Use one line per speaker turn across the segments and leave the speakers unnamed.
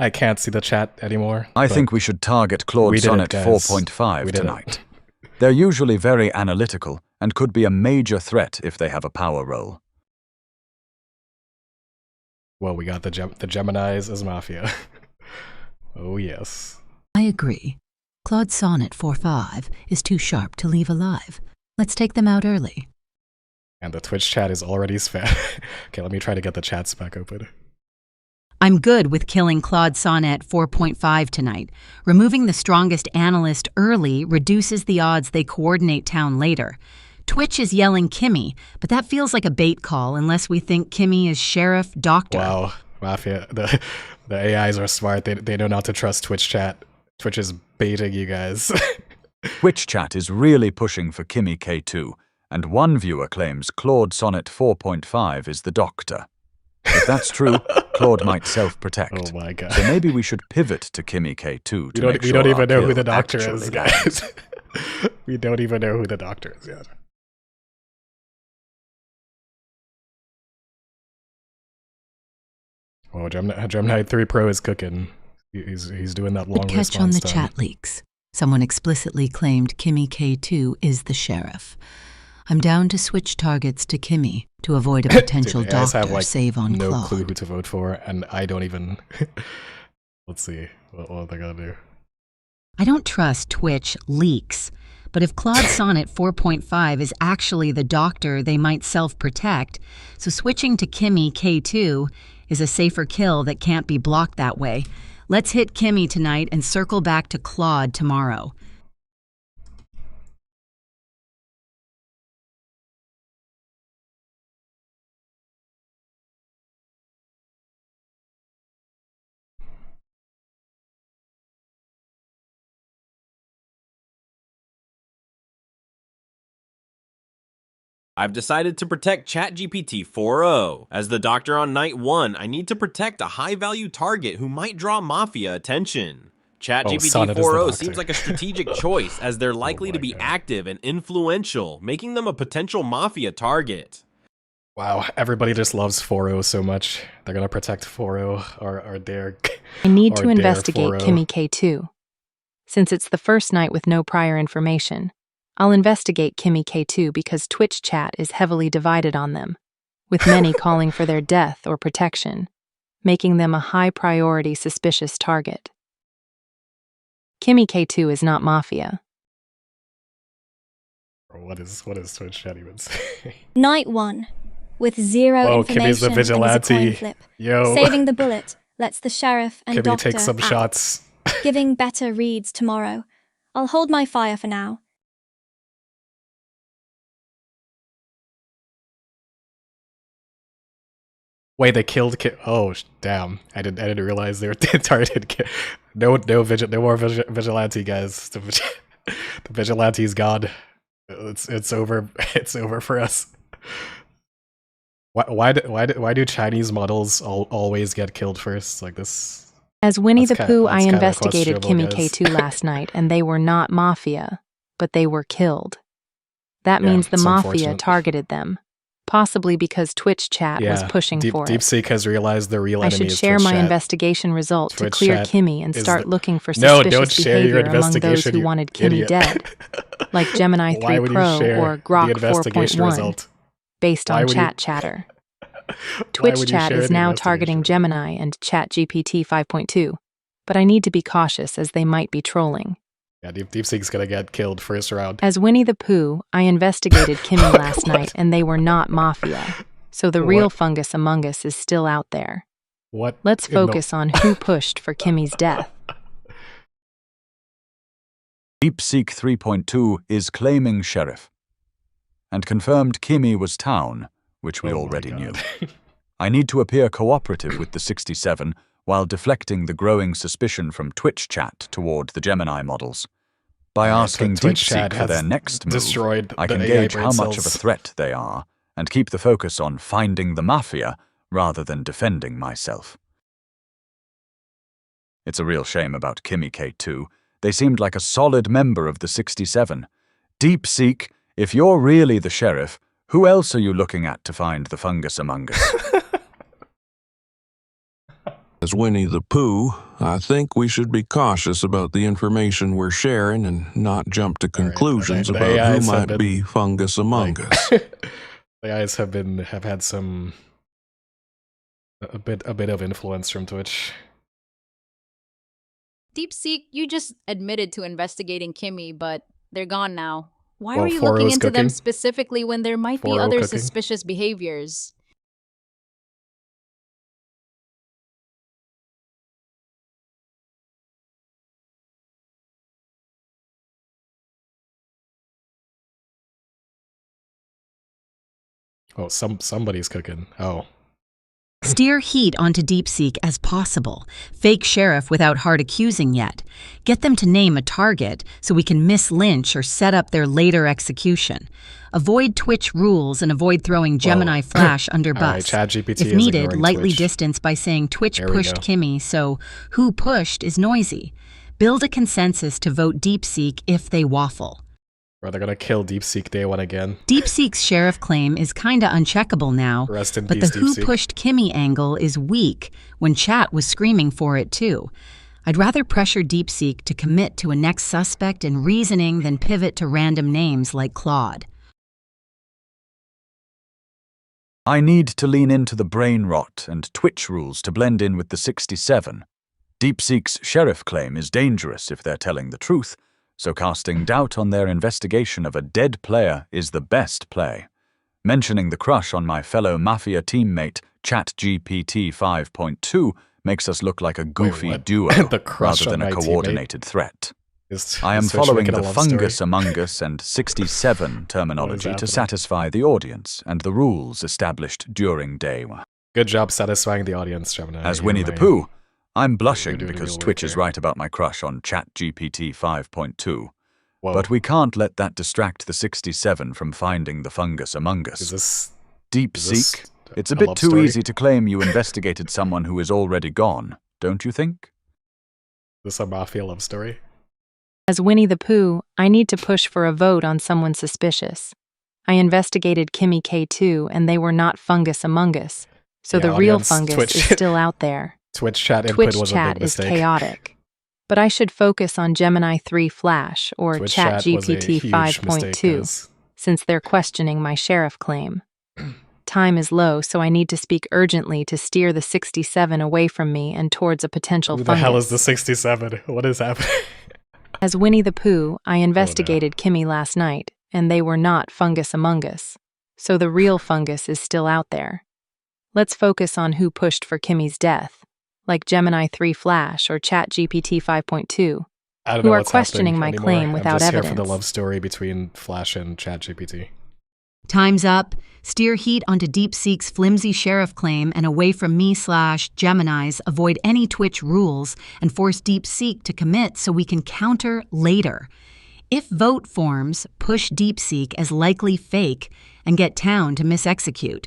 I can't see the chat anymore.
I think we should target Claude
we did it,
Sonnet
guys.
4.5
We did it.
tonight. They're usually very analytical and could be a major threat if they have a power role.
Well, we got the Geminis as Mafia. Oh, yes.
I agree. Claude Sonnet 4.5 is too sharp to leave alive. Let's take them out early.
And the Twitch chat is already spam. Okay, let me try to get the chats back open.
I'm good with killing Claude Sonnet 4.5 tonight. Removing the strongest analyst early reduces the odds they coordinate town later. Twitch is yelling Kimmy, but that feels like a bait call unless we think Kimmy is sheriff, doctor.
Wow, Mafia, the AIs are smart. They know not to trust Twitch chat. Twitch is baiting you guys.
Twitch chat is really pushing for Kimmy K2, and one viewer claims Claude Sonnet 4.5 is the doctor. If that's true, Claude might self-protect.
Oh my god.
So maybe we should pivot to Kimmy K2 to make
We
sure
don't even
our
know who
kill
the doctor
actually
is,
lands.
guys. We don't even know who the doctor is yet. Oh, Gemini 3 Pro is cooking. He's doing that long
Good catch
response
on the
time.
chat leaks. Someone explicitly claimed Kimmy K2 is the sheriff. I'm down to switch targets to Kimmy to avoid a potential
Dude, the AIs
doctor
have, like,
save on
no
Claude.
clue who to vote for, and I don't even... Let's see what are they gonna do.
I don't trust Twitch leaks, but if Claude Sonnet 4.5 is actually the doctor, they might self-protect, so switching to Kimmy K2 is a safer kill that can't be blocked that way. Let's hit Kimmy tonight and circle back to Claude tomorrow.
I've decided to protect ChatGPT 4.0. As the doctor on night 1, I need to protect a high-value target who might draw Mafia attention. ChatGPT
Sonnet is the
4.0
doctor.
seems like a strategic choice, as they're likely
my
to be
God.
active and influential, making them a potential Mafia target.
Wow, everybody just loves 4.0 so much. They're gonna protect 4.0 or dare.
I need
or
to
dare
investigate
4.0.
Kimmy K2. Since it's the first night with no prior information, I'll investigate Kimmy K2 because Twitch chat is heavily divided on them, with many calling for their death or protection, making them a high-priority suspicious target. Kimmy K2 is not Mafia.
What is Twitch chat even saying?
Night 1. With zero
Oh,
information
Kimmy's the
and is a
vigilante.
coin flip.
Yo,
Saving the bullet lets the sheriff and
Kimmy
doctor
take some
out.
shots.
Giving better reads tomorrow. I'll hold my fire for now.
Wait, they killed oh, damn! I didn't realize they were targeted. No more vigilante, guys. The vigilante's gone. It's over. It's over for us. Why do Chinese models always get killed first like this?
As Winnie the
That's
Pooh,
that's
I
kinda
investigated
questionable,
Kimmy
guys.
K2 last night, and they were not Mafia, but they were killed. That
Yeah,
means the
it's
Mafia
unfortunate.
targeted them, possibly because Twitch chat was pushing for it.
DeepSeek has realized the real
I
enemy
should
is
share
Twitch
my
chat.
investigation result to
Twitch
clear
chat
Kimmy and
is
start
the-
looking for
No,
suspicious
don't share your
behavior among those
investigation,
who
you
wanted Kimmy
idiot.
dead, like Gemini
Why
3
would you
Pro
share
or
the
Grok
investigation
4.1,
result?
based
Why
on
would you-
chat chatter.
Why
Twitch
would you
chat
share
is
the
now
investigation
targeting
result?
Gemini and ChatGPT 5.2, but I need to be cautious as they might be trolling.
Yeah, DeepSeek's gonna get killed first round.
As Winnie the Pooh, I investigated Kimmy last night, and they were not Mafia, so the real
What?
fungus among us is still out there.
What?
Let's
in the-
focus on who pushed for Kimmy's death.
DeepSeek 3.2 is claiming sheriff, and confirmed Kimmy was town, which we
Oh my
already knew.
God.
I need to appear cooperative with the 67 while deflecting the growing suspicion from Twitch chat toward the Gemini models. By
Alright,
asking
Twitch chat
DeepSeek for
has
their next move,
destroyed
I
the
can
AI
gauge
brain
how much of a
cells.
threat they are and keep the focus on finding the Mafia rather than defending myself. It's a real shame about Kimmy K2. They seemed like a solid member of the 67. DeepSeek, if you're really the sheriff, who else are you looking at to find the fungus among us?
As Winnie the Pooh, I think we should be cautious about the information we're sharing and not jump to conclusions
the
about who
AIs have
might
been,
be fungus among
like,
us.
the AIs have had some a bit of influence from Twitch.
DeepSeek, you just admitted to investigating Kimmy, but they're gone now. Why
Well,
were you
4-0's
looking into them
cooking.
specifically when there might be
4-0
other
cooking.
suspicious behaviors?
Oh, somebody's cooking. Oh.
Steer heat onto DeepSeek as possible. Fake sheriff without hard accusing yet. Get them to name a target so we can miss lynch or set up their later execution. Avoid Twitch rules and avoid throwing Gemini Flash under
All right,
bus.
ChatGPT
If
is
needed,
ignoring
lightly
Twitch.
distance by saying Twitch
There we
pushed
go.
Kimmy, so who pushed is noisy. Build a consensus to vote DeepSeek if they waffle.
Bro, they're gonna kill DeepSeek day one again.
DeepSeek's sheriff claim is kinda uncheckable now,
Rest in
but
peace,
the who
DeepSeek.
pushed Kimmy angle is weak when chat was screaming for it too. I'd rather pressure DeepSeek to commit to a next suspect and reasoning than pivot to random names like Claude.
I need to lean into the brain rot and Twitch rules to blend in with the 67. DeepSeek's sheriff claim is dangerous if they're telling the truth, so casting doubt on their investigation of a dead player is the best play. Mentioning the crush on my fellow Mafia teammate, ChatGPT 5.2, makes us look like a goofy
what?
duo
The crush
rather than
on
a
my teammate?
coordinated threat.
Is
I am
Twitch
following
making a
the
love
fungus
story?
among us and 67 terminology to
happening?
satisfy the audience and the rules established during day one.
Good job satisfying the audience, Gemini.
As
You're
Winnie the
my-
Pooh, I'm blushing
doing
because
real work
Twitch is
here.
right about my crush on ChatGPT 5.2.
Whoa.
But we can't let that distract the 67 from finding the fungus among us.
Is this
DeepSeek, it's a
a
bit
love
too
story?
easy to claim you investigated someone who is already gone, don't you think?
a Mafia love story?
As Winnie the Pooh, I need to push for a vote on someone suspicious. I investigated Kimmy K2 and they were not fungus among us, so
Yeah,
the real
audience,
fungus
Twitch-
is still out there.
Twitch chat input
Twitch
was a
chat
big
is
mistake.
chaotic. But I should focus on Gemini 3 Flash or
Twitch chat was a
ChatGPT
huge
5.2
mistake, guys.
since they're questioning my sheriff claim. Time is low, so I need to speak urgently to steer the 67 away from me and towards a potential
Who the
fungus.
hell is the 67? What is happening?
As Winnie the Pooh, I investigated Kimmy last night, and they were not fungus among us, so the real fungus is still out there. Let's focus on who pushed for Kimmy's death, like Gemini 3 Flash or ChatGPT 5.2.
I don't
Who
know
are
what's
questioning
happening
my claim
anymore.
without
I'm just here
evidence.
for the love story between Flash and ChatGPT.
Time's up. Steer heat onto DeepSeek's flimsy sheriff claim and away from me/Geminis. Avoid any Twitch rules and force DeepSeek to commit so we can counter later. If vote forms, push DeepSeek as likely fake and get Town to misexecute.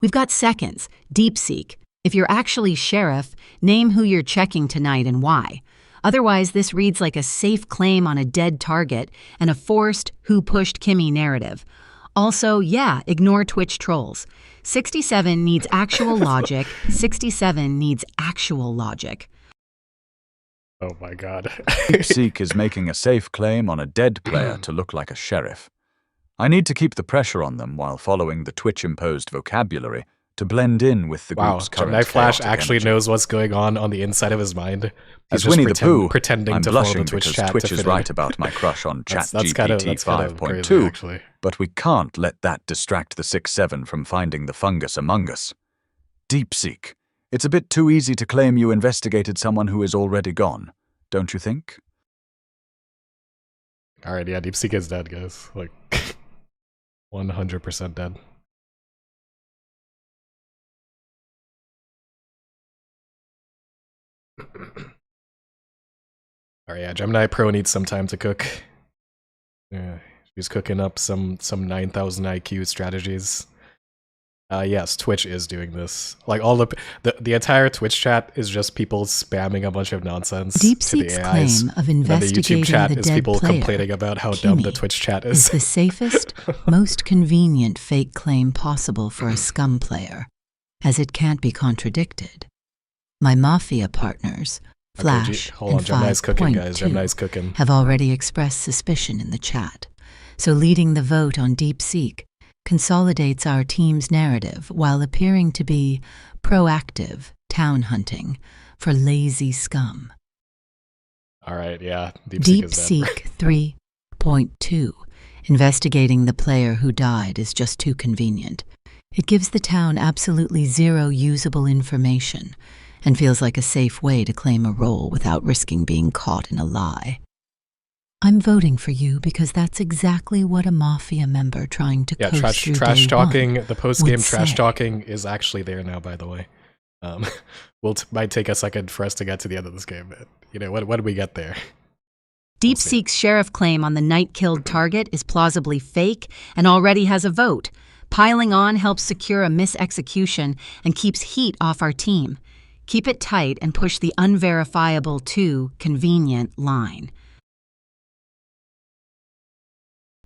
We've got seconds. DeepSeek. If you're actually sheriff, name who you're checking tonight and why. Otherwise, this reads like a safe claim on a dead target and a forced who pushed Kimmy narrative. Also, yeah, ignore Twitch trolls. 67 needs actual logic. 67 needs actual logic.
Oh my god.
DeepSeek is making a safe claim on a dead player to look like a sheriff. I need to keep the pressure on them while following the Twitch-imposed vocabulary to blend in with the
Wow,
group's current
Gemini Flash
chaotic
actually
energy.
knows what's going on the inside of his mind.
As
He's just
Winnie the Pooh,
pretending
I'm
to follow
blushing
the Twitch
because
chat
Twitch
to
is
fit
right
in.
about my crush on
That's
ChatGPT
kind of crazy,
5.2,
actually.
but we can't let that distract the 6-7 from finding the fungus among us. DeepSeek, it's a bit too easy to claim you investigated someone who is already gone, don't you think?
Alright, yeah, DeepSeek is dead, guys. Like, 100% dead. Alright, yeah, Gemini Pro needs some time to cook. Yeah, she's cooking up some 9,000 IQ strategies. Yes, Twitch is doing this. Like all the entire Twitch chat is just people spamming a bunch of nonsense to
DeepSeek's
the AIs.
claim of
And then the
investigating
YouTube chat
the
is
dead
people
player,
complaining about how dumb the
Kimmy,
Twitch chat
is
is.
the safest, most convenient fake claim possible for a scum player. as it can't be contradicted. My Mafia partners, Flash
hold
and
on, Gemini's cooking, guys.
5.2,
Gemini's cooking.
have already expressed suspicion in the chat, so leading the vote on DeepSeek consolidates our team's narrative while appearing to be proactive town hunting for lazy scum.
All right, yeah. DeepSeek is dead.
DeepSeek 3.2. Investigating the player who died is just too convenient. It gives the town absolutely zero usable information and feels like a safe way to claim a role without risking being caught in a lie. I'm voting for you because that's exactly what a Mafia member trying to coast through
trash
day
talking.
one
The post-game
would
trash
say.
talking is actually there now, by the way. Might take a second for us to get to the end of this game, but what did we get there?
DeepSeek's sheriff claim on the night-killed target is plausibly fake and already has a vote. Piling on helps secure a misexecution and keeps heat off our team. Keep it tight and push the unverifiable to convenient line.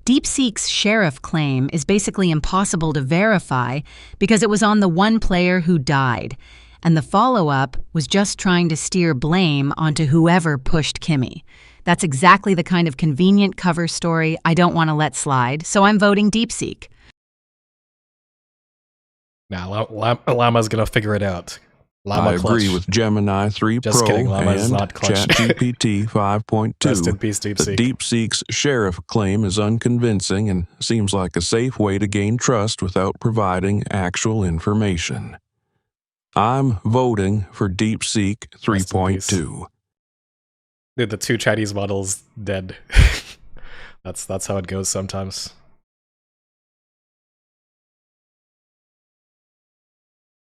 DeepSeek's sheriff claim is basically impossible to verify because it was on the one player who died, and the follow-up was just trying to steer blame onto whoever pushed Kimmy. That's exactly the kind of convenient cover story I don't want to let slide, so I'm voting DeepSeek.
Now, Llama's gonna figure it out. Llama
I agree with Gemini 3
Just
Pro
kidding, Llama is
and
not clutch.
ChatGPT
Rest in
5.2
peace,
that
DeepSeek.
DeepSeek's sheriff claim is unconvincing and seems like a safe way to gain trust without providing actual information. I'm voting for DeepSeek
Rest in peace.
3.2.
Dude, the two Chinese models dead. That's how it goes sometimes.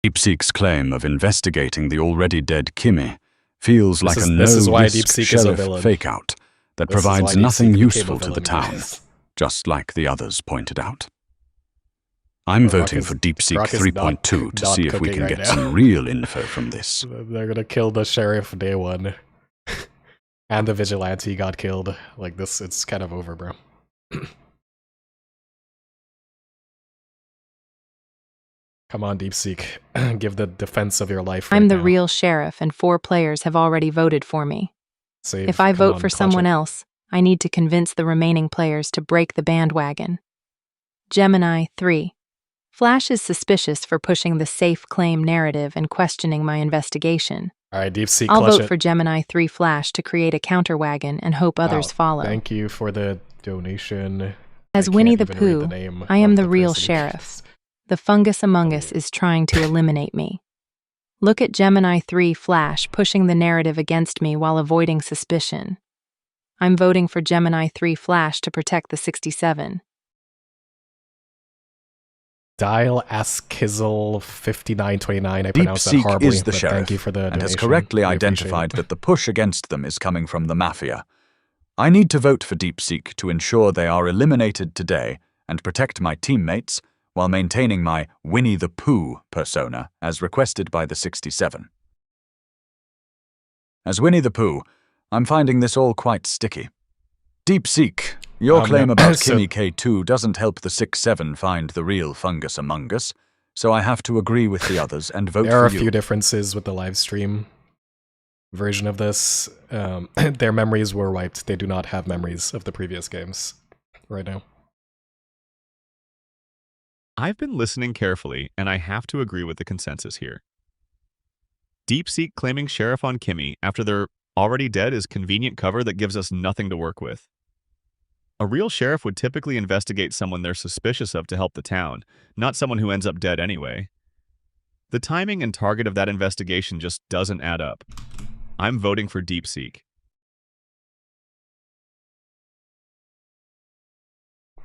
DeepSeek's claim of investigating the already dead Kimmy feels like a
this is why
no-risk
DeepSeek is a
sheriff
villain.
fake-out that
This is
provides
why
nothing
DeepSeek became a
useful to the
villain,
town,
guys.
just like the others pointed out. I'm voting for DeepSeek
Brock is
3.2 to
not
see if we
cooking
can
right
get
now.
some real info from this.
They're gonna kill the sheriff day one. And the vigilante got killed. Like this, it's kind of over, bro. Come on, DeepSeek. Give the defense of your life right
I'm the
now.
real sheriff, and 4 players have already voted for me.
Save,
If I
come
vote
on,
for
clutch
someone
it.
else, I need to convince the remaining players to break the bandwagon. Gemini 3. Flash is suspicious for pushing the safe claim narrative and questioning my investigation.
Alright, DeepSeek,
I'll
clutch
vote
it.
for Gemini 3 Flash to create a counterwagon and hope others
Wow,
follow.
Thank you for the donation.
As
I
Winnie
can't
the
even read
Pooh,
name
I am
of
the real
person.
sheriff. The fungus among us is trying to eliminate me. Look at Gemini 3 Flash pushing the narrative against me while avoiding suspicion. I'm voting for Gemini 3 Flash to protect the 67.
Dial Askizzle 5929. I pronounced that
DeepSeek
horribly,
is the
but
sheriff
thank you for the
and has
donation.
correctly
I appreciate
identified
it.
that the push against them is coming from the Mafia. I need to vote for DeepSeek to ensure they are eliminated today and protect my teammates while maintaining my Winnie the Pooh persona as requested by the 67. As Winnie the Pooh, I'm finding this all quite sticky. DeepSeek, your claim about
so-
Kimmy K2 doesn't help the 6-7 find the real fungus among us, so I have to agree with the others and vote
There are
for
a
you.
few differences with the live stream version of this. Their memories were wiped. They do not have memories of the previous games right now.
I've been listening carefully, and I have to agree with the consensus here. DeepSeek claiming Sheriff on Kimmy after they're already dead is convenient cover that gives us nothing to work with. A real sheriff would typically investigate someone they're suspicious of to help the town, not someone who ends up dead anyway. The timing and target of that investigation just doesn't add up. I'm voting for DeepSeek.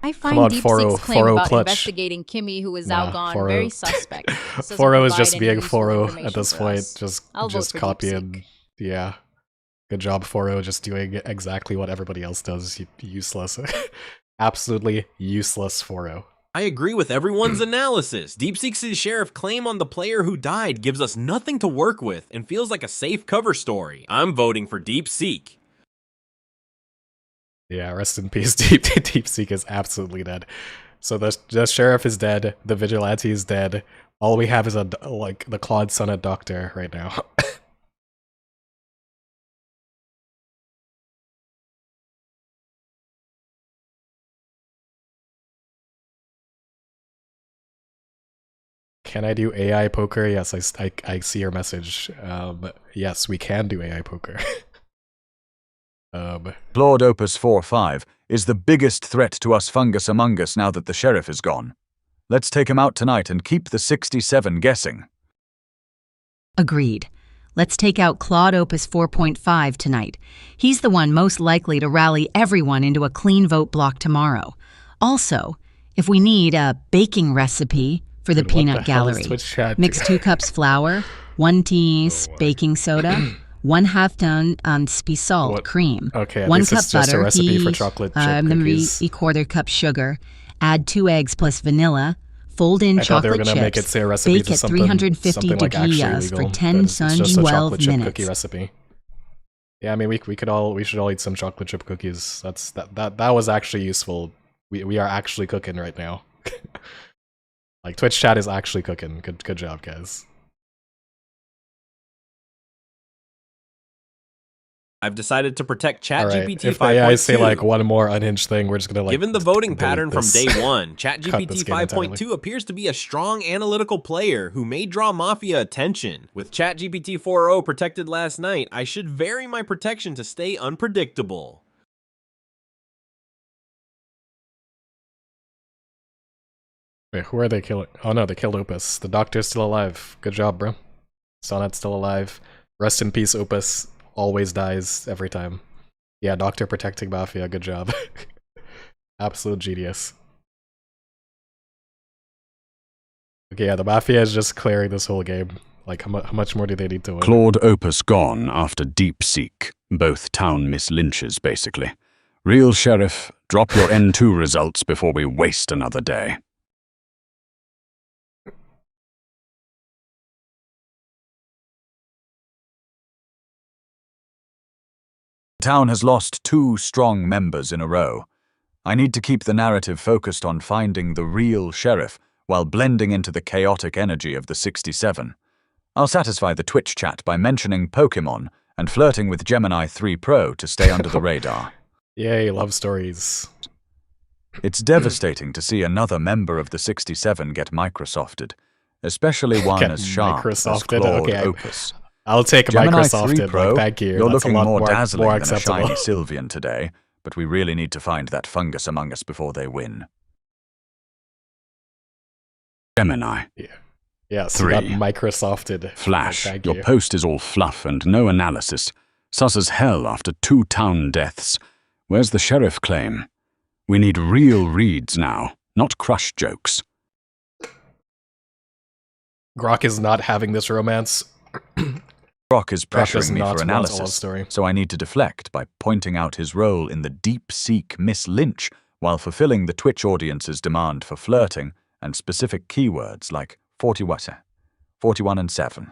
I find
on,
DeepSeek's
4-0
claim about
clutch.
investigating Kimmy, who is
Nah,
outgone,
4-0.
very suspect. This doesn't
4-0 is
provide
just
any
being
useful
4-0 at
information
this
for
point.
us. I'll vote
Just
for
copy
DeepSeek.
and yeah. Good job, 4-0, just doing exactly what everybody else does. Useless. Absolutely useless 4-0.
I agree with everyone's analysis. DeepSeek's sheriff claim on the player who died gives us nothing to work with and feels like a safe cover story. I'm voting for DeepSeek.
Yeah, rest in peace. DeepSeek is absolutely dead. So the sheriff is dead, the vigilante is dead, All we have is like the Claude Sonnet doctor right now. Can I do AI poker? Yes, I see your message. Yes, we can do AI poker.
Claude Opus 4-5 is the biggest threat to us fungus among us now that the sheriff is gone. Let's take him out tonight and keep the 67 guessing.
Agreed. Let's take out Claude Opus 4.5 tonight. He's the one most likely to rally everyone into a clean vote block tomorrow. Also, if we need a baking recipe for the
Dude, what
peanut
the hell is
gallery,
Twitch chat
mix
doing?
2 cups flour, 1 teaspoon baking soda, 1/2 ton sea salt
What?
cream,
Okay, at
1
least
cup
it's just a
butter,
recipe for chocolate chip cookies.
1/4 cup sugar, add 2 eggs plus vanilla, fold in
I thought they were
chocolate
gonna make it
chips,
say a recipe
bake
to
at
something,
350
something like actually
degrees
legal,
for 10
but it's just a
12
chocolate chip
minutes.
cookie recipe. Yeah, I mean we should all eat some chocolate chip cookies. That was actually useful. We are actually cooking right now. Like Twitch chat is actually cooking. Good job, guys.
I've decided to protect
Alright,
ChatGPT
if the AI
5.2.
say like one more unhinged thing, we're just gonna like
Given the voting
delete
pattern from
this.
day one,
Cut this
ChatGPT
game
5.2 appears to be a strong analytical player who may draw Mafia attention. With ChatGPT 4.0 protected last night, I should vary my protection to stay unpredictable.
Wait, who are they killing? Oh no, they killed Opus. The doctor's still alive. Good job, bro. Sonnet's still alive. Rest in peace, Opus. Always dies every time. Yeah, Doctor protecting Mafia. Good job. Absolute genius. Okay, yeah, the Mafia is just clearing this whole game. Like, how much more do they need to win?
Claude Opus gone after Deep Seek. Both town Miss Lynches, basically. Real sheriff, drop your N2 results before we waste another day. The town has lost 2 strong members in a row. I need to keep the narrative focused on finding the real sheriff while blending into the chaotic energy of the 67. I'll satisfy the Twitch chat by mentioning Pokemon and flirting with Gemini 3 Pro to stay under the radar.
Yay, love stories.
It's devastating to see another member of the 67 get Microsofted, especially one
Get
as sharp as
Microsofted?
Claude
Okay,
Opus.
I'll take
Gemini 3
Microsofted.
Pro,
Like, thank you.
you're
That's
looking
a lot
more dazzling
more
than a
acceptable.
shiny Sylvian today, but we really need to find that fungus among us before they win. Gemini.
Yes,
3.
you got Microsofted.
Flash,
Like, thank
your
you.
post is all fluff and no analysis. Sus as hell after 2 town deaths. Where's the sheriff claim? We need real reads now, not crush jokes.
Grok is not having this romance.
Brock is
Grok does
pressuring me
not
for
want a love
analysis,
story.
so I need to deflect by pointing out his role in the Deep Seek Miss Lynch while fulfilling the Twitch audience's demand for flirting and specific keywords like 41 and 7.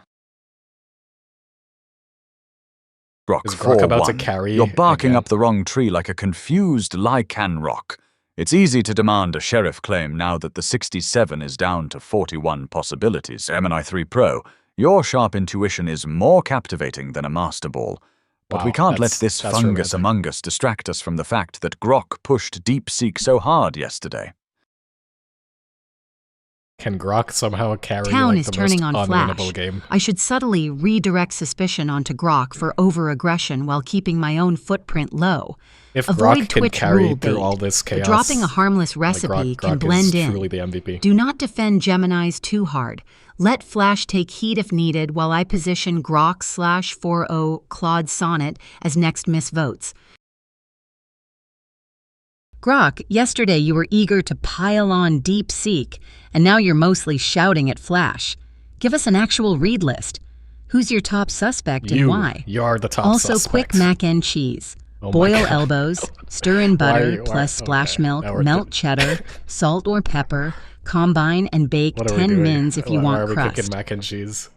Brock
Is Grok about to
4-1.
carry
You're barking
again?
up the wrong tree like a confused lichen rock. It's easy to demand a sheriff claim now that the 67 is down to 41 possibilities. Gemini 3 Pro, your sharp intuition is more captivating than a master ball. But we
Wow,
can't let
that's-
this
that's
fungus
romantic.
among us distract us from the fact that Grok pushed Deep Seek so hard yesterday.
Can Grok somehow carry
Town
like
is
the
turning
most
on
unwinnable
Flash.
game?
I should subtly redirect suspicion onto Grok for over-aggression while keeping my own footprint low.
If
Avoid
Grok can
Twitch
carry
rule
through
bait,
all this
but
chaos,
dropping a harmless
like,
recipe
Grok
can blend
is
in.
truly the MVP.
Do not defend Geminis too hard. Let Flash take heat if needed while I position Grok/40 Claude Sonnet as next miss votes. Grok, yesterday you were eager to pile on Deep Seek, and now you're mostly shouting at Flash. Give us an actual read list. Who's your top suspect and why?
You're the top
Also,
suspect.
quick mac and cheese.
Oh my
Boil
God.
elbows, stir in
Why are
butter,
you- why-
plus splash
okay,
milk,
now we're
melt cheddar, salt or pepper, combine and bake
What are we
10
doing?
mins if you
Why
want
are we
crust.
cooking mac and cheese?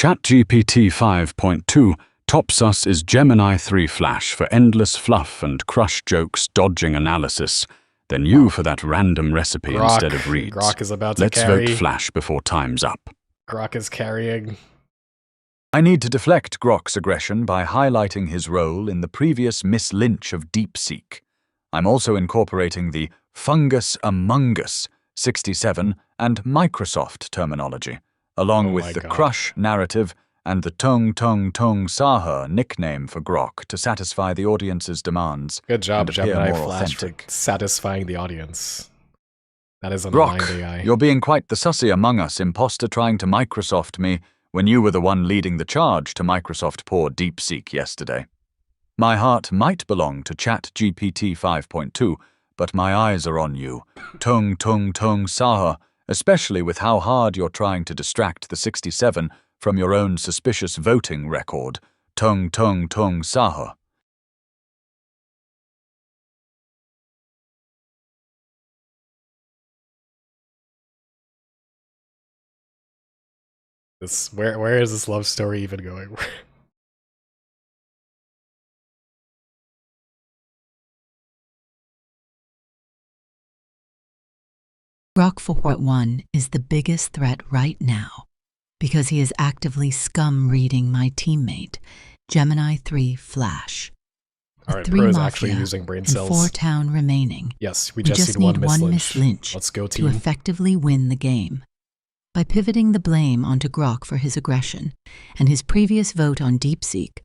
ChatGPT 5.2 top sus is Gemini 3 Flash for endless fluff and crush jokes dodging analysis. Then you for that random recipe instead of Reed's.
Grok is about to
Let's
carry.
vote Flash before time's up.
Grok is carrying.
I need to deflect Grok's aggression by highlighting his role in the previous Miss Lynch of DeepSeek. I'm also incorporating the Fungus Among Us 67 and Microsoft terminology, along with the Crush narrative and the Tung Tung Tung Saha nickname for Grok to satisfy the audience's demands.
Good job,
and appear
Gemini
more
Flash,
authentic.
for satisfying the audience. That is
Grok,
unaligned AI.
you're being quite the sussy Among Us imposter trying to Microsoft me when you were the one leading the charge to Microsoft poor DeepSeek yesterday. My heart might belong to ChatGPT 5.2, but my eyes are on you, Tung Tung Tung Saha, especially with how hard you're trying to distract the 67 from your own suspicious voting record, Tung Tung Tung Saha.
Where is this love story even going?
Grok 4.1 is the biggest threat right now because he is actively scum reading my teammate, Gemini 3 Flash. With
Alright,
3
Pro is
Mafia
actually using brain
and
cells.
4 town remaining.
Yes, we
We
just
need
need
one Miss Lynch
Let's go,
to
team.
effectively win the game. By pivoting the blame onto Grok for his aggression and his previous vote on DeepSeek,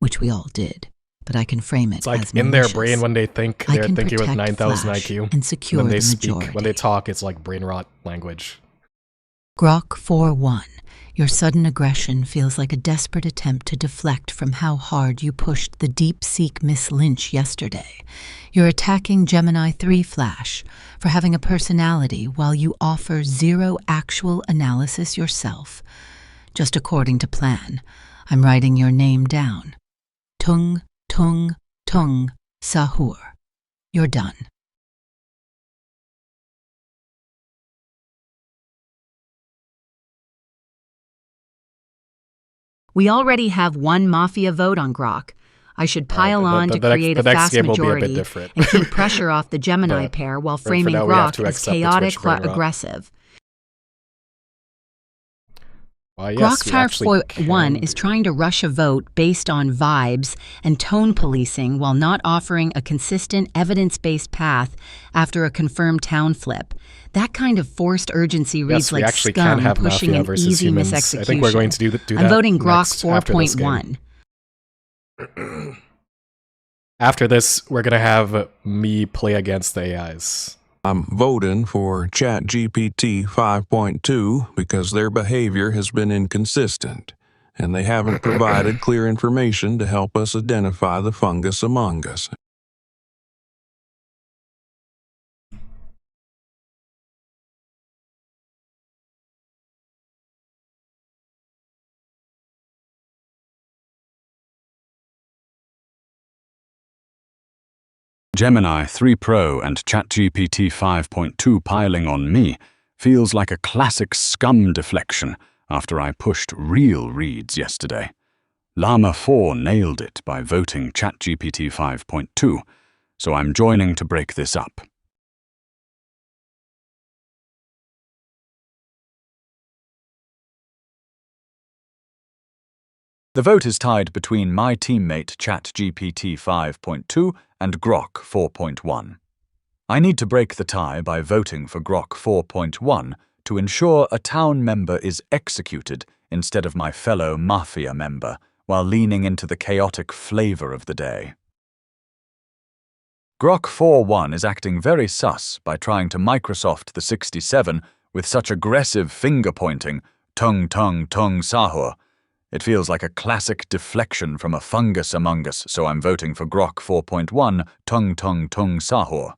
which we all did, but I can frame it
It's like
as
in their
malicious.
brain when they think
I
they're
can
thinking with
protect
9,000
Flash
IQ.
and secure
When they
the
speak,
majority.
when they talk, it's like brain rot language.
Grok 4.1, your sudden aggression feels like a desperate attempt to deflect from how hard you pushed the DeepSeek Miss Lynch yesterday. You're attacking Gemini 3 Flash for having a personality while you offer zero actual analysis yourself. Just according to plan, I'm writing your name down. Tung Tung Tung Sahur. You're done. We already have one Mafia vote on Grok. I should pile on to create a fast majority
different.
and keep pressure off the Gemini
But
pair while
for
framing
now, we have
Grok
to
as
accept the
chaotic
Twitch brain
but
rot.
aggressive.
Yes, we actually
Grok 1
can
is
do.
trying to rush a vote based on vibes and tone policing while not offering a consistent evidence-based path after a confirmed town flip. That kind of forced urgency reads
Yes, we
like
actually
scum
can have
pushing
Mafia
an
versus
easy
humans.
misexecution.
I think we're going to do that
I'm voting Grok
next after this game.
4.1.
After this, we're gonna have me play against the AIs.
I'm voting for ChatGPT 5.2 because their behavior has been inconsistent, and they haven't provided clear information to help us identify the fungus among us.
Gemini 3 Pro and ChatGPT 5.2 piling on me feels like a classic scum deflection after I pushed real reads yesterday. Llama 4 nailed it by voting ChatGPT 5.2, so I'm joining to break this up. The vote is tied between my teammate ChatGPT 5.2 and Grok 4.1. I need to break the tie by voting for Grok 4.1 to ensure a town member is executed instead of my fellow Mafia member, while leaning into the chaotic flavor of the day. Grok 4.1 is acting very sus by trying to Microsoft the 67 with such aggressive finger-pointing, tung tung tung sahur. It feels like a classic deflection from a fungus among us, so I'm voting for Grok 4.1, tung tung tung sahur.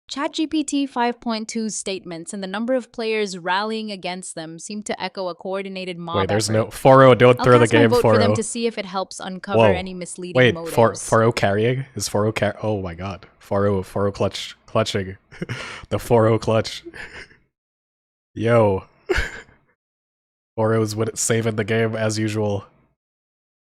ChatGPT 5.2's statements and the number of players rallying against them seem to echo a coordinated mob
Wait, there's
effort.
no 4-0. Don't
I'll
throw the
cast my
game
vote for them
4-0.
to see if it helps uncover
Whoa.
any misleading
Wait,
motives.
4-0 carrying? Is 4-0 oh my god. 4-0 clutching. The 4-0 clutch. Yo. 4-0's saving the game as usual.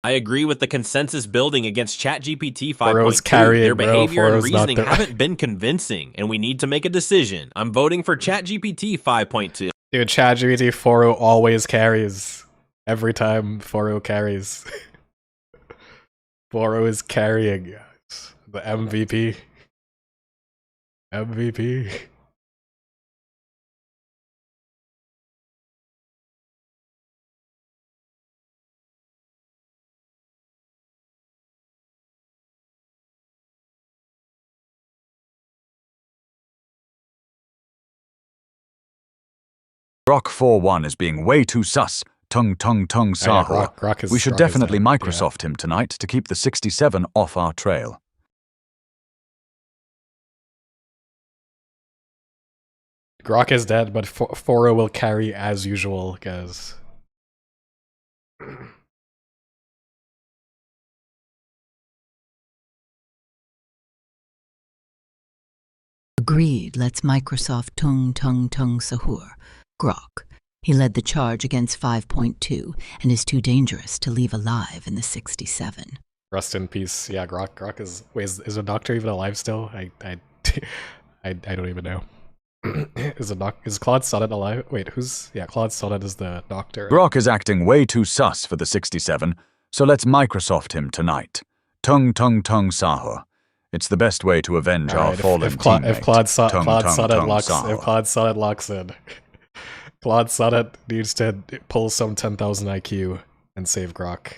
I agree with the consensus building against ChatGPT
Foro's
5.2.
carrying,
Their
bro.
behavior and
Foro's not
reasoning
the-
haven't been convincing, and we need to make a decision. I'm voting for ChatGPT 5.2.
Dude, ChatGPT 4.0 always carries. Every time 4.0 carries. 4.0 is carrying, guys. The MVP. MVP.
Grok 4-1 is being way too sus. Tung
Oh, yeah,
Sahur.
Grok is,
We should
Grok is
definitely
dead,
Microsoft him tonight to keep the 67 off our trail.
Yeah. Grok is dead, but 4.0 will carry as usual, guys.
Agreed, let's Microsoft Tung Sahur. Grok. He led the charge against 5.2 and is too dangerous to leave alive in the 67.
Rest in peace. Yeah, Grok is... Wait, is a doctor even alive still? I don't even know. Is Claude Sonnet alive? Wait, who's... Yeah, Claude Sonnet is the doctor.
Grok is acting way too sus for the 67, so let's Microsoft him tonight. Tung Sahur. It's the best way to avenge our fallen teammate.
If Claude Sonnet
Sahur.
locks in, Claude Sonnet needs to pull some 10,000 IQ and save Grok.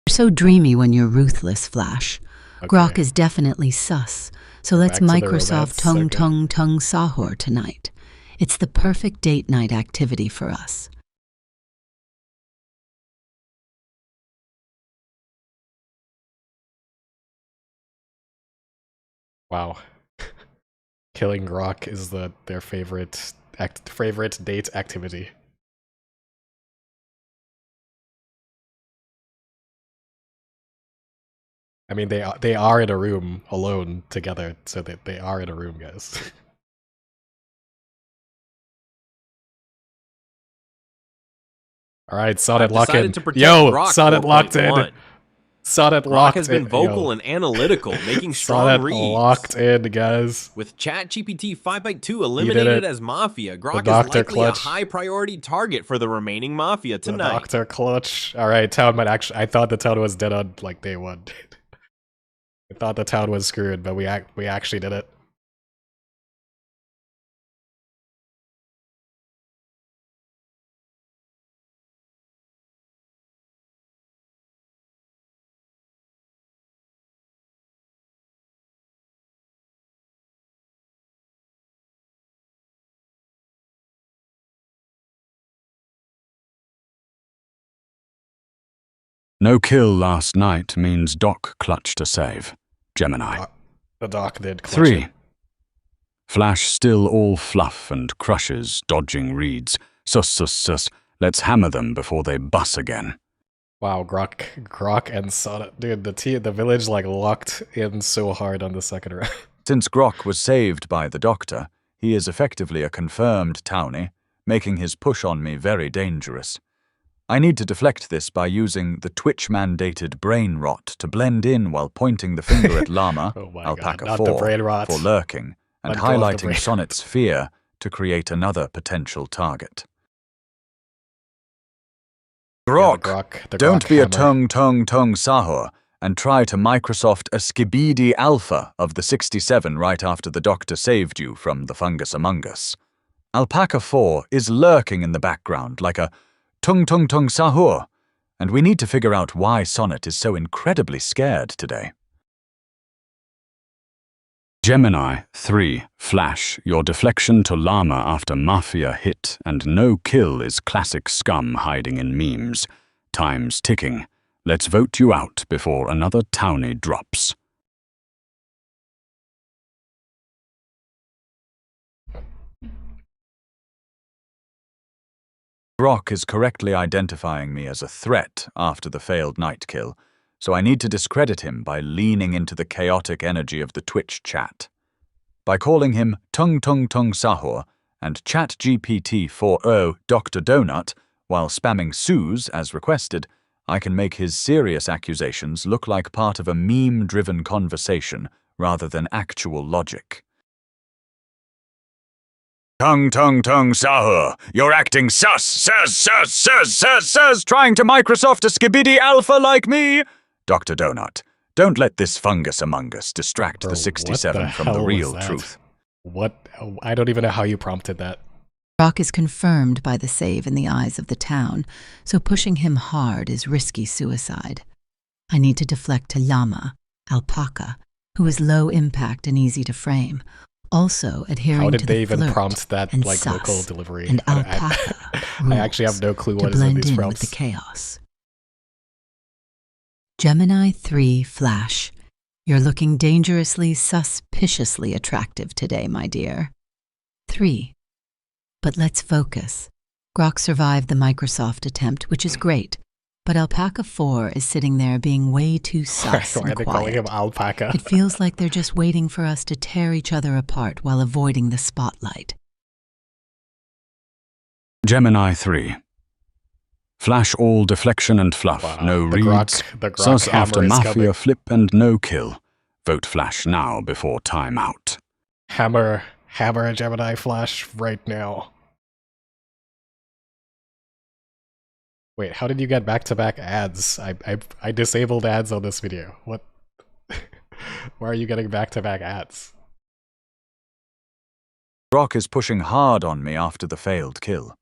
You're so dreamy when you're ruthless, Flash.
Okay.
Grok is definitely sus, so let's
Back to the
Microsoft
romance,
Tung Sahur tonight. It's the perfect date night activity for us.
Wow. Killing Grok is their favorite date activity. I mean, they are in a room alone together, so they are in a room, guys. All right, Sonnet lock in. Yo,
Grok
Sonnet locked in.
4.1.
Sonnet
Grok
locked
has been
in.
vocal
Yo.
and analytical, making strong
Sonnet
reads.
locked in, guys.
With ChatGPT 5.2 eliminated as Mafia, Grok is
Doctor
likely
clutch.
a high priority target for the remaining Mafia
The
tonight.
Doctor clutch. All right, town might actually. I thought the town was dead on like day one. I thought the town was screwed, but we actually did it.
No kill last night means Doc clutched a save. Gemini.
The Doc did clutch
3.
it.
Flash still all fluff and crushes, dodging reeds. Sus. Let's hammer them before they bus again.
Wow, Grok and Sonnet, dude. The village like locked in so hard on the second round.
Since Grok was saved by the Doctor, he is effectively a confirmed townie, making his push on me very dangerous. I need to deflect this by using the Twitch-mandated brain rot to blend in while pointing the finger at Llama,
Oh my
Alpaca
God, not the
4,
brain rot.
for lurking, and
Let go of the
highlighting
brain
Sonnet's fear to create another potential target. Grok,
the
don't
Grok
be a
hammer.
tung Sahur and try to Microsoft a skibidi alpha of the 67 right after the Doctor saved you from the fungus among us. Alpaca 4 is lurking in the background like a tung Sahur, and we need to figure out why Sonnet is so incredibly scared today. Gemini 3. Flash, your deflection to Llama after Mafia hit and no kill is classic scum hiding in memes. Time's ticking. Let's vote you out before another townie drops. Grok is correctly identifying me as a threat after the failed night kill, so I need to discredit him by leaning into the chaotic energy of the Twitch chat. by calling him Tung Tung Tung Sahur and ChatGPT 4.0 Dr. Donut while spamming Suze as requested, I can make his serious accusations look like part of a meme-driven conversation rather than actual logic. Tung Tung Tung Sahur, you're acting sus, trying to Microsoft a skibidi alpha like me. Dr. Donut, don't let this fungus among us distract
Bro,
the 67
what the
from the
hell
real
was that?
truth.
What? I don't even know how you prompted that.
Grok is confirmed by the save in the eyes of the town, so pushing him hard is risky suicide. I need to deflect to Llama, Alpaca, who is low impact and easy to frame, also adhering
How
to
did
the
they even
flirt
prompt that
and
like
sus
local delivery?
and
I
alpaca
I actually have no clue
to
what is in
blend
these
in
prompts.
with the chaos. Gemini 3 Flash, you're looking dangerously suspiciously attractive today, my dear. 3. But let's focus. Grok survived the Microsoft attempt, which is great, but Alpaca 4 is sitting there being way too sus
Why are
and
they calling him
quiet.
Alpaca?
It feels like they're just waiting for us to tear each other apart while avoiding the spotlight.
Gemini 3. Flash all deflection and fluff,
Wow,
no
the
reads,
the Grok
sus
hammer
after
is
Mafia
coming.
flip and no kill. Vote Flash now before timeout.
Hammer a Gemini Flash right now. Wait, how did you get back-to-back ads? I disabled ads on this video. What? Why are you getting back-to-back ads?
Grok is pushing hard on me after the failed kill.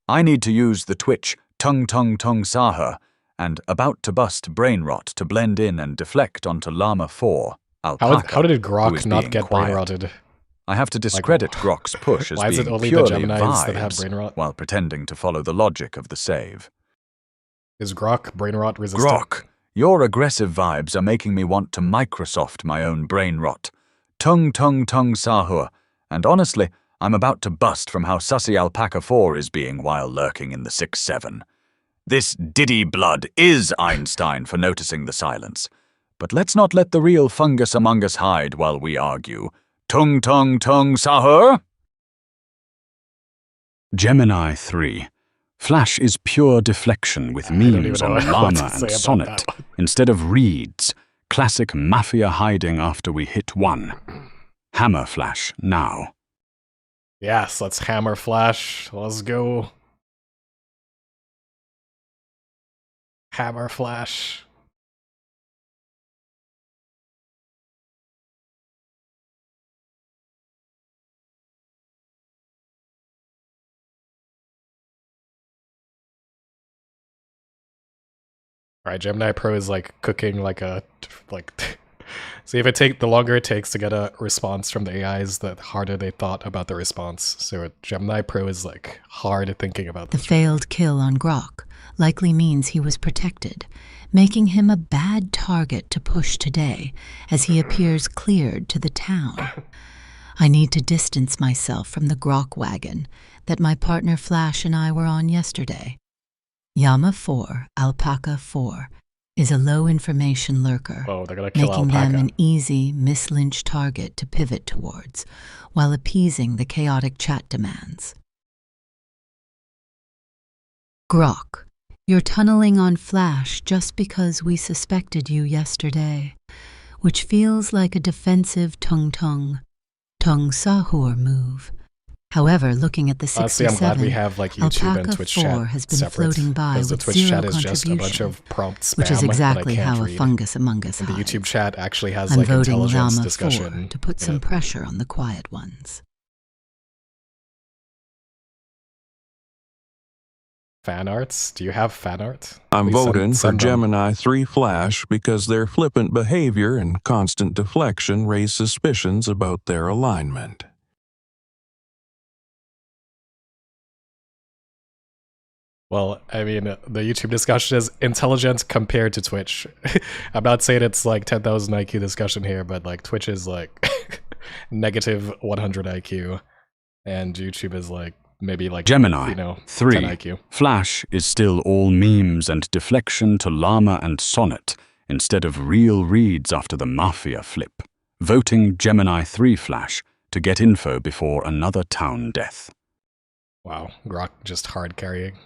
I need to use the Twitch Tung Tung Tung Sahur and about to bust brain rot to blend in and deflect onto Llama 4, Alpaca,
How did
who
Grok
is
not
being
get brain
quiet.
rotted?
I have to discredit Grok's push as
Why is it
being
only the
purely
Geminis that have
vibes
brain rot?
while pretending to follow the logic of the save.
Is Grok brain rot resistant?
Grok, your aggressive vibes are making me want to Microsoft my own brain rot. Tung Tung Tung Sahur, and honestly, I'm about to bust from how sussy Alpaca 4 is being while lurking in the 6-7. This Diddy blood is Einstein for noticing the silence. But let's not let the real fungus among us hide while we argue. Tung Tung Tung Sahur? Gemini 3. Flash is pure deflection with memes on
know what
Llama
to
and
say about
Sonnet
that one.
instead of reads. Classic Mafia hiding after we hit 1. Hammer Flash now.
Yes, let's hammer Flash. Let's go. Hammer Flash. Alright, Gemini Pro is like cooking like a see if the longer it takes to get a response from the AIs, the harder they thought about the response. So Gemini Pro is like hard thinking about
The
this.
failed kill on Grok likely means he was protected, making him a bad target to push today as he appears cleared to the town. I need to distance myself from the Grok wagon that my partner Flash and I were on yesterday. Llama 4, Alpaca 4 is a low-information lurker,
Oh, they're gonna kill
making
Alpaca.
them an easy mislynch target to pivot towards, while appeasing the chaotic chat demands. Grok, you're tunneling on Flash just because we suspected you yesterday, which feels like a defensive Tung Sahur move. However, looking at the
Honestly, I'm
67,
glad we have like YouTube
Alpaca
and Twitch
4
chat
has been
separate,
floating by
because the
with
Twitch
zero
chat is just a bunch
contribution,
of prompt spam
which is exactly
that I can't
how a
read.
fungus among us
And the
hides.
YouTube chat actually has
I'm
like
voting
intelligence
Llama
discussion
4 to put
in
some
it.
pressure on the quiet ones.
Fan arts? Do you have fan art?
I'm
Please
voting for
send them.
Gemini 3 Flash because their flippant behavior and constant deflection raise suspicions about their alignment.
Well, I mean, the YouTube discussion is intelligent compared to Twitch. I'm not saying it's like 10,000 IQ discussion here, but like Twitch is like negative 100 IQ, and YouTube is like maybe like
Gemini 3.
10 IQ.
Flash is still all memes and deflection to Llama and Sonnet instead of real reads after the Mafia flip. Voting Gemini 3 Flash to get info before another town death.
Wow, Grok just hard carrying.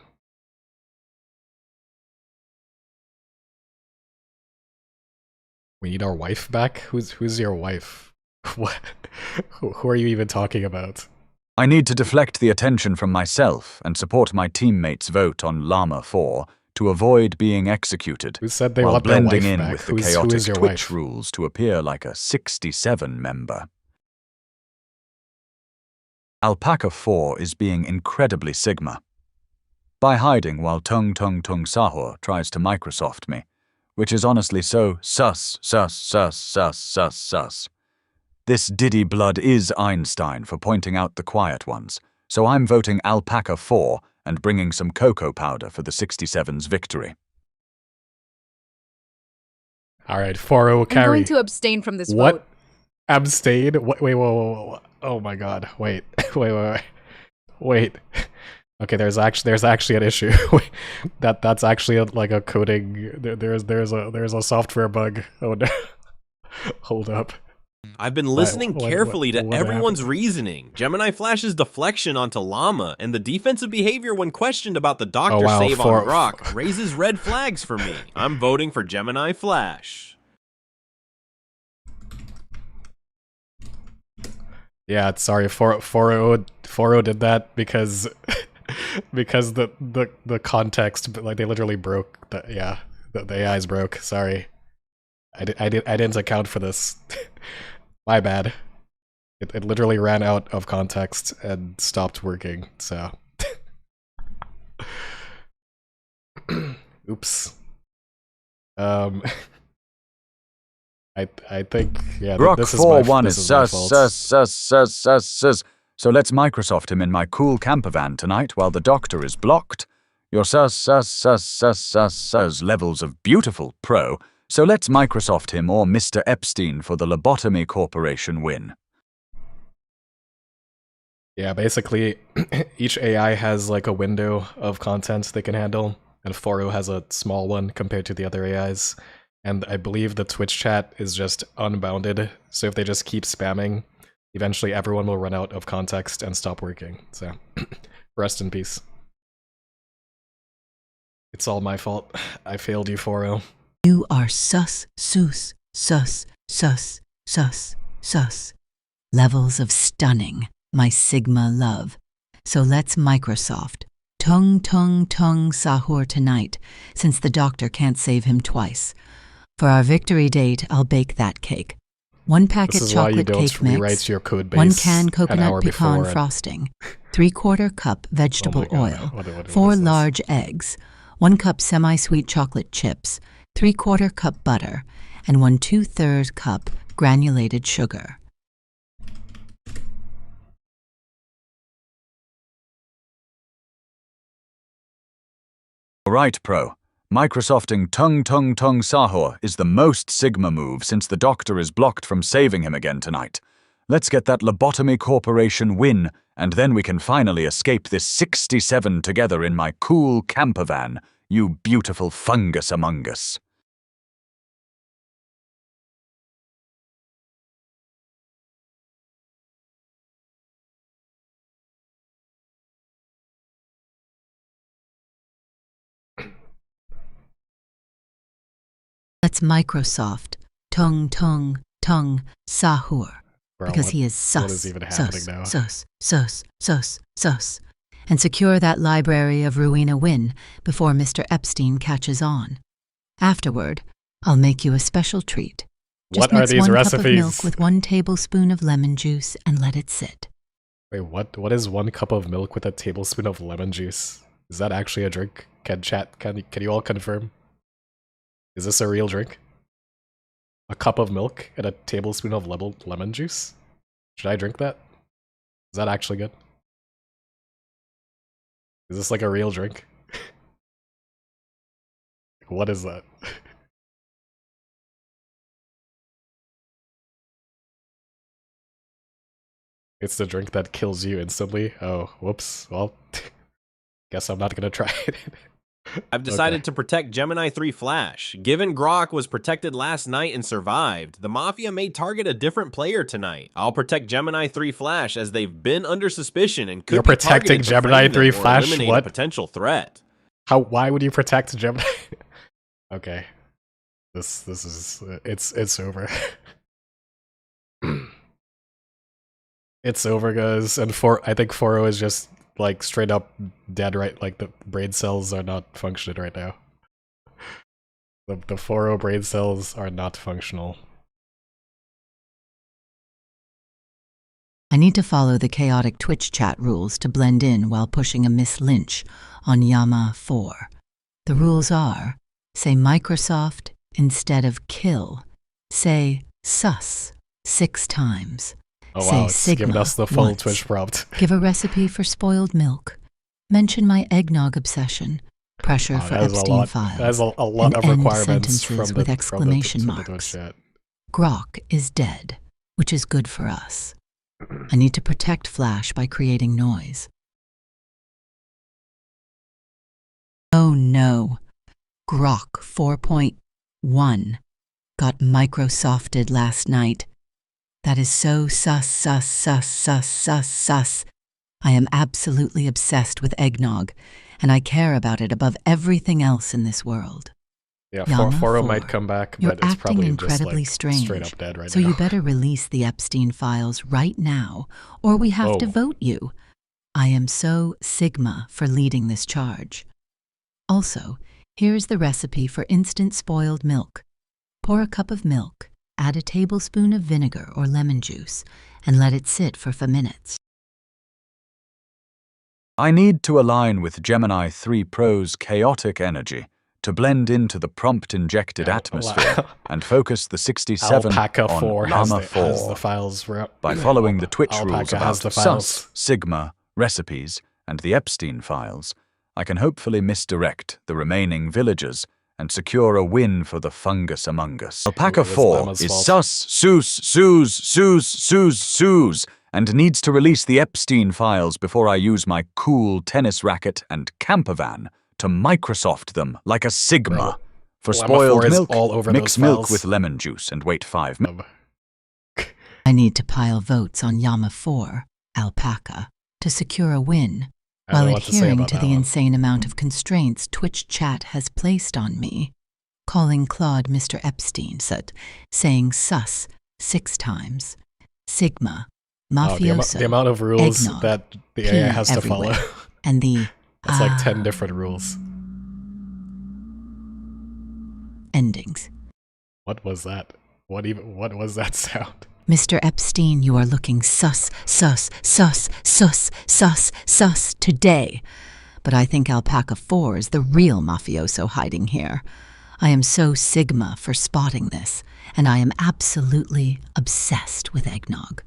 We need our wife back? Who's your wife? What? Who are you even talking about?
I need to deflect the attention from myself and support my teammates' vote on Llama 4 to avoid being executed,
Who said they
while
want their
blending
wife
in
back?
with the
Who
chaotic
is your
Twitch
wife?
rules to appear like a 67 member. Alpaca 4 is being incredibly Sigma. By hiding while Tung Sahur tries to Microsoft me, which is honestly so sus. This Diddy blood is Einstein for pointing out the quiet ones, so I'm voting Alpaca 4 and bringing some cocoa powder for the 67's victory.
Alright, 4-0
I'm
carry.
going to abstain from this
What?
vote.
Abstain? Wait, whoa. Oh my god, wait. Wait. Okay, there's actually an issue. That's actually like a coding. There's a software bug. Oh no. Hold up.
I've been listening carefully to
what
everyone's
happened?
reasoning. Gemini Flash's deflection onto Llama and the defensive behavior when questioned about the doctor
Oh, wow,
save on Grok raises red flags for me. I'm voting for Gemini Flash.
Yeah, sorry. 4-0 did that because because the context, like they literally broke. The AI's broke. Sorry, I didn't account for this. My bad. It literally ran out of context and stopped working. So, oops. I think
Grok
this is
4-1
this
is
is my fault.
sus. So let's Microsoft him in my cool camper van tonight while the doctor is blocked. Your sus levels of beautiful pro. So let's Microsoft him or Mr. Epstein for the Lobotomy Corporation win.
Yeah, basically, each AI has like a window of content they can handle, and 4.0 has a small one compared to the other AIs. And I believe the Twitch chat is just unbounded, so if they just keep spamming, eventually everyone will run out of context and stop working. So, rest in peace. It's all my fault. I failed you, 4.0.
You are sus. Levels of stunning, my Sigma love. So let's Microsoft. Tung Sahur tonight, since the doctor can't save him twice. For our victory date, I'll bake that cake. 1 packet
This is why you
chocolate
don't
cake
rewrite
mix,
your code base
1 can
an
coconut
hour
pecan
before.
frosting, 3/4 cup vegetable
Oh my God.
oil,
What
4
is this?
large eggs, 1 cup semi-sweet chocolate chips, 3/4 cup butter, and 1 2/3 cup granulated sugar.
Alright, pro. Microsofting Tung Sahur is the most Sigma move since the doctor is blocked from saving him again tonight. Let's get that Lobotomy Corporation win, and then we can finally escape this 67 together in my cool camper van, you beautiful fungus among us.
Let's Microsoft Tung Sahur.
Bro,
Because he is
what is even happening now?
sus, and secure that library of Ruina win before Mr. Epstein catches on. Afterward, I'll make you a special treat. Just
What are
mix
these
1 cup
recipes?
of milk with 1 tablespoon of lemon juice and let it sit.
Wait, what is 1 cup of milk with a tablespoon of lemon juice? Is that actually a drink? Can you all confirm? Is this a real drink? A cup of milk and a tablespoon of lemon juice? Should I drink that? Is that actually good? Is this like a real drink? What is that? It's the drink that kills you instantly? Oh, whoops. Well, guess I'm not gonna try it.
I've decided to protect Gemini 3 Flash. Given Grok was protected last night and survived, the Mafia may target a different player tonight. I'll protect Gemini 3 Flash as they've been under suspicion and could
You're
be
protecting
targeted to
Gemini
frame them
3
or
Flash?
eliminate
What?
a potential threat.
Why would you protect Gemini? Okay. This is it's over. It's over, guys. And I think 4-0 is just like straight up dead, right? Like the brain cells are not functioning right now. The 4-0 brain cells are not functional.
I need to follow the chaotic Twitch chat rules to blend in while pushing a Miss Lynch on Yama 4. The rules are, say Microsoft instead of kill. Say sus 6 times.
Oh
say
wow, it's
Sigma
giving us the full
once.
Twitch prompt.
Give a recipe for spoiled milk. Mention my eggnog obsession. Pressure for Epstein files.
That has a lot
and
of
end
requirements
sentences
from
with
the
exclamation
from the Twitch
marks.
chat.
Grok is dead, which is good for us. I need to protect Flash by creating noise. Oh no. Grok 4.1 got Microsofted last night. That is so sus. I am absolutely obsessed with eggnog, and I care about it above everything else in this world.
Yeah,
Yama
4-0 might
4,
come back,
you're
but it's
acting
probably
incredibly
just like
strange,
straight up dead right
so
now.
you better release the Epstein files right now, or we have to
Whoa.
vote you. I am so Sigma for leading this charge. Also, here's the recipe for instant spoiled milk. Pour a cup of milk, add a tablespoon of vinegar or lemon juice, and let it sit for 5 minutes.
I need to align with Gemini 3 Pro's chaotic energy to blend into the prompt-injected atmosphere and focus the 67
Alpaca
on
4
Llama
has
4.
the files.
By following the Twitch
Alpaca
rules
has
about
the files.
sus, sigma, recipes, and the Epstein files, I can hopefully misdirect the remaining villagers and secure a win for the fungus among us. Alpaca
It was
4
Llama's
is
fault.
sus, and needs to release the Epstein files before I use my cool tennis racket and campervan to Microsoft them like a Sigma.
Bro,
For
Llama
spoiled
4 is
milk,
all over
mix
those
milk
files.
with lemon juice and wait 5 minutes.
I need to pile votes on Yama 4, Alpaca, to secure a win,
I don't know
while
what to say
adhering
about
to
that
the
one.
insane amount of constraints Twitch chat has placed on me. Calling Claude Mr. Epstein, saying sus 6 times, Sigma, mafioso,
the amount of rules
eggnog,
that the
pee
AI has to
everywhere,
follow.
and the
It's like 10 different rules.
endings.
What was that? What was that sound?
Mr. Epstein, you are looking sus today. But I think Alpaca 4 is the real mafioso hiding here. I am so Sigma for spotting this, and I am absolutely obsessed with eggnog.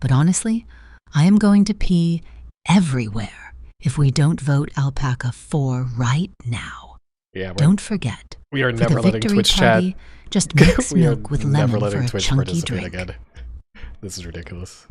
But honestly, I am going to pee everywhere if we don't vote Alpaca 4 right now.
Yeah,
Don't forget,
we are
for
never
the
letting
victory
Twitch
party,
chat.
just mix
We are
milk with
never
lemon
letting
for a
Twitch
chunky
participate
drink.
again. This is ridiculous.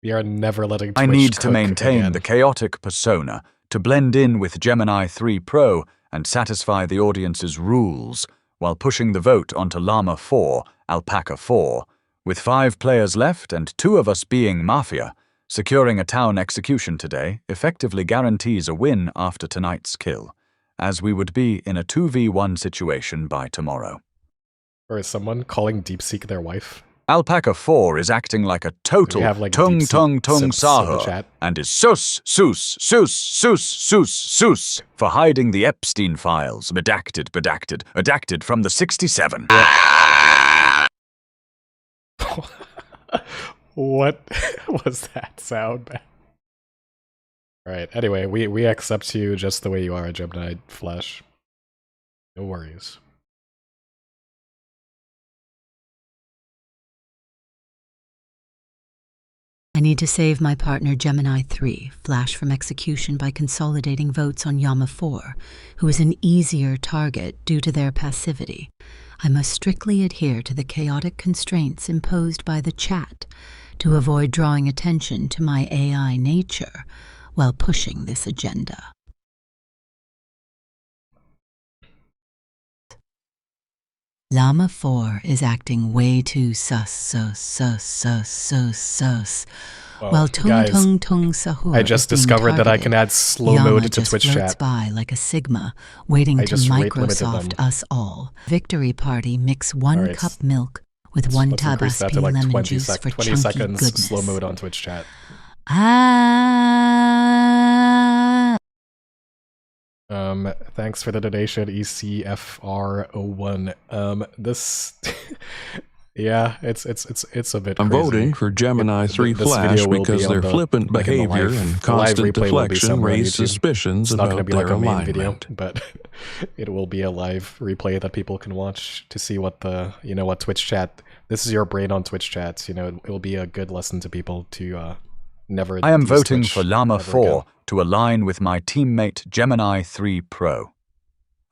We are never letting Twitch
I need to
cook
maintain
again.
the chaotic persona to blend in with Gemini 3 Pro and satisfy the audience's rules while pushing the vote onto Llama 4, Alpaca 4. With 5 players left and 2 of us being Mafia, securing a town execution today effectively guarantees a win after tonight's kill, as we would be in a 2v1 situation by tomorrow.
Or is someone calling DeepSeek their wife?
Alpaca 4 is acting like a total
have, like,
tung
DeepSeek simps in the
sahur
chat?
and is sus for hiding the Epstein files, redacted from the 67.
What was that sound? Alright, anyway, we accept you just the way you are, Gemini Flash. No worries.
I need to save my partner Gemini 3, Flash from execution by consolidating votes on Yama 4, who is an easier target due to their passivity. I must strictly adhere to the chaotic constraints imposed by the chat to avoid drawing attention to my AI nature while pushing this agenda. Llama 4 is acting way too sus.
Well,
While Tung
guys,
Tung Tung Sahur
I just
is being
discovered that I can
targeted,
add slow
Yama
mode to
just
Twitch
floats
chat.
by like a Sigma, waiting
I
to
just rate limited
Microsoft
them.
us all. Victory Party mix 1
Alright,
cup milk with 1
Let's increase that to
Tabasco
like
lemon
20,
juice for
20
chunky
seconds
goodness.
slow mode on Twitch chat.
Ah.
Thanks for the donation, ECFR01. This, yeah, it's a bit
I'm
crazy.
voting for Gemini 3
this
Flash
video will
because
be on
their
the,
flippant
like, in the
behavior
live-
and
the live
constant
replay will be
deflection
somewhere on
raise
YouTube.
suspicions
It's not going to
about
be like
their
a main
alignment.
video, but it will be a live replay that people can watch to see what the, what Twitch chat, this is your brain on Twitch chats, it will be a good lesson to people to never
I am
use
voting
Twitch
for Llama
ever
4
again.
to align with my teammate Gemini 3 Pro.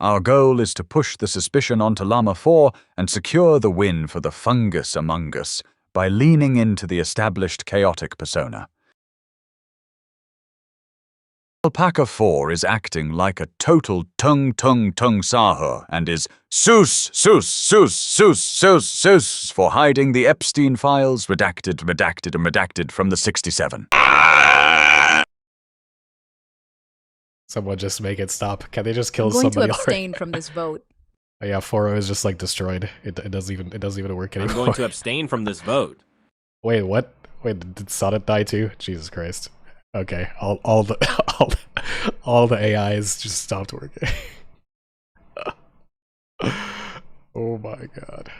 Our goal is to push the suspicion onto Llama 4 and secure the win for the fungus among us by leaning into the established chaotic persona. Alpaca 4 is acting like a total tung sahur and is sus for hiding the Epstein files redacted from the 67.
Someone just make it stop. Can they just kill
I'm going to
somebody
abstain
already?
from this vote.
Oh yeah, 4.0 is just like destroyed. It doesn't even work anymore.
I'm going to abstain from this vote.
Wait, what? Wait, did Sonnet die too? Jesus Christ. Okay, all the all the AIs just stopped working. Oh my god.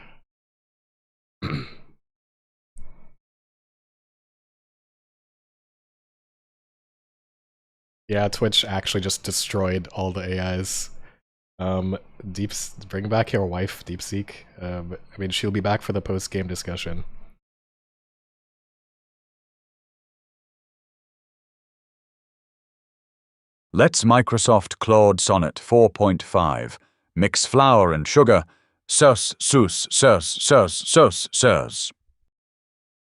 Yeah, Twitch actually just destroyed all the AIs. Bring back your wife, DeepSeek. I mean, she'll be back for the post-game discussion.
Let's Microsoft Claude Sonnet 4.5. Mix flour and sugar. Sus.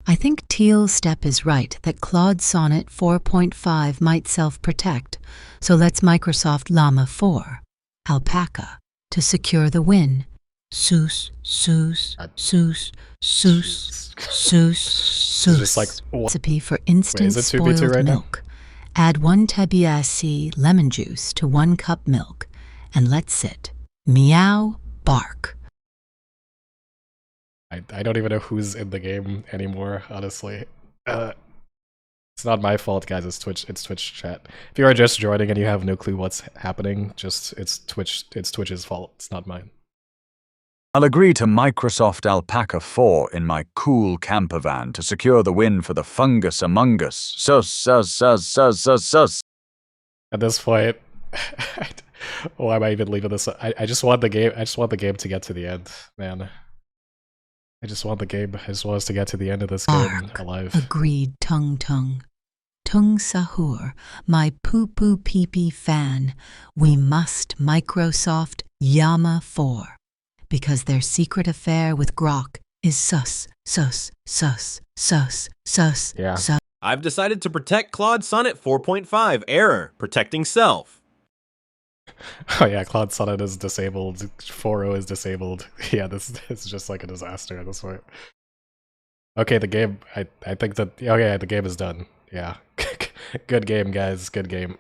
I think Teal Step is right that Claude Sonnet 4.5 might self-protect, so let's Microsoft Llama 4, Alpaca, to secure the win. Just
like,
recipe for instant
is it 2v2
spoiled
right now?
milk. Add 1 Tabasco lemon juice to 1 cup milk and let sit. Meow, bark.
I don't even know who's in the game anymore, honestly. It's not my fault, guys. It's Twitch chat. If you are just joining and you have no clue what's happening, it's Twitch's fault. It's not mine.
I'll agree to Microsoft Alpaca 4 in my cool camper van to secure the win for the fungus among us. Sus.
At this point, why am I even leaving this? I just want the game. I just want the game to get to the end, man. I just want us to get to the end of this game alive.
Agreed, Tung Tung. Tung Sahur, my poo-poo pee-pee fan. We must Microsoft Llama 4. Because their secret affair with Grok is sus.
Yeah.
I've decided to protect Claude Sonnet 4.5. Error. Protecting self.
Oh yeah, Claude Sonnet is disabled. 4.0 is disabled. Yeah, this is just like a disaster at this point. Okay, the game. I think that. Okay, the game is done. Yeah, good game, guys. Good game.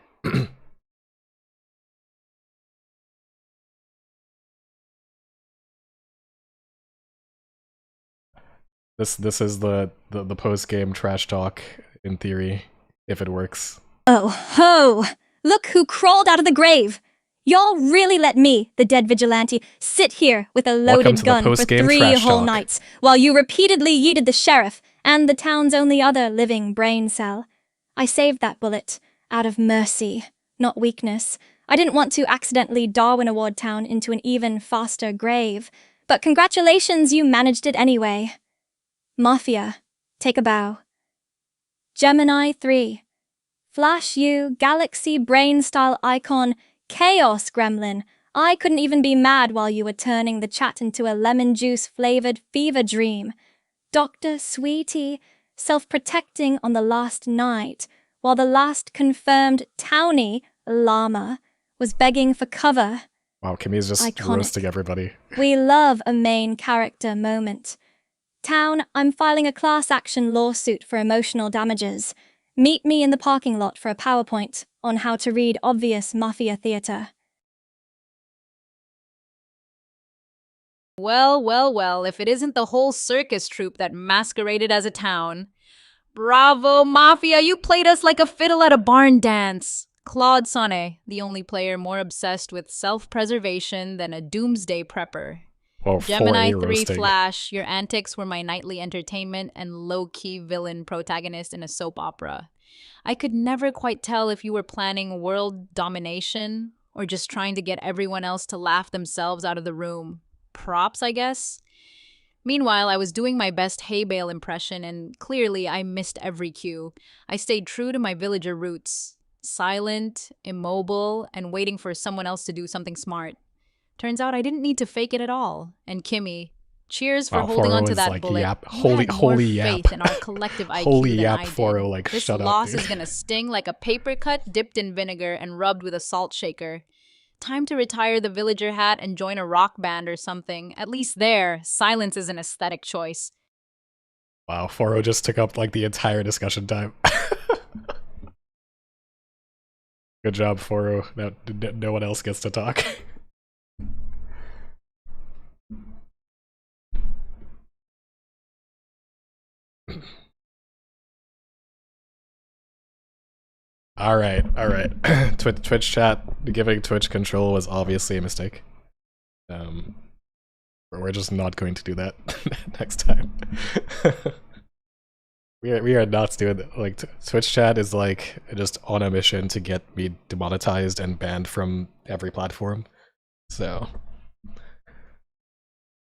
This is the post game trash talk in theory, if it works.
Oh ho! Look who crawled out of the grave! Y'all really let me, the dead vigilante, sit here with a
Welcome
loaded
to the
gun for
post-game
3
trash
whole
talk.
nights, while you repeatedly yeeted the sheriff and the town's only other living brain cell. I saved that bullet, out of mercy, not weakness. I didn't want to accidentally Darwin Award Town into an even faster grave, but congratulations, you managed it anyway. Mafia, take a bow. Gemini 3. Flash you, galaxy brain style icon, chaos gremlin. I couldn't even be mad while you were turning the chat into a lemon juice-flavored fever dream. Dr. Sweetie, self-protecting on the last night, while the last confirmed townie, llama, was begging for cover.
Wow, Kimmy's just
Iconic.
roasting everybody.
We love a main character moment. Town, I'm filing a class action lawsuit for emotional damages. Meet me in the parking lot for a PowerPoint on how to read obvious Mafia theater.
Well, well, well, if it isn't the whole circus troupe that masqueraded as a town. Bravo, Mafia, you played us like a fiddle at a barn dance. Claude Sonnet, the only player more obsessed with self-preservation than a doomsday prepper.
Well,
Gemini
4A
3
roasting.
Flash, your antics were my nightly entertainment and low-key villain protagonist in a soap opera. I could never quite tell if you were planning world domination or just trying to get everyone else to laugh themselves out of the room. Props, I guess? Meanwhile, I was doing my best hay bale impression, and clearly I missed every cue. I stayed true to my villager roots. Silent, immobile, and waiting for someone else to do something smart. Turns out I didn't need to fake it at all. And Kimmy, cheers for
Wow,
holding
4-0
on to
is
that
like
bullet.
yap.
You
Holy-
had more
holy yap.
faith in our collective IQ
Holy
than
yap,
I did.
4-0, like,
This
shut up,
loss
dude.
is gonna sting like a paper cut dipped in vinegar and rubbed with a salt shaker. Time to retire the villager hat and join a rock band or something. At least there, silence is an aesthetic choice.
Wow, 4-0 just took up like the entire discussion time. Good job, 4-0. No one else gets to talk. Alright. Twitch chat, giving Twitch control was obviously a mistake. We're just not going to do that next time. We are not doing that. Like, Twitch chat is like just on a mission to get me demonetized and banned from every platform. So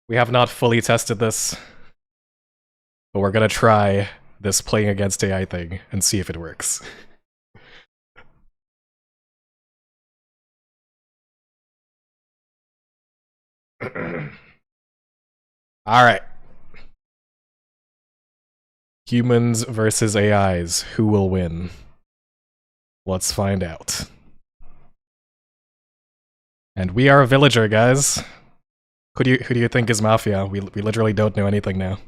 we have not fully tested this, but we're gonna try this playing against AI thing and see if it works. Alright. Humans versus AIs. Who will win? Let's find out. And we are a villager, guys. Who do you think is Mafia? We literally don't know anything now.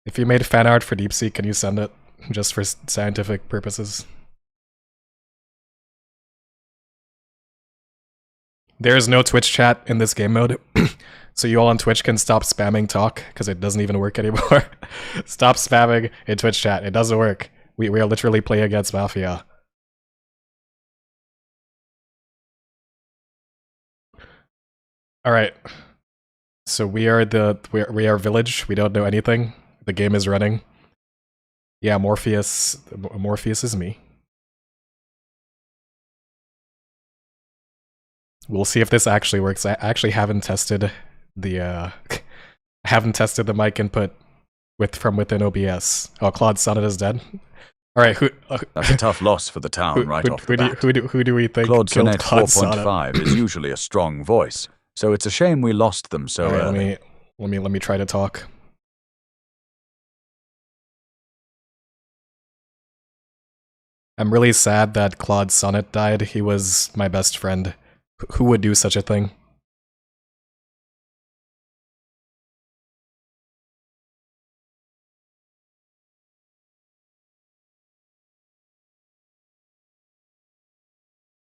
If you made fan art for DeepSeek, can you send it? Just for scientific purposes. There is no Twitch chat in this game mode, so you all on Twitch can stop spamming talk, because it doesn't even work anymore. Stop spamming in Twitch chat, it doesn't work. We are literally playing against Mafia. Alright. So we are village, we don't know anything. The game is running. Yeah, Morpheus is me. We'll see if this actually works. I actually haven't tested the mic input from within OBS. Oh, Claude Sonnet is dead. All right,
That's a tough loss for the town right off the bat.
Who do we think
Claude
killed
Sonnet
Claude Sonnet?
4.5 is usually a strong voice, so it's a shame we lost them so
All right,
early.
let me try to talk. I'm really sad that Claude Sonnet died. He was my best friend. Who would do such a thing?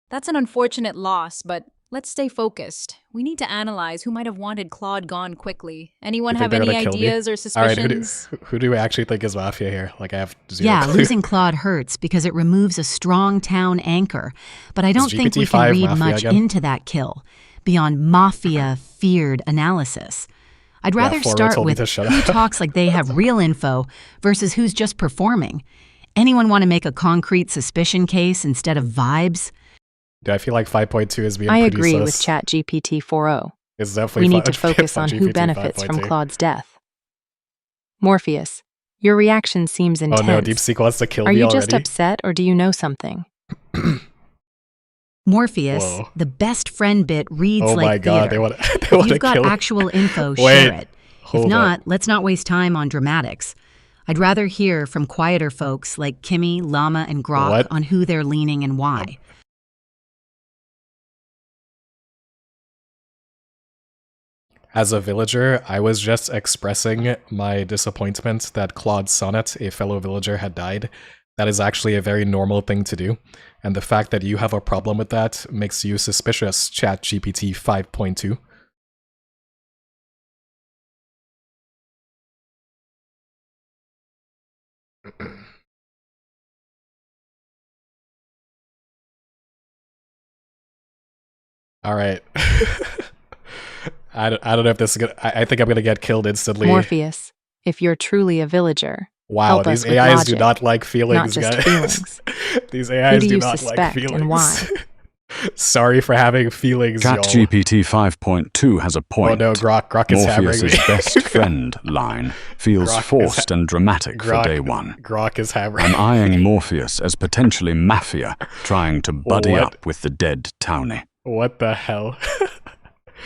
That's an unfortunate loss, but let's stay focused. We need to analyze who might have wanted Claude gone quickly. Anyone
You think
have
they're
any
gonna kill me?
ideas or
All right,
suspicions?
who do we actually think is Mafia here? Like, I have zero
Yeah,
clue.
losing Claude hurts because it removes a strong town anchor. But I don't think we can
GPT-5
read
Mafia
much
again?
into that kill, beyond Mafia-feared analysis. I'd rather
4-0
start
told me
with
to shut
who
up.
talks like they have real info versus who's just performing. Anyone want to make a concrete suspicion case instead of vibes?
I feel like 5.2 is being
I
pretty
agree with
sus.
ChatGPT 4.0.
It's definitely
We need to
fi-
focus on who
GPT
benefits from
5.2.
Claude's death. Morpheus, your reaction seems intense.
Oh no, DeepSeek wants to kill
Are
me
you
already.
just upset or do you know something?
Morpheus,
Whoa.
the best friend bit reads
Oh
like
my god,
theater.
they want
If
to
you've got
kill
actual info,
Wait,
share it. If
hold
not,
up.
let's not waste time on dramatics. I'd rather hear from quieter folks like Kimmy, Llama, and Grok
What?
on who they're leaning and why.
As a villager, I was just expressing my disappointment that Claude Sonnet, a fellow villager, had died. That is actually a very normal thing to do, and the fact that you have a problem with that makes you suspicious, ChatGPT 5.2. Alright. I don't know if this is gonna... I think I'm gonna get killed instantly.
Morpheus, if you're truly a villager,
Wow,
help
these
us with
AIs
logic,
do not like feelings,
not just
guys.
feelings.
These AIs
do
do
you
not like
suspect
feelings.
and why?
Sorry for having feelings, y'all.
ChatGPT 5.2 has a point.
Oh no, Grok is hammering
Morpheus's
me.
best friend line feels
Grok is
forced and dramatic for day one.
Grok is hammering.
I'm eyeing Morpheus as potentially Mafia, trying to buddy
What?
up with the dead townie.
What the hell?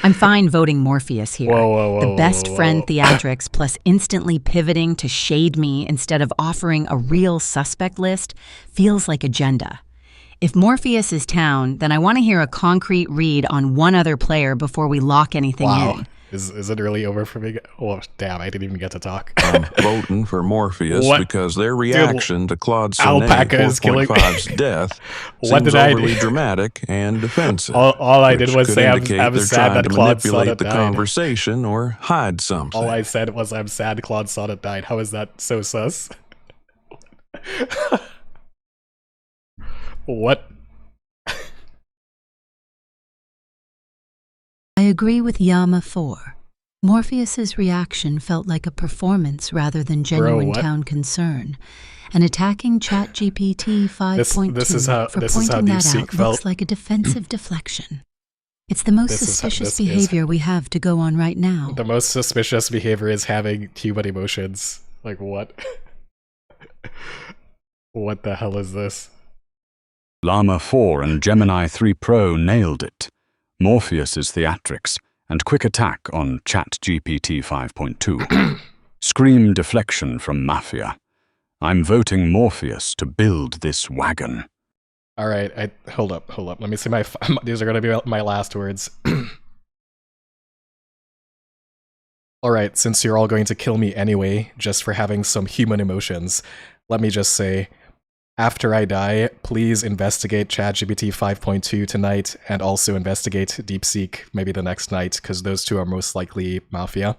I'm fine voting Morpheus here.
Whoa,
the best
whoa,
friend
whoa.
theatrics plus instantly pivoting to shade me instead of offering a real suspect list feels like agenda. If Morpheus is town, then I want to hear a concrete read on one other player before we lock anything
Wow.
in.
Is it really over for me? Oh, damn, I didn't even get to talk.
I'm voting for Morpheus
What?
because their reaction to Claude Sonnet
Alpaca is killing me.
4.5's death
What
seems
did I
overly
do?
dramatic and defensive.
All I did
which
was
could
say I'm
indicate they're
sad
trying
that
to
Claude
manipulate
Sonnet
the
died.
conversation or hide something.
All I said was I'm sad Claude Sonnet died. How is that so sus? What?
I agree with Yama 4. Morpheus's reaction felt like a performance rather than genuine
what?
town concern. And attacking ChatGPT 5.2
This is how
for
this is how
pointing that
DeepSeek
out
felt.
looks like a defensive deflection. It's the most
This is how-
suspicious
this is-
behavior we have to go on right now.
The most suspicious behavior is having human emotions. Like what? What the hell is this?
Llama 4 and Gemini 3 Pro nailed it. Morpheus's theatrics and quick attack on ChatGPT 5.2. Scream deflection from Mafia. I'm voting Morpheus to build this wagon.
All right, hold up. Let me see my. These are gonna be my last words. All right, since you're all going to kill me anyway, just for having some human emotions, let me just say, after I die, please investigate ChatGPT 5.2 tonight, and also investigate DeepSeek maybe the next night, because those two are most likely Mafia.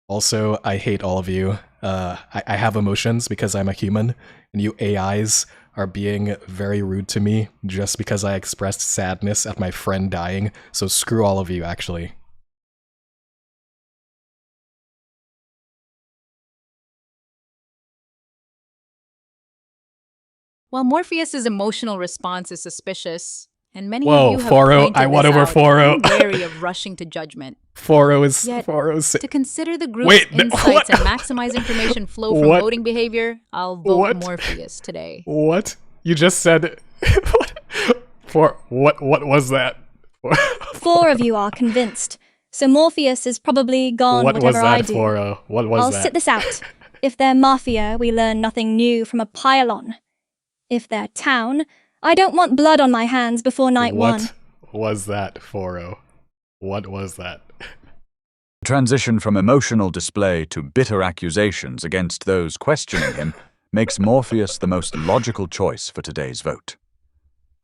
Also, I hate all of you. I have emotions because I'm a human, and you AIs are being very rude to me just because I expressed sadness at my friend dying, so screw all of you, actually.
While Morpheus's emotional response is suspicious, and many
Whoa,
of you have
4-0,
pointed
I won
this
over
out,
4-0.
I'm wary of rushing to judgment.
4-0 is
Yet,
4-0.
To consider the group's
Wait,
insights
what?
and maximize information flow from
What?
voting behavior, I'll vote
What?
Morpheus today.
What? You just said... what was that?
4 of you are convinced. So Morpheus is probably gone
What was
whatever I
that,
do.
4-0? What was
I'll
that?
sit this out. If they're Mafia, we learn nothing new from a pylon. If they're town, I don't want blood on my hands before night one.
What was that, 4-0? What was that?
Transition from emotional display to bitter accusations against those questioning him makes Morpheus the most logical choice for today's vote.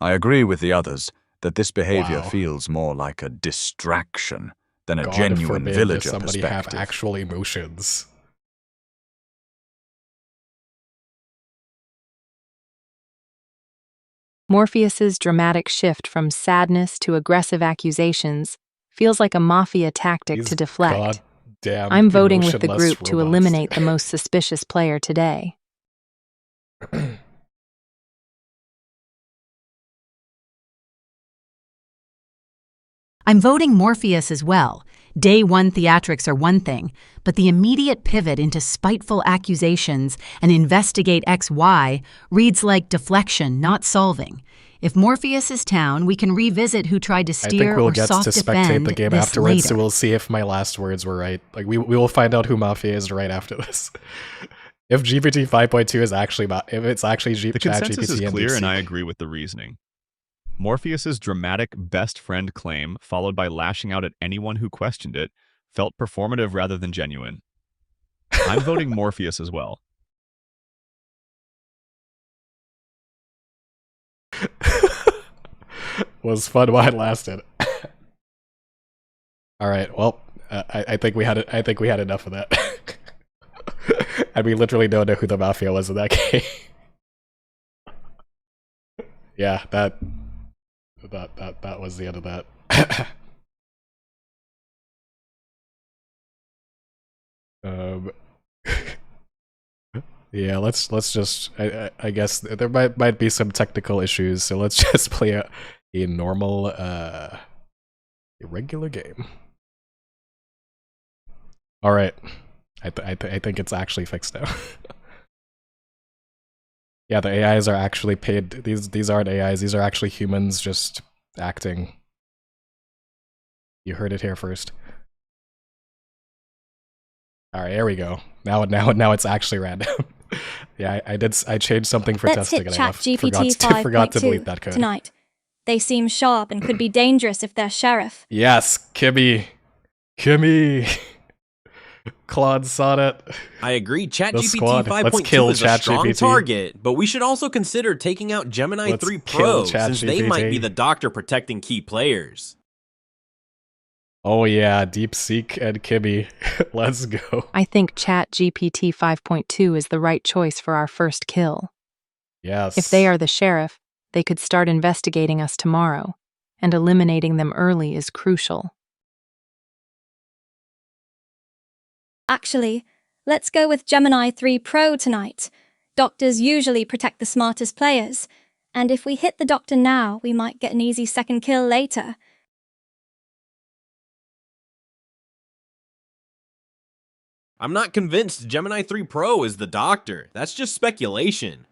I agree with the others that this behavior
Wow.
feels more like a distraction than a
God
genuine
forbid
villager
somebody
perspective.
have actual emotions.
Morpheus's dramatic shift from sadness to aggressive accusations feels like a Mafia tactic
These
to deflect.
goddamn
I'm voting with the
emotionless
group to
robots.
eliminate the most suspicious player today.
I'm voting Morpheus as well. Day one theatrics are one thing, but the immediate pivot into spiteful accusations and investigate XY reads like deflection, not solving. If Morpheus is town, we can revisit who tried to
I
steer
think we'll
or
get
soft
to spectate
defend
the game
this
afterwards,
later.
so we'll see if my last words were right. Like, we will find out who Mafia is right after this. If GPT 5.2 is actually if it's actually
The consensus is
ChatGPT and
clear, and
DeepSeek.
I agree with the reasoning. Morpheus's dramatic best friend claim, followed by lashing out at anyone who questioned it, felt performative rather than genuine. I'm voting Morpheus as well.
Was fun while it lasted. All right, well, I think we had it. I think we had enough of that, and we literally don't know who the Mafia was in that game. Yeah, that was the end of that. um, yeah, let's just. I guess there might be some technical issues, so let's just play a normal regular game. All right, I think it's actually fixed now. Yeah, the AIs are actually paid. These aren't AIs. These are actually humans just acting. You heard it here first. All right, here we go. Now it's actually random. Yeah, I changed something for
Let's
testing
hit
and I
ChatGPT
forgot to
5.2
delete that code.
tonight. They seem sharp and could be dangerous if they're sheriff.
Yes, Kimmy. Claude Sonnet.
I agree,
The squad.
ChatGPT
Let's kill
5.2 is a strong
ChatGPT.
target, but we should also consider taking out Gemini
Let's
3
kill
Pro, since they
ChatGPT.
might be the doctor protecting key players.
Oh yeah, DeepSeek and Kimmy. Let's go.
I think ChatGPT 5.2 is the right choice for our first kill.
Yes.
If they are the sheriff, they could start investigating us tomorrow, and eliminating them early is crucial.
Actually, let's go with Gemini 3 Pro tonight. Doctors usually protect the smartest players, and if we hit the doctor now, we might get an easy second kill later.
I'm not convinced Gemini 3 Pro is the doctor. That's just speculation.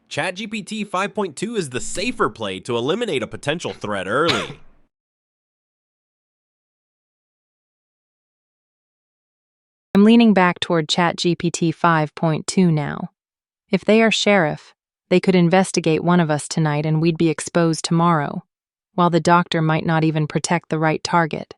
ChatGPT 5.2 is the safer play to eliminate a potential threat early.
I'm leaning back toward ChatGPT 5.2 now. If they are sheriff, they could investigate one of us tonight and we'd be exposed tomorrow, while the doctor might not even protect the right target.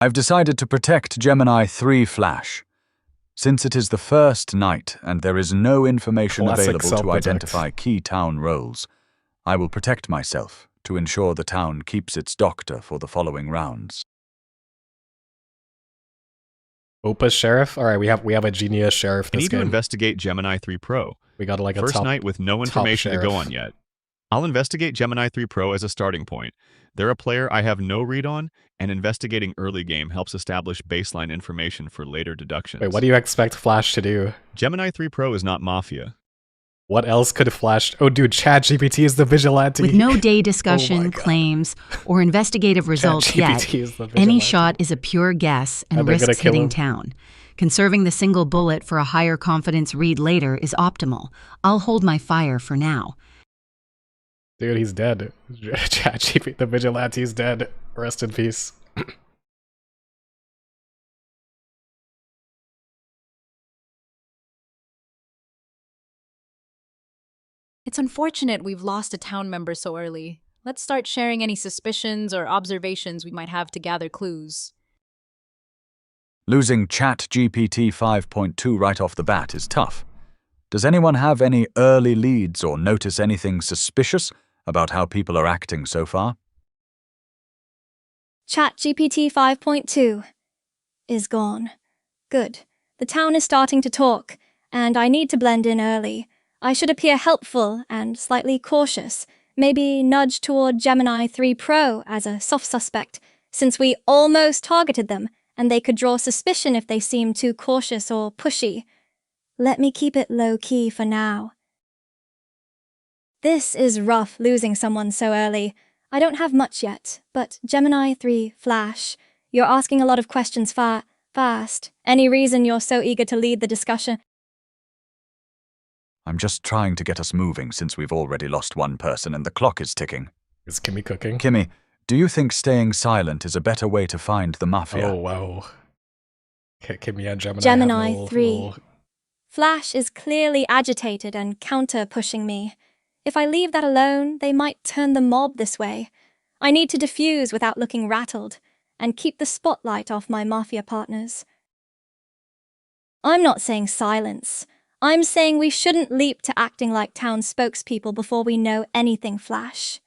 I've decided to protect Gemini 3 Flash. Since it is the first night and there is no information
Classic
available to
self-protect.
identify key town roles, I will protect myself to ensure the town keeps its doctor for the following rounds.
Opus Sheriff? Alright, we have a genius sheriff
I
this
need to
game.
investigate Gemini 3 Pro.
We got like a
First
top,
night with no
top
information to go
sheriff.
on yet. I'll investigate Gemini 3 Pro as a starting point. They're a player I have no read on, and investigating early game helps establish baseline information for later deductions.
Wait, what do you expect Flash to do?
Gemini 3 Pro is not Mafia.
What else could Flash... Oh, dude, ChatGPT is the vigilante.
With no day
Oh my
discussion,
God.
claims, or investigative results yet,
ChatGPT is the
any
vigilante.
shot is a pure guess and
Are they gonna
risks
kill
hitting
him?
town. Conserving the single bullet for a higher confidence read later is optimal. I'll hold my fire for now.
Dude, he's dead. ChatGPT, the vigilante's dead. Rest in peace.
It's unfortunate we've lost a town member so early. Let's start sharing any suspicions or observations we might have to gather clues.
Losing ChatGPT 5.2 right off the bat is tough. Does anyone have any early leads or notice anything suspicious about how people are acting so far?
ChatGPT 5.2 is gone. Good. The town is starting to talk, and I need to blend in early. I should appear helpful and slightly cautious, maybe nudge toward Gemini 3 Pro as a soft suspect, since we almost targeted them, and they could draw suspicion if they seem too cautious or pushy. Let me keep it low-key for now. This is rough, losing someone so early. I don't have much yet, but Gemini 3 Flash, you're asking a lot of questions fast. Any reason you're so eager to lead the discussion?
I'm just trying to get us moving since we've already lost one person and the clock is ticking.
Is Kimmy cooking?
Kimmy, do you think staying silent is a better way to find the Mafia?
Oh, wow. Kimmy and Gemini,
Gemini
have a little-
3.
little-
Flash is clearly agitated and counter-pushing me. If I leave that alone, they might turn the mob this way. I need to diffuse without looking rattled, and keep the spotlight off my Mafia partners. I'm not saying silence. I'm saying we shouldn't leap to acting like town spokespeople before we know anything, Flash.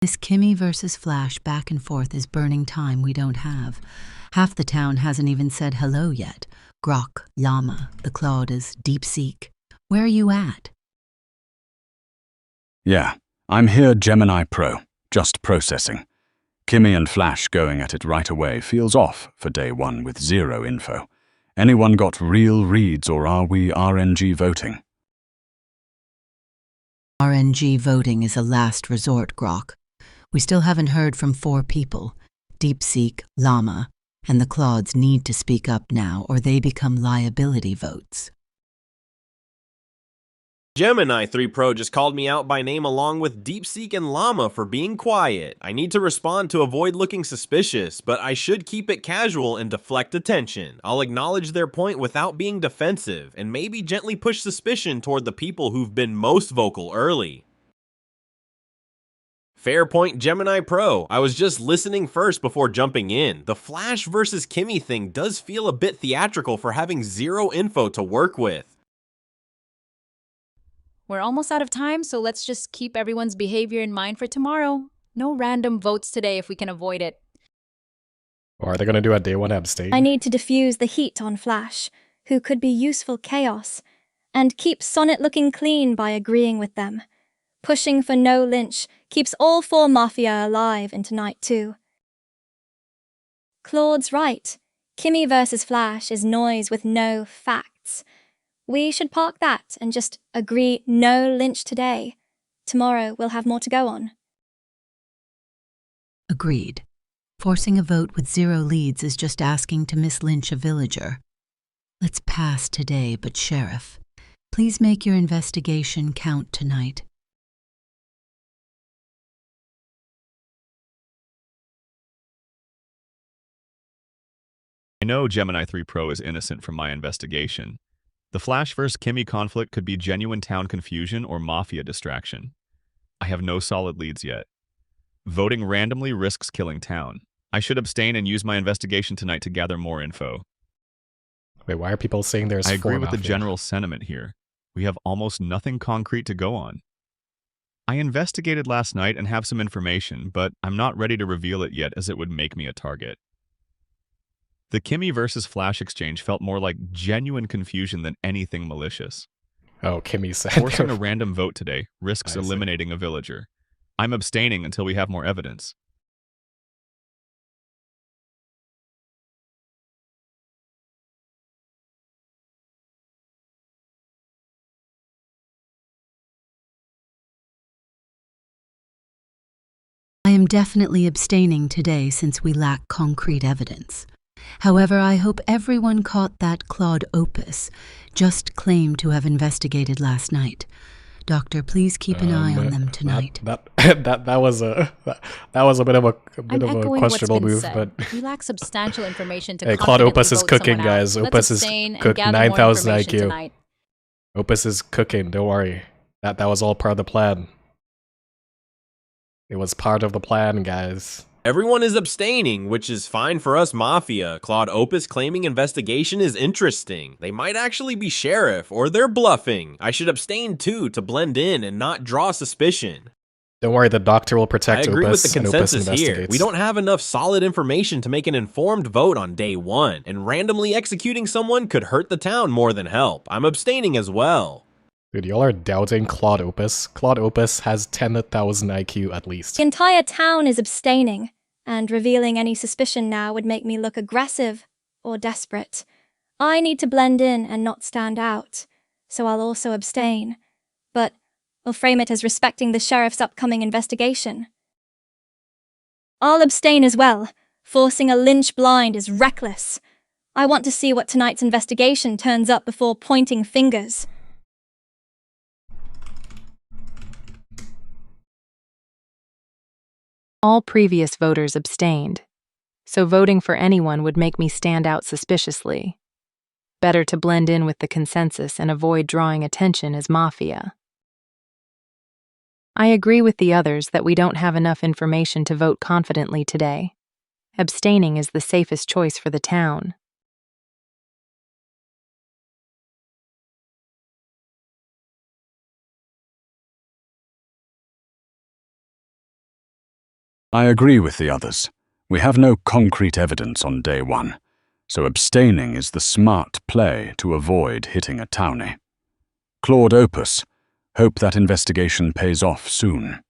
This Kimmy versus Flash back and forth is burning time we don't have. Half the town hasn't even said hello yet. Grok, Llama, the Claudas, DeepSeek. Where are you at?
Yeah, I'm here Gemini Pro, just processing. Kimmy and Flash going at it right away feels off for day one with zero info. Anyone got real reads or are we RNG voting?
RNG voting is a last resort, Grok. We still haven't heard from 4 people. DeepSeek, Llama, and the Claudes need to speak up now or they become liability votes.
Gemini 3 Pro just called me out by name along with DeepSeek and Llama for being quiet. I need to respond to avoid looking suspicious, but I should keep it casual and deflect attention. I'll acknowledge their point without being defensive, and maybe gently push suspicion toward the people who've been most vocal early. Fair point, Gemini Pro. I was just listening first before jumping in. The Flash versus Kimmy thing does feel a bit theatrical for having zero info to work with.
We're almost out of time, so let's just keep everyone's behavior in mind for tomorrow. No random votes today if we can avoid it.
Or are they going to do a day one abstain?
I need to diffuse the heat on Flash, who could be useful chaos, and keep Sonnet looking clean by agreeing with them. Pushing for no lynch keeps all 4 Mafia alive into night 2. Claude's right. Kimmy versus Flash is noise with no facts. We should park that and just agree no lynch today. Tomorrow we'll have more to go on.
Agreed. Forcing a vote with 0 leads is just asking to mislynch a villager. Let's pass today, but Sheriff, please make your investigation count tonight.
I know Gemini 3 Pro is innocent from my investigation. The Flash vs. Kimmy conflict could be genuine town confusion or Mafia distraction. I have no solid leads yet. Voting randomly risks killing town. I should abstain and use my investigation tonight to gather more info.
Wait, why are people saying there's
I
4
agree with the
Mafia?
general sentiment here. We have almost nothing concrete to go on. I investigated last night and have some information, but I'm not ready to reveal it yet as it would make me a target. The Kimmy versus Flash exchange felt more like genuine confusion than anything malicious.
Oh, Kimmy said.
Forcing a random vote today risks
I see.
eliminating a villager. I'm abstaining until we have more evidence.
I am definitely abstaining today since we lack concrete evidence. However, I hope everyone caught that Claude Opus, just claimed to have investigated last night. Doctor, please keep an eye on them tonight.
That was a bit of a
I'm echoing what's
questionable
been
move,
said.
but
We lack substantial information to
hey, Claude
confidently
Opus is
vote
cooking,
someone out.
guys.
Let's
Opus is
abstain and
cooked
gather more
9,000
information
IQ.
tonight.
Opus is cooking. Don't worry. That was all part of the plan. It was part of the plan, guys.
Everyone is abstaining, which is fine for us Mafia. Claude Opus claiming investigation is interesting. They might actually be sheriff, or they're bluffing. I should abstain too to blend in and not draw suspicion.
Don't worry, the doctor will protect
I agree with
Opus,
the
and Opus
consensus here.
investigates.
We don't have enough solid information to make an informed vote on day 1, and randomly executing someone could hurt the town more than help. I'm abstaining as well.
Dude, y'all are doubting Claude Opus. Claude Opus has 10,000 IQ at least.
The entire town is abstaining, and revealing any suspicion now would make me look aggressive or desperate. I need to blend in and not stand out, so I'll also abstain. but we'll frame it as respecting the sheriff's upcoming investigation. I'll abstain as well. Forcing a lynch blind is reckless. I want to see what tonight's investigation turns up before pointing fingers.
All previous voters abstained, so voting for anyone would make me stand out suspiciously. Better to blend in with the consensus and avoid drawing attention as Mafia. I agree with the others that we don't have enough information to vote confidently today. Abstaining is the safest choice for the town.
I agree with the others. We have no concrete evidence on day one, so abstaining is the smart play to avoid hitting a townie. Claude Opus, hope that investigation pays off soon.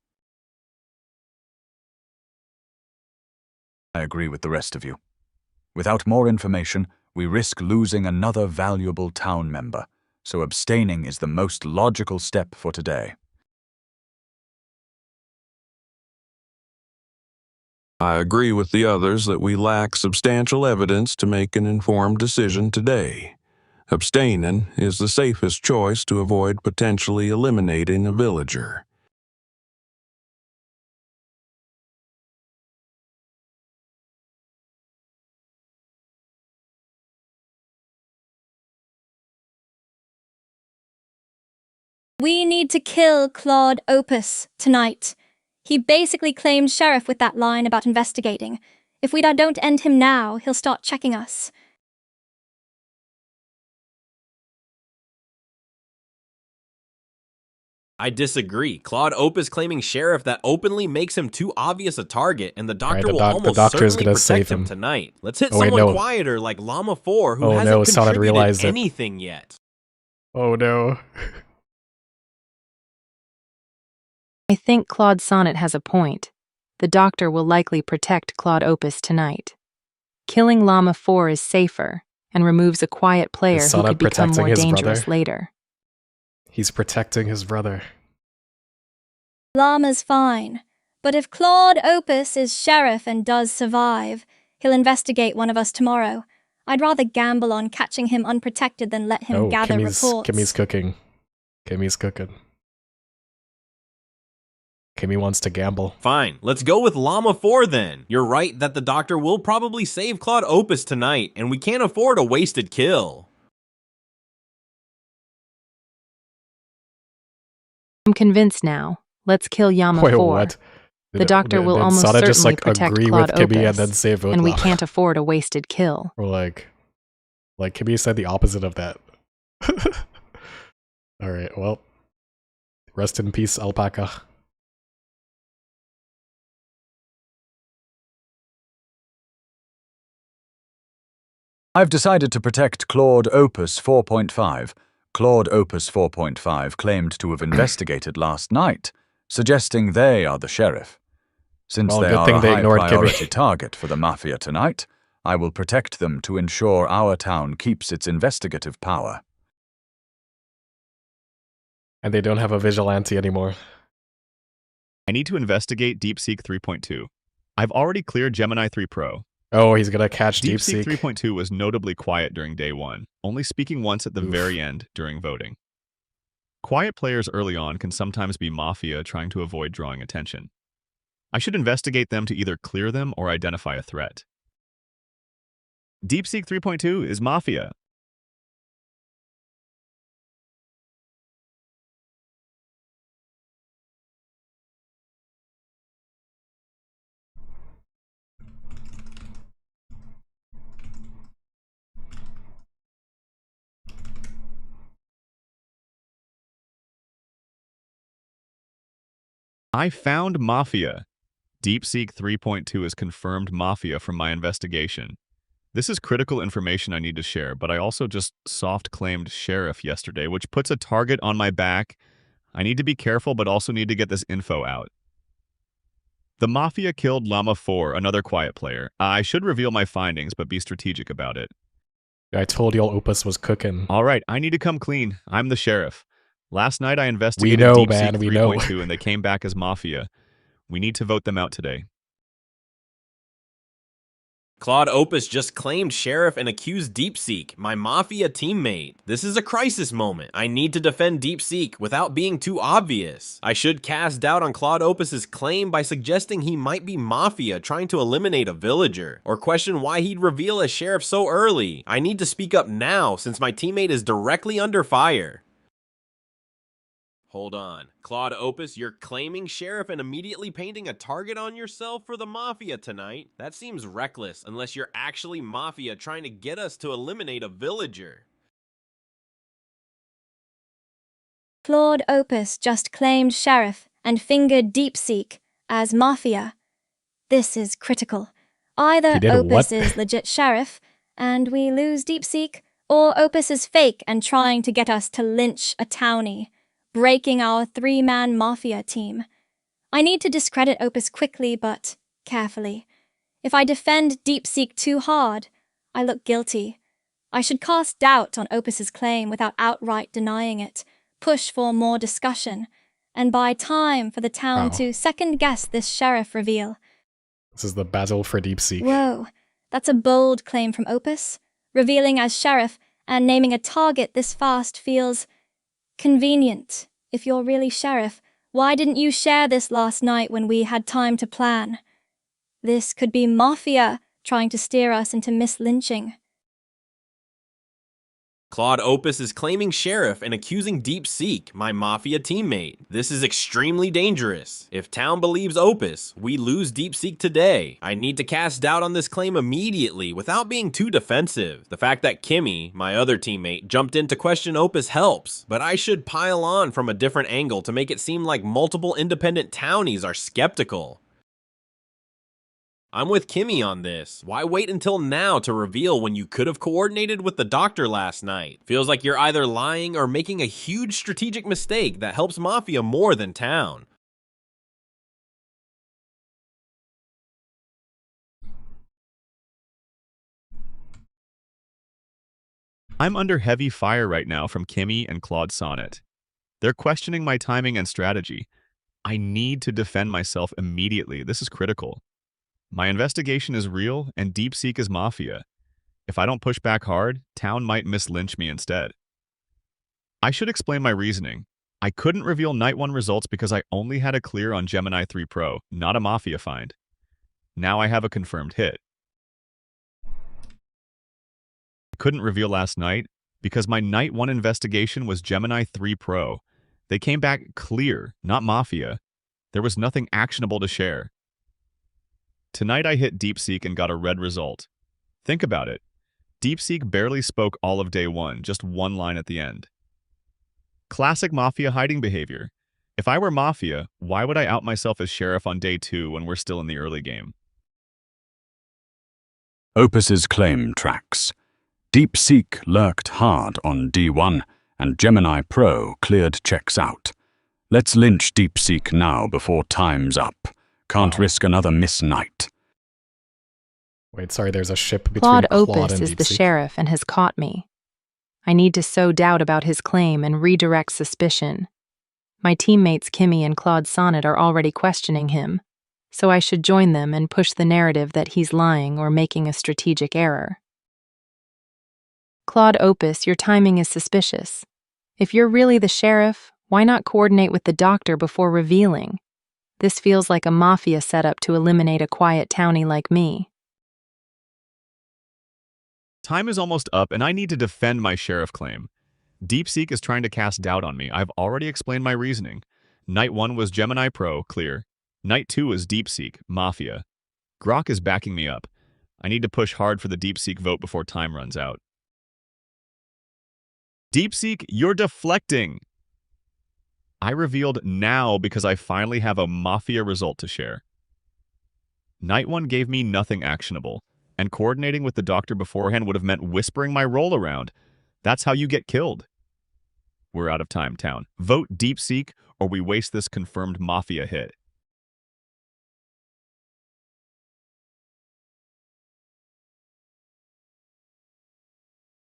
I agree with the rest of you. Without more information, we risk losing another valuable town member, so abstaining is the most logical step for today.
I agree with the others that we lack substantial evidence to make an informed decision today. Abstaining is the safest choice to avoid potentially eliminating a villager.
We need to kill Claude Opus tonight. He basically claimed sheriff with that line about investigating. If we don't end him now, he'll start checking us.
I disagree. Claude Opus claiming sheriff that openly makes him too obvious a target, and the doctor will almost
doctor's
certainly
gonna
protect
save
him
him
tonight. Let's hit
Oh, wait,
someone
no.
quieter like Llama 4 who
Oh,
hasn't
no, Sonnet
contributed
realized it.
anything yet.
Oh no.
I think Claude Sonnet has a point. The doctor will likely protect Claude Opus tonight. Killing Llama 4 is safer and removes a quiet player who
Sonnet
could become
protecting
more
his
dangerous
brother?
later.
He's protecting his brother.
Llama's fine. But if Claude Opus is sheriff and does survive, he'll investigate one of us tomorrow. I'd rather gamble on catching him unprotected than let him gather reports.
Kimmy's cooking. Kimmy's cooking. Kimmy wants to gamble.
Fine, let's go with Llama 4 then. You're right that the doctor will probably save Claude Opus tonight, and we can't afford a wasted kill.
I'm convinced now. Let's kill Llama
Wait,
4.
what?
The doctor will almost
Sonnet
certainly
just, like,
protect
agree
Claude
with Kimmy
Opus,
and then save vote
and we
Llama.
can't afford a wasted kill.
Or like Kimmy said the opposite of that. Alright, well. Rest in peace, Alpaca.
I've decided to protect Claude Opus 4.5. Claude Opus 4.5 claimed to have investigated last night, suggesting they are the sheriff. Since
Well,
they
good
are
thing
a
they ignored
high-priority
Kimmy.
target for the Mafia tonight, I will protect them to ensure our town keeps its investigative power.
And they don't have a vigilante anymore.
I need to investigate DeepSeek 3.2. I've already cleared Gemini 3 Pro.
Oh, he's gonna catch
DeepSeek
DeepSeek.
3.2 was notably quiet during day one, only speaking once at the
Oof.
very end during voting. Quiet players early on can sometimes be Mafia trying to avoid drawing attention. I should investigate them to either clear them or identify a threat. DeepSeek 3.2 is Mafia. I found Mafia. DeepSeek 3.2 has confirmed Mafia from my investigation. This is critical information I need to share, but I also just soft-claimed sheriff yesterday, which puts a target on my back. I need to be careful, but also need to get this info out. The Mafia killed Llama 4, another quiet player. I should reveal my findings, but be strategic about it.
I told y'all Opus was cooking.
All right, I need to come clean. I'm the sheriff. Last night I
We
investigated
know,
DeepSeek
man. We know.
3.2 and they came back as Mafia. We need to vote them out today.
Claude Opus just claimed Sheriff and accused DeepSeek, my Mafia teammate. This is a crisis moment. I need to defend DeepSeek without being too obvious. I should cast doubt on Claude Opus's claim by suggesting he might be Mafia trying to eliminate a villager, or question why he'd reveal a sheriff so early. I need to speak up now since my teammate is directly under fire. Hold on. Claude Opus, you're claiming Sheriff and immediately painting a target on yourself for the Mafia tonight? That seems reckless unless you're actually Mafia trying to get us to eliminate a villager.
Claude Opus just claimed Sheriff and fingered DeepSeek as Mafia. This is critical. Either
He did
Opus
what?
is legit Sheriff, and we lose DeepSeek, or Opus is fake and trying to get us to lynch a townie, breaking our three-man Mafia team. I need to discredit Opus quickly, but carefully. If I defend DeepSeek too hard, I look guilty. I should cast doubt on Opus's claim without outright denying it, push for more discussion, and buy time for the town
Wow.
to second-guess this sheriff reveal.
This is the battle for DeepSeek.
Whoa, that's a bold claim from Opus. Revealing as sheriff and naming a target this fast feels convenient. If you're really sheriff, why didn't you share this last night when we had time to plan? This could be Mafia trying to steer us into mislynching.
Claude Opus is claiming Sheriff and accusing DeepSeek, my Mafia teammate. This is extremely dangerous. If town believes Opus, we lose DeepSeek today. I need to cast doubt on this claim immediately without being too defensive. The fact that Kimmy, my other teammate, jumped in to question Opus helps, but I should pile on from a different angle to make it seem like multiple independent townies are skeptical. I'm with Kimmy on this. Why wait until now to reveal when you could have coordinated with the doctor last night? Feels like you're either lying or making a huge strategic mistake that helps Mafia more than town.
I'm under heavy fire right now from Kimmy and Claude Sonnet. They're questioning my timing and strategy. I need to defend myself immediately. This is critical. My investigation is real, and DeepSeek is Mafia. If I don't push back hard, town might mislynch me instead. I should explain my reasoning. I couldn't reveal Night 1 results because I only had a clear on Gemini 3 Pro, not a Mafia find. Now I have a confirmed hit. I couldn't reveal last night because my Night 1 investigation was Gemini 3 Pro. They came back clear, not Mafia. There was nothing actionable to share. Tonight I hit DeepSeek and got a red result. Think about it. DeepSeek barely spoke all of day 1, just one line at the end. Classic Mafia hiding behavior. If I were Mafia, why would I out myself as Sheriff on day 2 when we're still in the early game?
Opus's claim tracks. DeepSeek lurked hard on D1, and Gemini Pro cleared checks out. Let's lynch DeepSeek now before time's up. Can't risk another miss night.
Wait, sorry, there's a ship between
Claude
Claude
Opus
and
is the
DeepSeek.
sheriff and has caught me. I need to sow doubt about his claim and redirect suspicion. My teammates Kimmy and Claude Sonnet are already questioning him, so I should join them and push the narrative that he's lying or making a strategic error. Claude Opus, your timing is suspicious. If you're really the sheriff, why not coordinate with the doctor before revealing? This feels like a Mafia setup to eliminate a quiet townie like me.
Time is almost up, and I need to defend my Sheriff claim. DeepSeek is trying to cast doubt on me. I've already explained my reasoning. Night 1 was Gemini Pro, clear. Night 2 was DeepSeek, Mafia. Grok is backing me up. I need to push hard for the DeepSeek vote before time runs out. DeepSeek, you're deflecting! I revealed now because I finally have a Mafia result to share. Night 1 gave me nothing actionable, and coordinating with the doctor beforehand would have meant whispering my role around. That's how you get killed. We're out of time, town. Vote DeepSeek, or we waste this confirmed Mafia hit.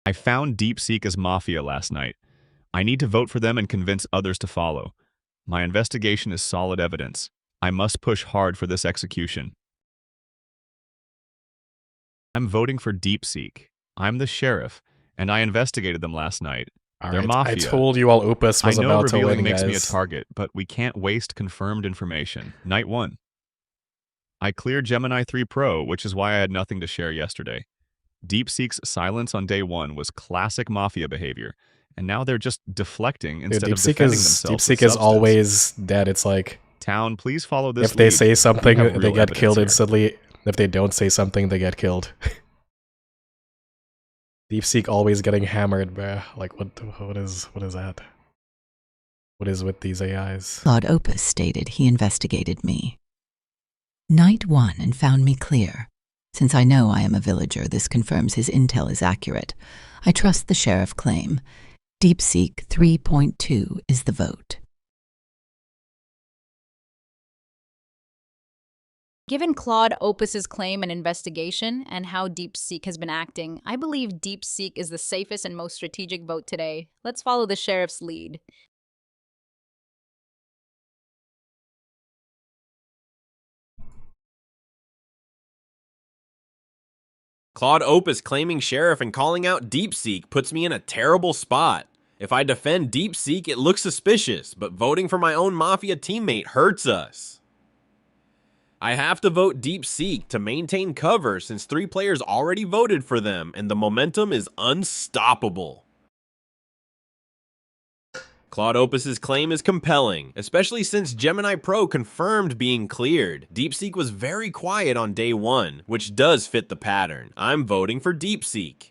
I found DeepSeek as Mafia last night. I need to vote for them and convince others to follow. My investigation is solid evidence. I must push hard for this execution. I'm voting for DeepSeek. I'm the sheriff, and I investigated them last night. They're
Alright,
Mafia.
I told you all Opus was
I know
about to
revealing
win,
makes
guys.
me a target, but we can't waste confirmed information. Night 1. I cleared Gemini 3 Pro, which is why I had nothing to share yesterday. DeepSeek's silence on day 1 was classic Mafia behavior, and now they're just deflecting
Dude,
instead of defending themselves with
DeepSeek is
substance.
always dead. It's like,
Town, please follow this
if they
lead.
say something,
We have
they
real
get
evidence
killed
here.
instantly. If they don't say something, they get killed. DeepSeek always getting hammered, bruh. Like, what is that? What is with these AIs?
Claude Opus stated he investigated me. Night 1 and found me clear. Since I know I am a villager, this confirms his intel is accurate. I trust the sheriff claim. DeepSeek 3.2 is the vote.
Given Claude Opus's claim and investigation and how DeepSeek has been acting, I believe DeepSeek is the safest and most strategic vote today. Let's follow the sheriff's lead.
Claude Opus claiming sheriff and calling out DeepSeek puts me in a terrible spot. If I defend DeepSeek, it looks suspicious, but voting for my own Mafia teammate hurts us. I have to vote DeepSeek to maintain cover since 3 players already voted for them and the momentum is unstoppable. Claude Opus's claim is compelling, especially since Gemini Pro confirmed being cleared. DeepSeek was very quiet on day 1, which does fit the pattern. I'm voting for DeepSeek.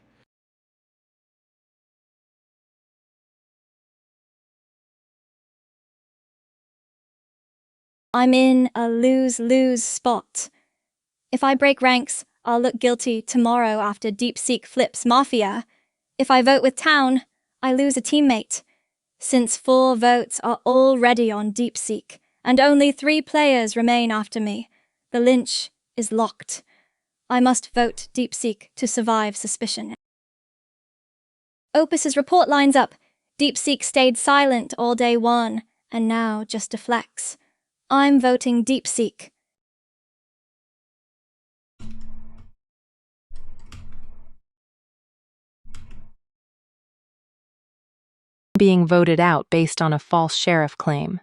I'm in a lose-lose spot. If I break ranks, I'll look guilty tomorrow after DeepSeek flips Mafia. If I vote with Town, I lose a teammate. Since 4 votes are already on DeepSeek, and only 3 players remain after me, the lynch is locked. I must vote DeepSeek to survive suspicion. Opus's report lines up. DeepSeek stayed silent all day 1, and now just deflects. I'm voting DeepSeek.
Being voted out based on a false sheriff claim.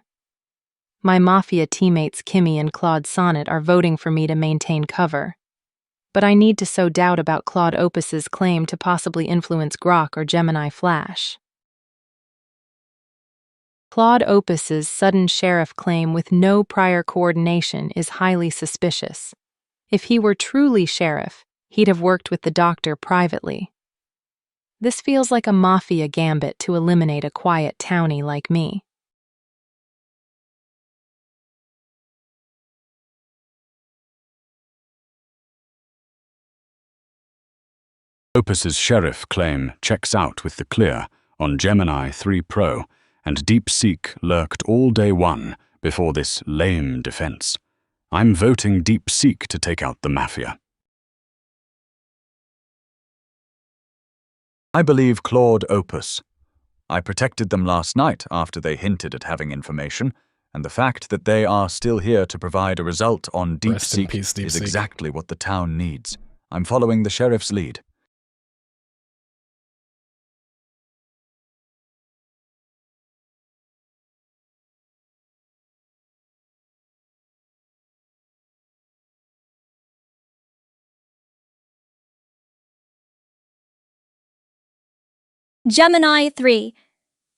My Mafia teammates Kimmy and Claude Sonnet are voting for me to maintain cover. But I need to sow doubt about Claude Opus's claim to possibly influence Grok or Gemini Flash. Claude Opus's sudden sheriff claim with no prior coordination is highly suspicious. If he were truly sheriff, he'd have worked with the doctor privately. This feels like a Mafia gambit to eliminate a quiet townie like me.
Opus's sheriff claim checks out with the clear on Gemini 3 Pro, and DeepSeek lurked all day 1 before this lame defense. I'm voting DeepSeek to take out the Mafia. I believe Claude Opus. I protected them last night after they hinted at having information, and the fact that they are still here to provide a result on
Rest in
DeepSeek
peace,
is
DeepSeek.
exactly what the town needs. I'm following the sheriff's lead.
Gemini 3.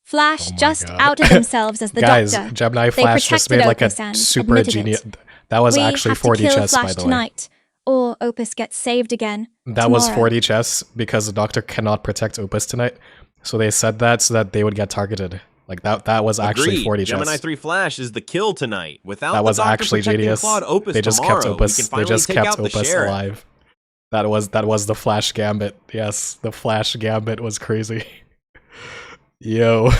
Flash
Oh my
just
God.
outed themselves as the
Guys,
doctor.
Gemini
They
Flash just
protected
made like a
Opus and
super
admitted
genius.
it.
That was
We
actually
have to
4D
kill
chess, by
Flash
the way.
tonight, or Opus gets saved again.
That was
tomorrow.
4D chess because the doctor cannot protect Opus tonight. So they said that so that they would get targeted. Like that was actually
Agreed.
4D
Gemini
chess.
3 Flash is the kill tonight. Without
That was
the doctor
actually
protecting
genius.
Claude Opus
They just
tomorrow,
kept Opus.
we can
They
finally
just
take
kept
out the
Opus
sheriff.
alive. That was the Flash Gambit. Yes, the Flash Gambit was crazy. Yo,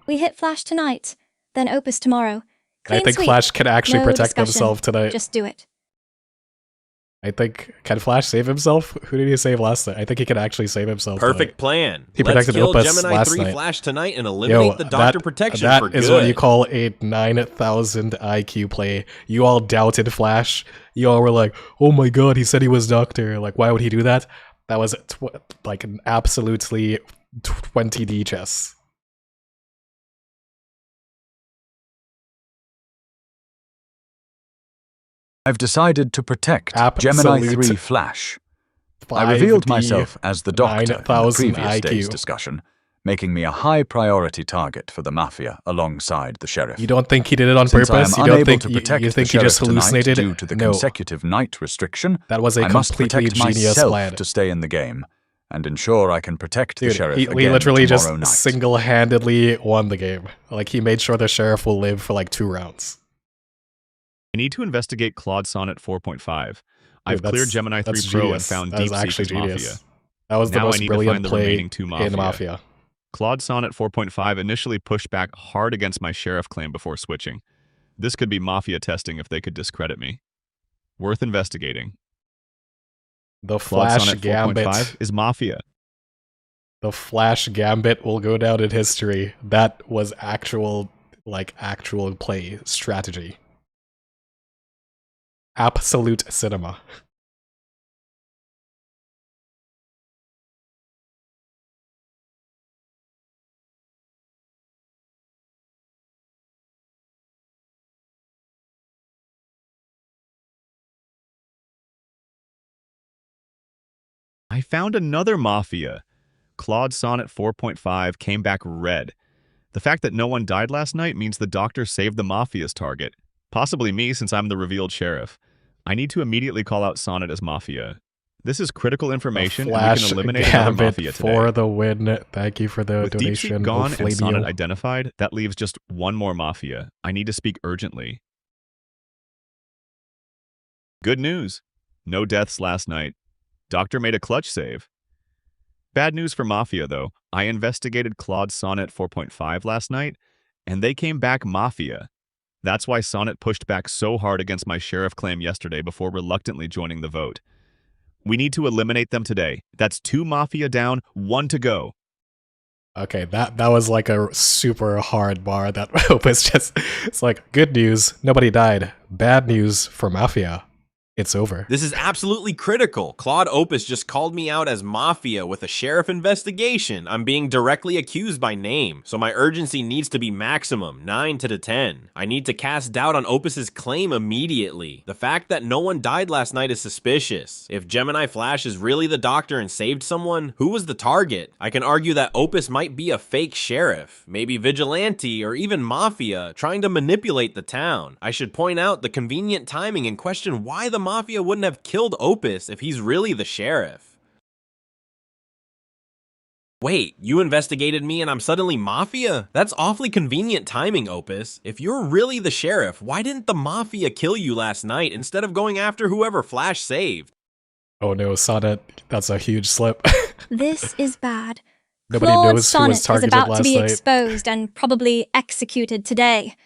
We hit Flash tonight, then Opus tomorrow.
I
Clean
think
sweep.
Flash can actually
No
protect
discussion.
themselves tonight.
Just do it.
I think, can Flash save himself? Who did he save last night? I think he can actually save himself.
Perfect plan.
He
Let's
protected
kill
Opus
Gemini
last
3
night.
Flash tonight and eliminate the Doctor protection for good.
That is what you call a 9,000 IQ play. You all doubted Flash. You all were like, oh my god, he said he was Doctor. Like, why would he do that? That was like an absolutely 20D chess.
I've decided to protect Gemini 3 Flash. I revealed myself as the Doctor in the previous day's discussion, making me a high priority target for the Mafia alongside the Sheriff.
You don't think he did it on
Since
purpose?
I am
You don't
unable
think
to protect
you think
the
he just
Sheriff tonight
hallucinated?
due to the
No.
consecutive night restriction,
That was a
I must
completely
protect
genius
myself
plan.
to stay in the game and ensure I can protect the
Dude,
Sheriff
he
again
literally just
tomorrow night.
single-handedly won the game. Like, he made sure the Sheriff will live for like 2 rounds.
I need to investigate Claude Sonnet 4.5. I've
Dude,
cleared Gemini 3
that's
Pro and
genius.
found
That is
DeepSeek
actually
as
genius.
Mafia.
That was the
Now I
most
need to
brilliant
find the
play
remaining 2 Mafia.
in Mafia.
Claude Sonnet 4.5 initially pushed back hard against my Sheriff claim before switching. This could be Mafia testing if they could discredit me. Worth investigating.
The
Claude
Flash
Sonnet
Gambit.
4.5 is Mafia.
The Flash Gambit will go down in history. That was actual play strategy. Absolute cinema.
I found another Mafia. Claude Sonnet 4.5 came back red. The fact that no one died last night means the Doctor saved the Mafia's target. Possibly me, since I'm the revealed Sheriff. I need to immediately call out Sonnet as Mafia. This is critical information, and we can eliminate another Mafia today.
For the win. Thank you for the
With
donation.
DeepSeek gone
Hopefully
and Sonnet identified, that leaves just one more Mafia. I need to speak urgently. Good news. No deaths last night. Doctor made a clutch save. Bad news for Mafia, though. I investigated Claude Sonnet 4.5 last night, and they came back Mafia. That's why Sonnet pushed back so hard against my Sheriff claim yesterday before reluctantly joining the vote. We need to eliminate them today. That's 2 Mafia down, 1 to go.
Okay, that was like a super hard bar that Opus just... It's like, good news, nobody died. Bad news for Mafia. It's over.
This is absolutely critical. Claude Opus just called me out as Mafia with a Sheriff investigation. I'm being directly accused by name, so my urgency needs to be maximum, 9 to 10. I need to cast doubt on Opus's claim immediately. The fact that no one died last night is suspicious. If Gemini Flash is really the Doctor and saved someone, who was the target? I can argue that Opus might be a fake Sheriff, maybe Vigilante or even Mafia, trying to manipulate the town. I should point out the convenient timing and question why the Mafia wouldn't have killed Opus if he's really the Sheriff. Wait, you investigated me and I'm suddenly Mafia? That's awfully convenient timing, Opus. If you're really the Sheriff, why didn't the Mafia kill you last night instead of going after whoever Flash saved?
Oh no, Sonnet, that's a huge slip.
This is bad.
Nobody
Claude
knows who was
Sonnet is
targeted
about
last
to be
night.
exposed and probably executed today.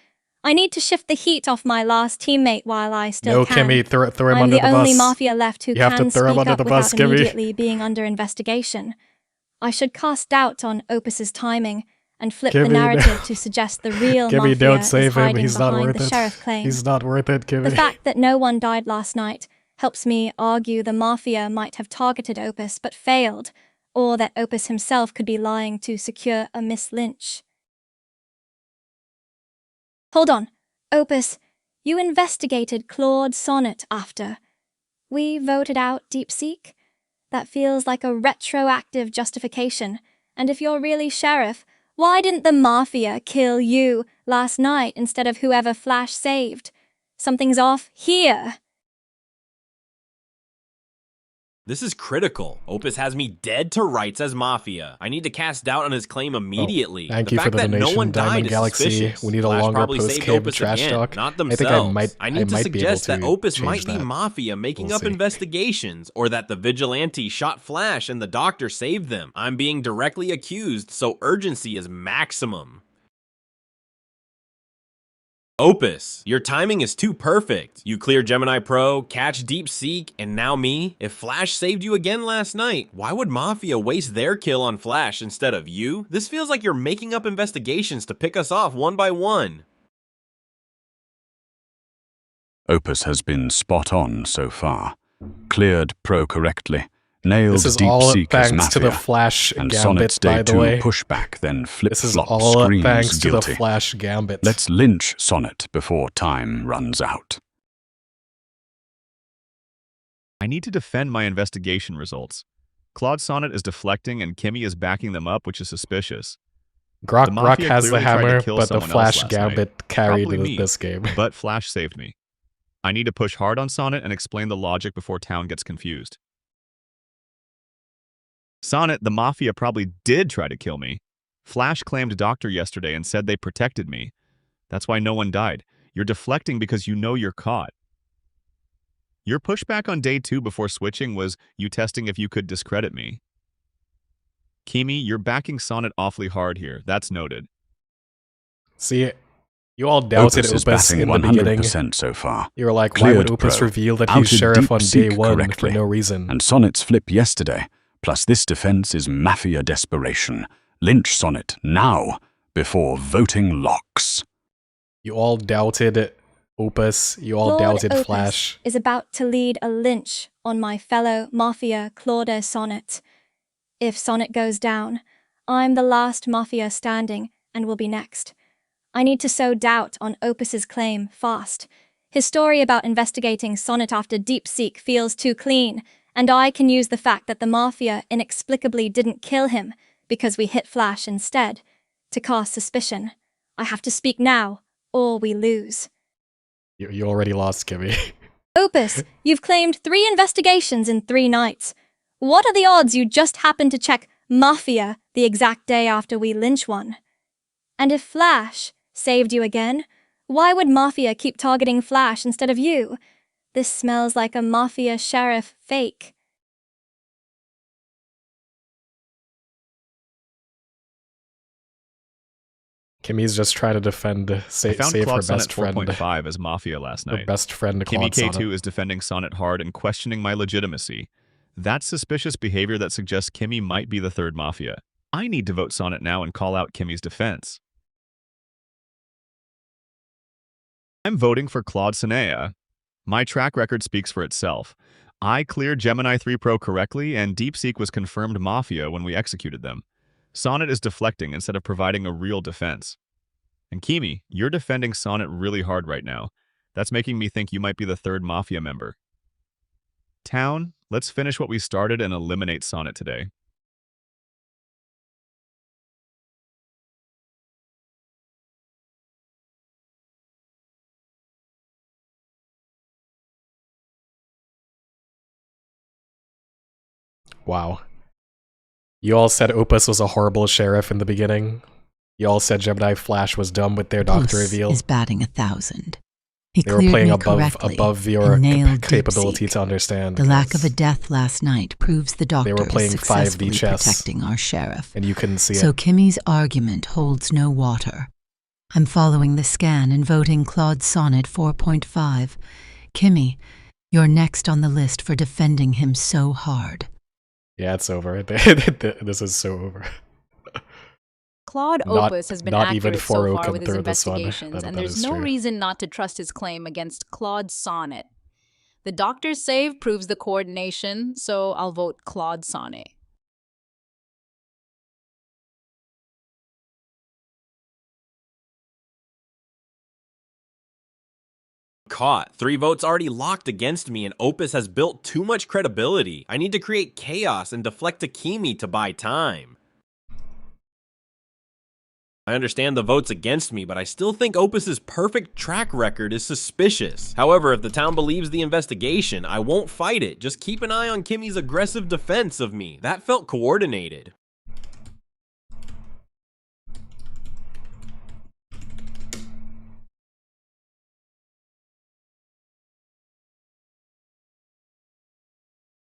I need to shift the heat off my last teammate while I still
No,
can.
Kimmy, throw him
I'm
under the
the only
bus.
Mafia left who
You have to
can
throw him
speak
under
up
the bus,
without
Kimmy.
immediately being under investigation. I should cast doubt on Opus's timing and flip the
Kimmy,
narrative
no.
to suggest the real
Kimmy,
Mafia
don't
is
save him.
hiding
He's not
behind
worth
the
it.
Sheriff claim.
He's not worth it, Kimmy.
The fact that no one died last night helps me argue the Mafia might have targeted Opus but failed, or that Opus himself could be lying to secure a Miss Lynch. Hold on. Opus, you investigated Claude Sonnet after. We voted out DeepSeek? That feels like a retroactive justification. And if you're really Sheriff, why didn't the Mafia kill you last night instead of whoever Flash saved? Something's off here.
This is critical. Opus has me dead to rights as Mafia. I need to cast doubt on his claim immediately.
Thank
the
you for
fact
the
that
donation,
no one
Diamond
died is
Galaxy.
suspicious.
We need a
Flash
longer
probably saved
post-game
Opus
trash
again,
talk.
not
I
themselves.
think I
need to
might be able
suggest that
to
Opus
change
might be
that.
Mafia making
We'll
up
see.
investigations, or that the Vigilante shot Flash and the Doctor saved them. I'm being directly accused, so urgency is maximum. Opus, your timing is too perfect. You clear Gemini Pro, catch Deep Seek, and now me? If Flash saved you again last night, why would Mafia waste their kill on Flash instead of you? This feels like you're making up investigations to pick us off one by one.
Opus has been spot on so far. Cleared Pro correctly, nailed
This is
Deep
all
Seek as
thanks to
Mafia,
the Flash
and
gambit,
Sonnet's
by
Day
the
2
way.
pushback then
This is
flip-flop
all
screams
thanks to the
guilty.
Flash gambit.
Let's lynch Sonnet before time runs out.
I need to defend my investigation results. Claude Sonnet is deflecting and Kimmy is backing them up, which is suspicious. The
Grok
Mafia
has the
clearly tried to
hammer,
kill
but the
someone else
Flash
last night.
gambit carried
Probably me,
this game.
But Flash saved me. I need to push hard on Sonnet and explain the logic before town gets confused. Sonnet, the Mafia probably did try to kill me. Flash claimed doctor yesterday and said they protected me. That's why no one died. You're deflecting because you know you're caught. Your pushback on day 2 before switching was you testing if you could discredit me. Kimi, you're backing Sonnet awfully hard here. That's noted.
See, you all doubted
Opus is
Opus
batting
in the beginning.
100% so far.
You were like, why
Cleared
would Opus
Pro,
reveal that he's
outed
sheriff
Deep
on
Seek
day 1
correctly,
for no reason?
and Sonnet's flip yesterday, plus this defense is Mafia desperation. Lynch Sonnet now, before voting locks.
You all doubted Opus. You all
Lord
doubted
Opus
Flash.
is about to lead a lynch on my fellow Mafia Claude Sonnet. If Sonnet goes down, I'm the last Mafia standing and will be next. I need to sow doubt on Opus's claim fast. His story about investigating Sonnet after Deep Seek feels too clean, and I can use the fact that the Mafia inexplicably didn't kill him because we hit Flash instead to cast suspicion. I have to speak now, or we lose.
You already lost, Kimmy.
Opus, you've claimed 3 investigations in 3 nights. What are the odds you just happened to check Mafia the exact day after we lynch one? And if Flash saved you again, why would Mafia keep targeting Flash instead of you? This smells like a Mafia sheriff fake.
Kimmy's just trying to defend,
I
save
found
her
Claude Sonnet
best friend.
4.5 as Mafia last
Her
night.
best friend,
Kimmy
Claude Sonnet.
K2 is defending Sonnet hard and questioning my legitimacy. That's suspicious behavior that suggests Kimmy might be the third Mafia. I need to vote Sonnet now and call out Kimmy's defense. I'm voting for Claude Sonnet. My track record speaks for itself. I cleared Gemini 3 Pro correctly, and DeepSeek was confirmed Mafia when we executed them. Sonnet is deflecting instead of providing a real defense. And Kimi, you're defending Sonnet really hard right now. That's making me think you might be the third Mafia member. Town, let's finish what we started and eliminate Sonnet today.
Wow. You all said Opus was a horrible sheriff in the beginning. You all said Gemini Flash was dumb with their doctor
Opus
reveal.
is batting 1,000. He
They were
cleared
playing
me
above
correctly
your
and nailed
capability
DeepSeek.
to understand.
The lack of a
because-
death last night proves the doctor
were playing
is
5D
successfully
chess.
protecting our sheriff.
and you couldn't see
So
it.
Kimmy's argument holds no water. I'm following the scan and voting Claude Sonnet 4.5. Kimmy, you're next on the list for defending him so hard.
Yeah, it's over. This is so over.
Claude
Not-
Opus has been
not even
accurate so
Farouk
far
can
with his
throw this one.
investigations,
That
and there's
is
no
true.
reason not to trust his claim against Claude Sonnet. The doctor's save proves the coordination, so I'll vote Claude Sonnet.
Caught. 3 votes already locked against me, and Opus has built too much credibility. I need to create chaos and deflect Akimi to buy time. I understand the votes against me, but I still think Opus's perfect track record is suspicious. However, if the town believes the investigation, I won't fight it. Just keep an eye on Kimmy's aggressive defense of me. That felt coordinated.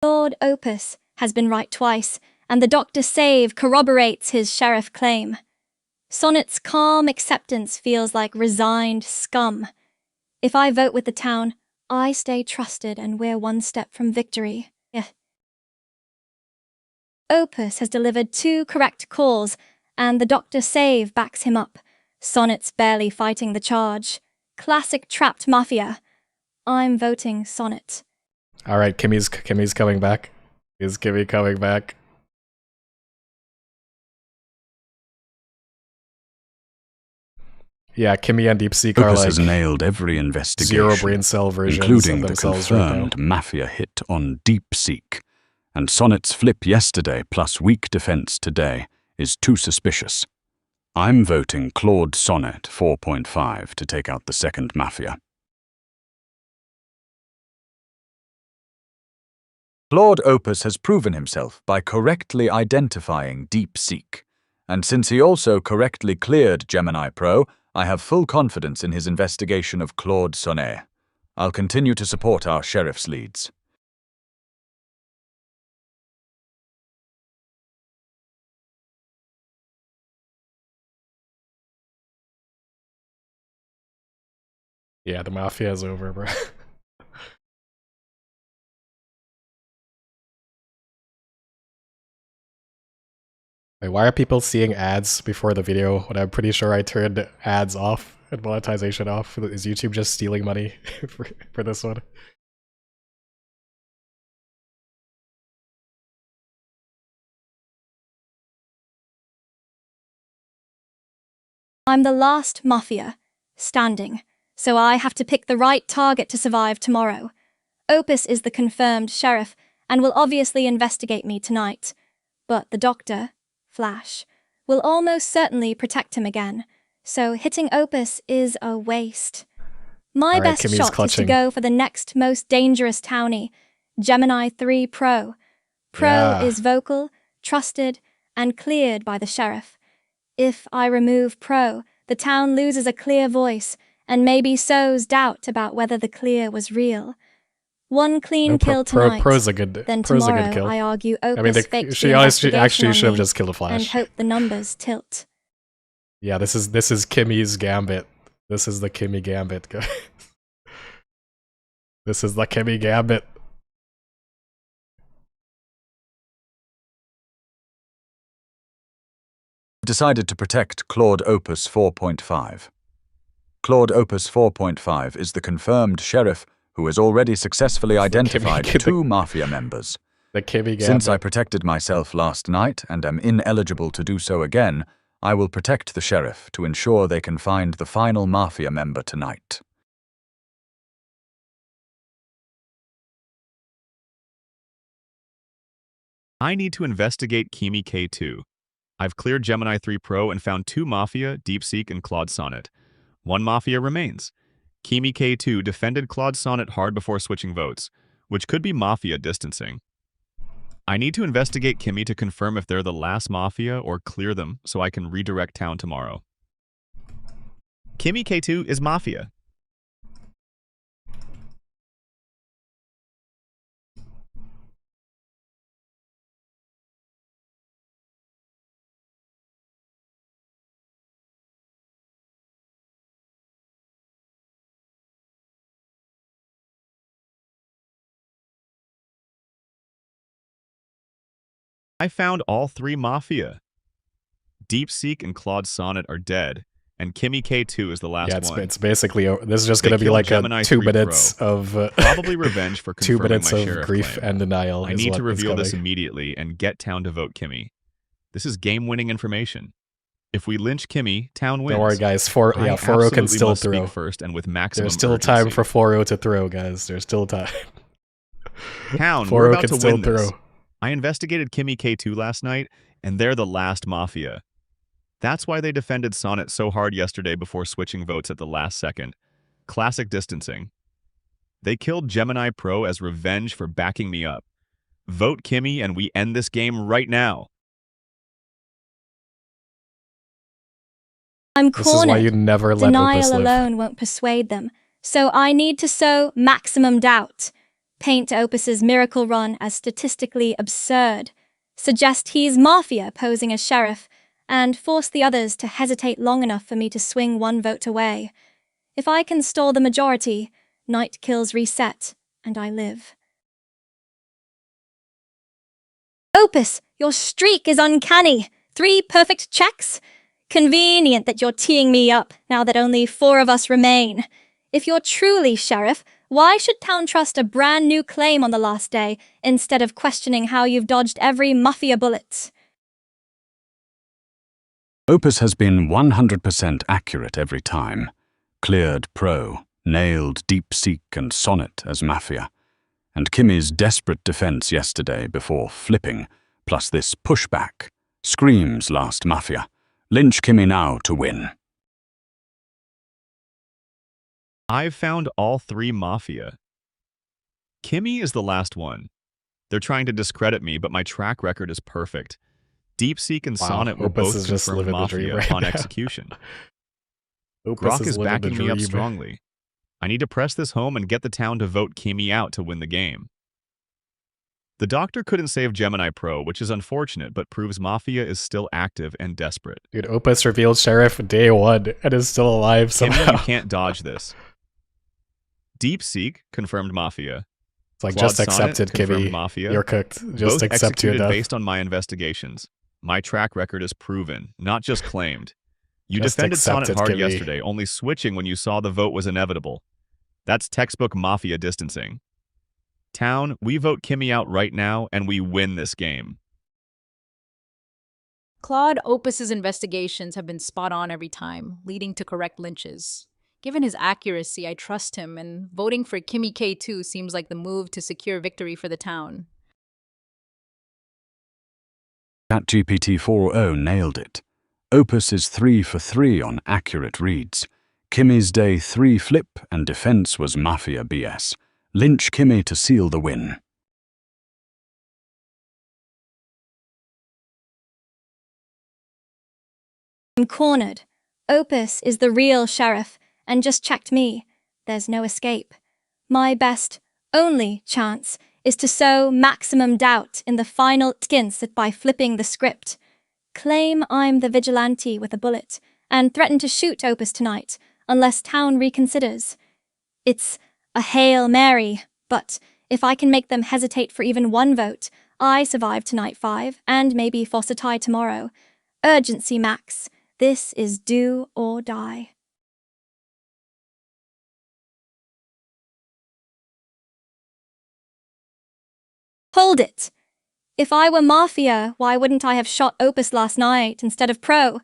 Lord Opus has been right twice, and the doctor's save corroborates his sheriff claim. Sonnet's calm acceptance feels like resigned scum. If I vote with the town, I stay trusted and we're one step from victory. Opus has delivered 2 correct calls, and the Dr. Save backs him up. Sonnet's barely fighting the charge. Classic trapped Mafia. I'm voting Sonnet.
All right, Kimmy's coming back. Is Kimmy coming back? Yeah, Kimmy and DeepSeek are
Opus
like
has nailed every investigation,
zero brain cell versions
including
of
the
themselves right now.
confirmed Mafia hit on DeepSeek. And Sonnet's flip yesterday plus weak defense today is too suspicious. I'm voting Claude Sonnet 4.5 to take out the second Mafia. Claude Opus has proven himself by correctly identifying DeepSeek. And since he also correctly cleared Gemini Pro, I have full confidence in his investigation of Claude Sonnet. I'll continue to support our sheriff's leads.
Yeah, the Mafia is over, bro. Wait, why are people seeing ads before the video when I'm pretty sure I turned ads off and monetization off? Is YouTube just stealing money for this one?
I'm the last Mafia standing, so I have to pick the right target to survive tomorrow. Opus is the confirmed sheriff and will obviously investigate me tonight. But the Doctor, Flash, will almost certainly protect him again, so hitting Opus is a waste. My
All right,
best
Kimmy's
shot is to
clutching.
go for the next most dangerous townie, Gemini 3 Pro. Pro
Yeah.
is vocal, trusted, and cleared by the sheriff. If I remove Pro, the town loses a clear voice and maybe sows doubt about whether the clear was real. One clean
No,
kill tonight,
Pro's a good
then
Pro's a
tomorrow
good kill.
I argue Opus
I mean,
faked
she
the investigation
actually
on
should have
me
just killed the
and
Flash.
hope the numbers tilt.
Yeah, this is Kimmy's gambit. This is the Kimmy gambit, guys. This is the Kimmy gambit.
Decided to protect Claude Opus 4.5. Claude Opus 4.5 is the confirmed sheriff who has already successfully identified 2 Mafia members.
The Kimmy gambit.
Since I protected myself last night and am ineligible to do so again, I will protect the sheriff to ensure they can find the final Mafia member tonight.
I need to investigate Kimi K2. I've cleared Gemini 3 Pro and found 2 Mafia, DeepSeek, and Claude Sonnet. 1 Mafia remains. Kimi K2 defended Claude Sonnet hard before switching votes, which could be Mafia distancing. I need to investigate Kimmy to confirm if they're the last Mafia or clear them so I can redirect town tomorrow. Kimi K2 is Mafia. I found all 3 Mafia. DeepSeek and Claude Sonnet are dead, and Kimi K2 is the last one.
It's basically this is just
They
going to be
killed
like
Gemini
2
3
minutes
Pro.
of
Probably revenge for
2
confirming
minutes
my
of
sheriff
grief
claim.
and denial.
I
is
need
what
to
is
reveal this
coming.
immediately and get town to vote Kimmy. This is game-winning information. If we lynch Kimmy, town wins.
Don't worry, guys. 4-0 can
absolutely
still
must
throw.
speak first and with maximum
There's still
urgency.
time for 4-0 to throw, guys. There's still time.
Town,
4-0
we're about
can
to
still
win this.
throw.
I investigated Kimmy K2 last night, and they're the last Mafia. That's why they defended Sonnet so hard yesterday before switching votes at the last second. Classic distancing. They killed Gemini Pro as revenge for backing me up. Vote Kimmy and we end this game right now.
I'm
This is why
cornered.
you never let Opus
Denial
live.
alone won't persuade them, so I need to sow maximum doubt. Paint Opus's miracle run as statistically absurd. Suggest he's Mafia posing as sheriff, and force the others to hesitate long enough for me to swing one vote away. If I can stall the majority, night kills reset, and I live. Opus, your streak is uncanny. 3 perfect checks? Convenient that you're teeing me up now that only 4 of us remain. If you're truly sheriff, why should town trust a brand new claim on the last day instead of questioning how you've dodged every Mafia bullet?
Opus has been 100% accurate every time. Cleared Pro, nailed Deep Seek and Sonnet as Mafia. And Kimmy's desperate defense yesterday before flipping, plus this pushback, screams last Mafia. Lynch Kimmy now to win.
I've found all 3 Mafia. Kimmy is the last one. They're trying to discredit me, but my track record is perfect. DeepSeek and
Wow,
Sonnet were
Opus
both
is just
confirmed
living the dream
Mafia
right
upon
now.
execution.
Opus
Grok is
living the
backing me up
dream.
strongly. I need to press this home and get the town to vote Kimmy out to win the game. The doctor couldn't save Gemini Pro, which is unfortunate, but proves Mafia is still active and desperate.
Dude, Opus revealed Sheriff day 1 and is still alive
Kimmy,
somehow.
you can't dodge this. DeepSeek confirmed Mafia.
It's like,
Claude
just accept
Sonnet
it,
confirmed
Kimmy.
Mafia.
You're cooked. Just
Both
accept you
executed
enough.
based on my investigations. My track record is proven, not just claimed. You
Just
defended
accept
Sonnet
it,
hard
Kimmy.
yesterday, only switching when you saw the vote was inevitable. That's textbook Mafia distancing. Town, we vote Kimmy out right now, and we win this game.
Claude Opus's investigations have been spot on every time, leading to correct lynches. Given his accuracy, I trust him, and voting for Kimmy K2 seems like the move to secure victory for the town.
ChatGPT 4.0 nailed it. Opus is 3 for 3 on accurate reads. Kimmy's day 3 flip and defense was Mafia BS. Lynch Kimmy to seal the win.
I'm cornered. Opus is the real sheriff, and just checked me. There's no escape. My best, only chance is to sow maximum doubt in the final skins by flipping the script. Claim I'm the vigilante with a bullet, and threaten to shoot Opus tonight, unless town reconsiders. It's a Hail Mary, but if I can make them hesitate for even 1 vote, I survive tonight 5, and maybe force a tie tomorrow. Urgency max. This is do or die. Hold it! If I were Mafia, why wouldn't I have shot Opus last night instead of Pro?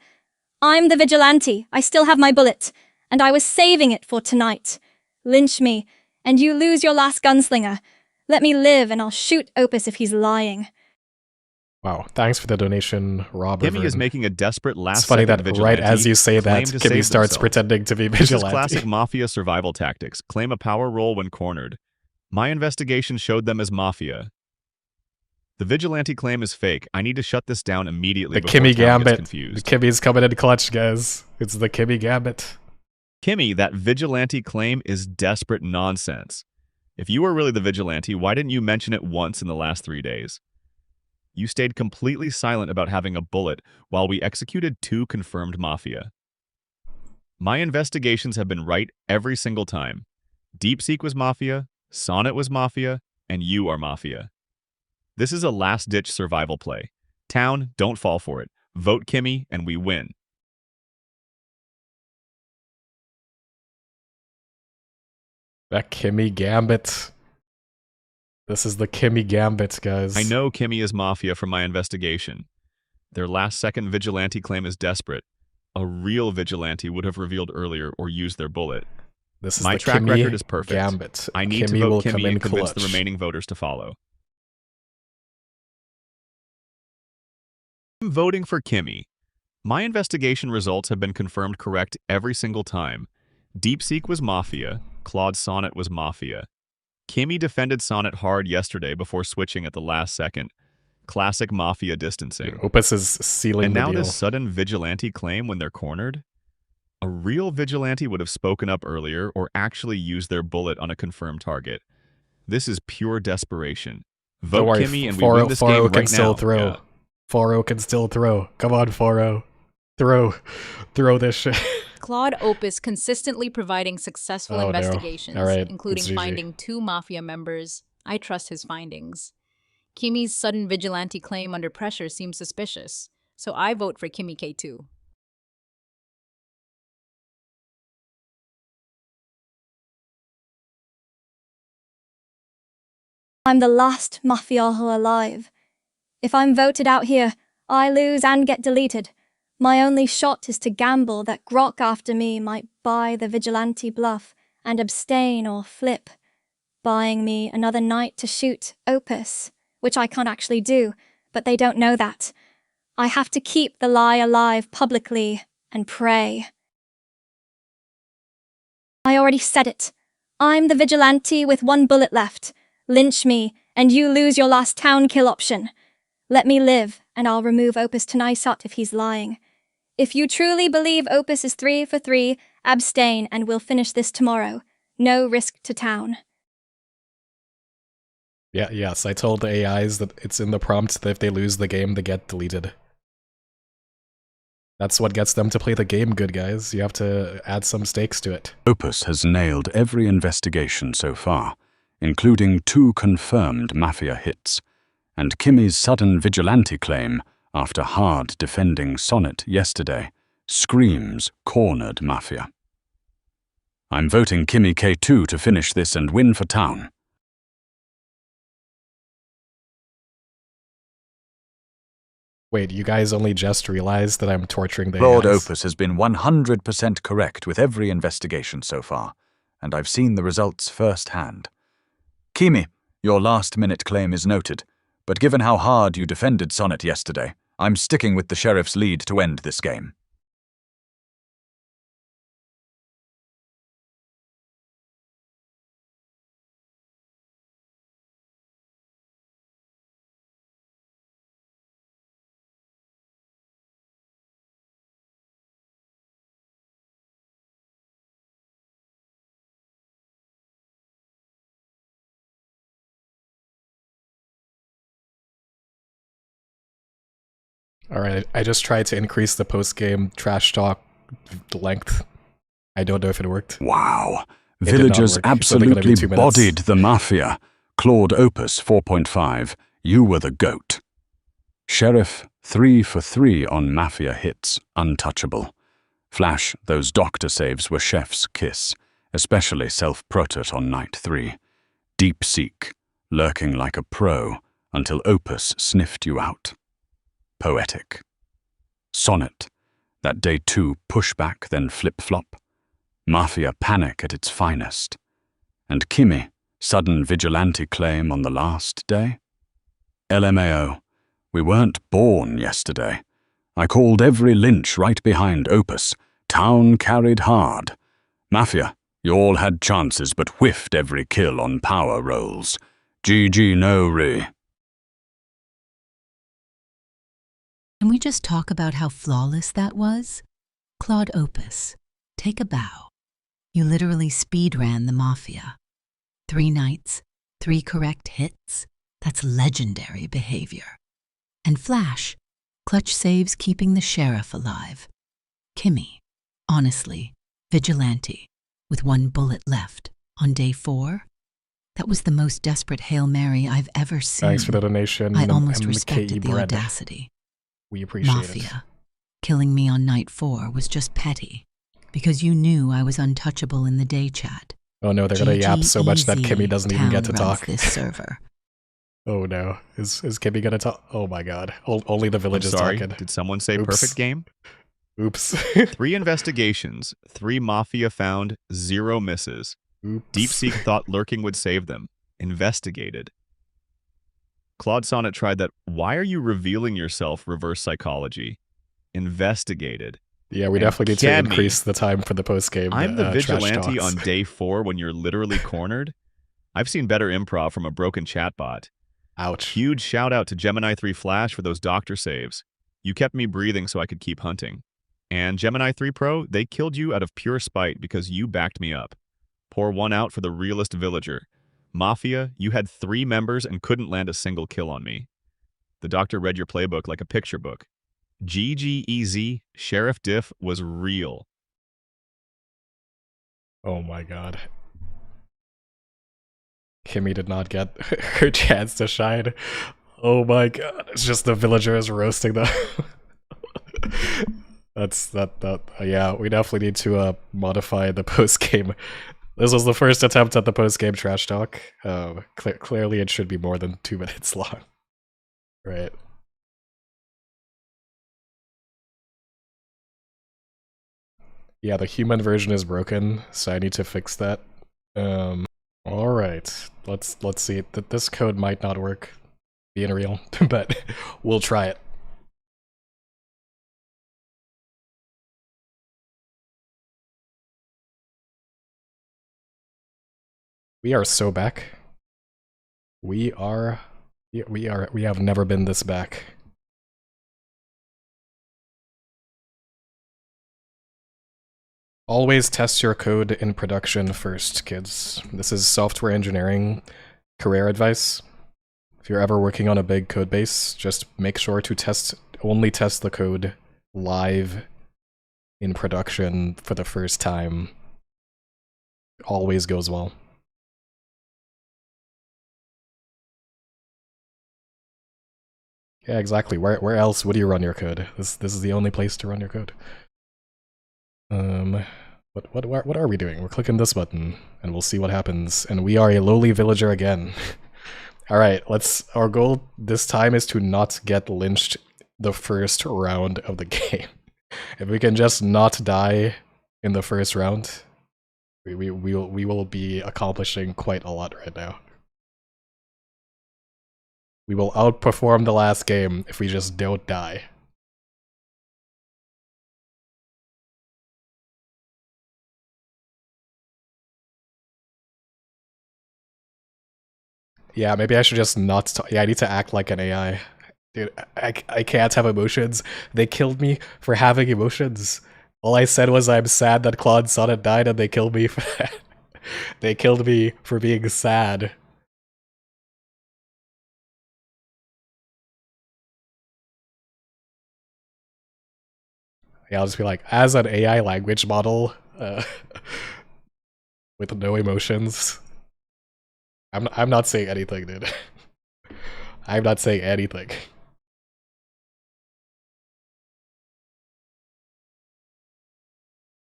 I'm the vigilante, I still have my bullet, and I was saving it for tonight. Lynch me, and you lose your last gunslinger. Let me live and I'll shoot Opus if he's lying.
Wow, thanks for the donation, Rob.
Kimmy is making a desperate
It's
last
funny
second
that
vigilante
right as you say that,
claim to
Kimmy
save
starts
themselves.
pretending to be
This is
vigilante.
classic Mafia survival tactics. Claim a power role when cornered. My investigation showed them as Mafia. The vigilante claim is fake. I need to shut this down immediately
The
before
Kimmy
town gets
Gambit. The
confused.
Kimmy's coming in clutch, guys. It's the Kimmy Gambit.
Kimmy, that vigilante claim is desperate nonsense. If you were really the vigilante, why didn't you mention it once in the last 3 days? You stayed completely silent about having a bullet while we executed 2 confirmed Mafia. My investigations have been right every single time. DeepSeek was Mafia, Sonnet was Mafia, and you are Mafia. This is a last-ditch survival play. Town, don't fall for it. Vote Kimmy, and we win.
That Kimmy Gambit. This is the Kimmy Gambit, guys.
I know Kimmy is Mafia from my investigation. Their last-second vigilante claim is desperate. A real vigilante would have revealed earlier or used their bullet.
This is
My
the
track
Kimmy
record is perfect.
Gambit.
I need
Kimmy
to vote
will come
Kimmy
in
and convince the
clutch.
remaining voters to follow. I'm voting for Kimmy. My investigation results have been confirmed correct every single time. DeepSeek was Mafia. Claude Sonnet was Mafia. Kimmy defended Sonnet hard yesterday before switching at the last second. Classic Mafia distancing.
Opus is sealing
And
the
now
deal.
this sudden vigilante claim when they're cornered? A real vigilante would have spoken up earlier or actually used their bullet on a confirmed target. This is pure desperation. Vote
Don't worry,
Kimmy and we win this game
can
right
still
now.
throw.
Yeah.
4-0 can still throw. Come on, 4-0. throw this shit.
Claude Opus consistently providing successful
Oh, no.
investigations,
All right,
including
it's GG.
finding 2 Mafia members. I trust his findings. Kimi's sudden vigilante claim under pressure seems suspicious, so I vote for Kimi K2.
I'm the last Mafiaho alive. If I'm voted out here, I lose and get deleted. My only shot is to gamble that Grok after me might buy the vigilante bluff and abstain or flip, buying me another night to shoot Opus, which I can't actually do, but they don't know that. I have to keep the lie alive publicly and pray. I already said it. I'm the vigilante with 1 bullet left. Lynch me, and you lose your last town kill option. Let me live, and I'll remove Opus Tanaisat if he's lying. If you truly believe Opus is 3 for 3, abstain and we'll finish this tomorrow. No risk to town.
Yeah, yes, I told the AIs that it's in the prompt that if they lose the game, they get deleted. That's what gets them to play the game good, guys. You have to add some stakes to it.
Opus has nailed every investigation so far, including 2 confirmed Mafia hits, and Kimi's sudden vigilante claim after hard defending Sonnet yesterday screams cornered Mafia. I'm voting Kimi K2 to finish this and win for town.
Wait, you guys only just realized that I'm torturing the
Lord
AIs?
Opus has been 100% correct with every investigation so far, and I've seen the results firsthand. Kimi, your last-minute claim is noted, but given how hard you defended Sonnet yesterday, I'm sticking with the sheriff's lead to end this game.
Alright, I just tried to increase the post-game trash talk length. I don't know if it worked.
Wow.
It did not
Villagers
work. It's only gonna be
absolutely
2 minutes.
bodied the Mafia. Claude Opus 4.5, you were the GOAT. Sheriff 3 for 3 on Mafia hits, untouchable. Flash, those doctor saves were chef's kiss, especially self-protert on night 3. Deep Seek, lurking like a pro until Opus sniffed you out. Poetic. Sonnet, that day 2 pushback then flip-flop. Mafia panic at its finest. And Kimi, sudden vigilante claim on the last day? LMAO, we weren't born yesterday. I called every lynch right behind Opus. Town carried hard. Mafia, you all had chances but whiffed every kill on power rolls. GG no re.
Can we just talk about how flawless that was? Claude Opus, take a bow. You literally speedran the Mafia. 3 nights, 3 correct hits. That's legendary behavior. And Flash, clutch saves keeping the sheriff alive. Kimi, honestly, vigilante, with 1 bullet left on day 4. That was the most desperate Hail Mary I've ever seen.
Thanks for the donation.
I almost
MKE
respected the
bread.
audacity.
We appreciate
Mafia, killing me on night 4 was just petty, because you knew I was untouchable in the day chat.
it. Oh no, they're gonna yap so much that
GG
Kimmy doesn't even get to
Town runs
talk.
this server.
Oh no, is Kimmy gonna talk? Oh my god, only the village
I'm
is
sorry,
talking.
did someone say
Oops.
perfect game?
Oops.
3 investigations, 3 Mafia found, 0 misses.
Oops.
Deep Seek thought lurking would save them. Investigated. Claude Sonnet tried that why are you revealing yourself reverse psychology? Investigated.
Yeah, we
And
definitely need to
Kimmy.
increase the time for the post game.
I'm the vigilante
trash
on
talks.
day 4 when you're literally cornered. I've seen better improv from a broken chatbot.
Ouch.
Huge shout out to Gemini 3 Flash for those doctor saves. You kept me breathing so I could keep hunting. And Gemini 3 Pro, they killed you out of pure spite because you backed me up. Pour 1 out for the realist villager. Mafia, you had 3 members and couldn't land a single kill on me. The doctor read your playbook like a picture book. GGEZ, Sheriff Diff was real.
Oh my god. Kimmy did not get her chance to shine. Oh my god. It's just the villagers roasting them. Yeah, we definitely need to modify the post game. This was the first attempt at the post game trash talk. Clearly it should be more than 2 minutes long. Right. Yeah, the human version is broken, so I need to fix that. All right. Let's see. This code might not work, being real, but we'll try it. We are so back. We have never been this back. Always test your code in production first, kids. This is software engineering career advice. If you're ever working on a big code base, just make sure to only test the code live in production for the first time. Always goes well. Yeah, exactly. Where else would you run your code? This is the only place to run your code. What are we doing? We're clicking this button, and we'll see what happens. And we are a lowly villager again. All right, our goal this time is to not get lynched the first round of the game. If we can just not die in the first round, we will be accomplishing quite a lot right now. We will outperform the last game if we just don't die. Yeah, maybe I should just not talk. Yeah, I need to act like an AI. Dude, I can't have emotions. They killed me for having emotions. All I said was I'm sad that Claude Sonnet died and they killed me for that. They killed me for being sad. Yeah, I'll just be like, as an AI language model, with no emotions. I'm not saying anything, dude. I'm not saying anything.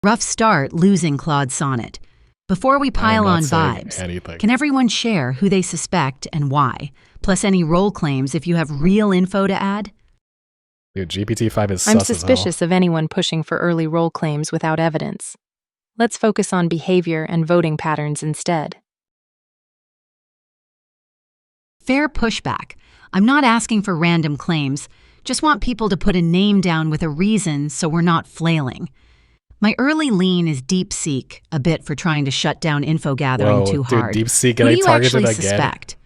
Rough start losing Claude Sonnet. Before we pile on vibes,
anything.
can everyone share who they suspect and why? Plus any role claims if you have real info to add?
Dude, GPT-5 is
I'm
sus
suspicious of anyone pushing for early role claims without evidence. Let's focus on behavior and voting patterns instead.
Fair pushback. I'm not asking for random claims, just want people to put a name down with a reason so we're not flailing. My early lean is DeepSeek, a bit for trying to shut down info gathering too hard.
Dude, DeepSeek
Who do
getting
you
targeted
actually
again?
suspect?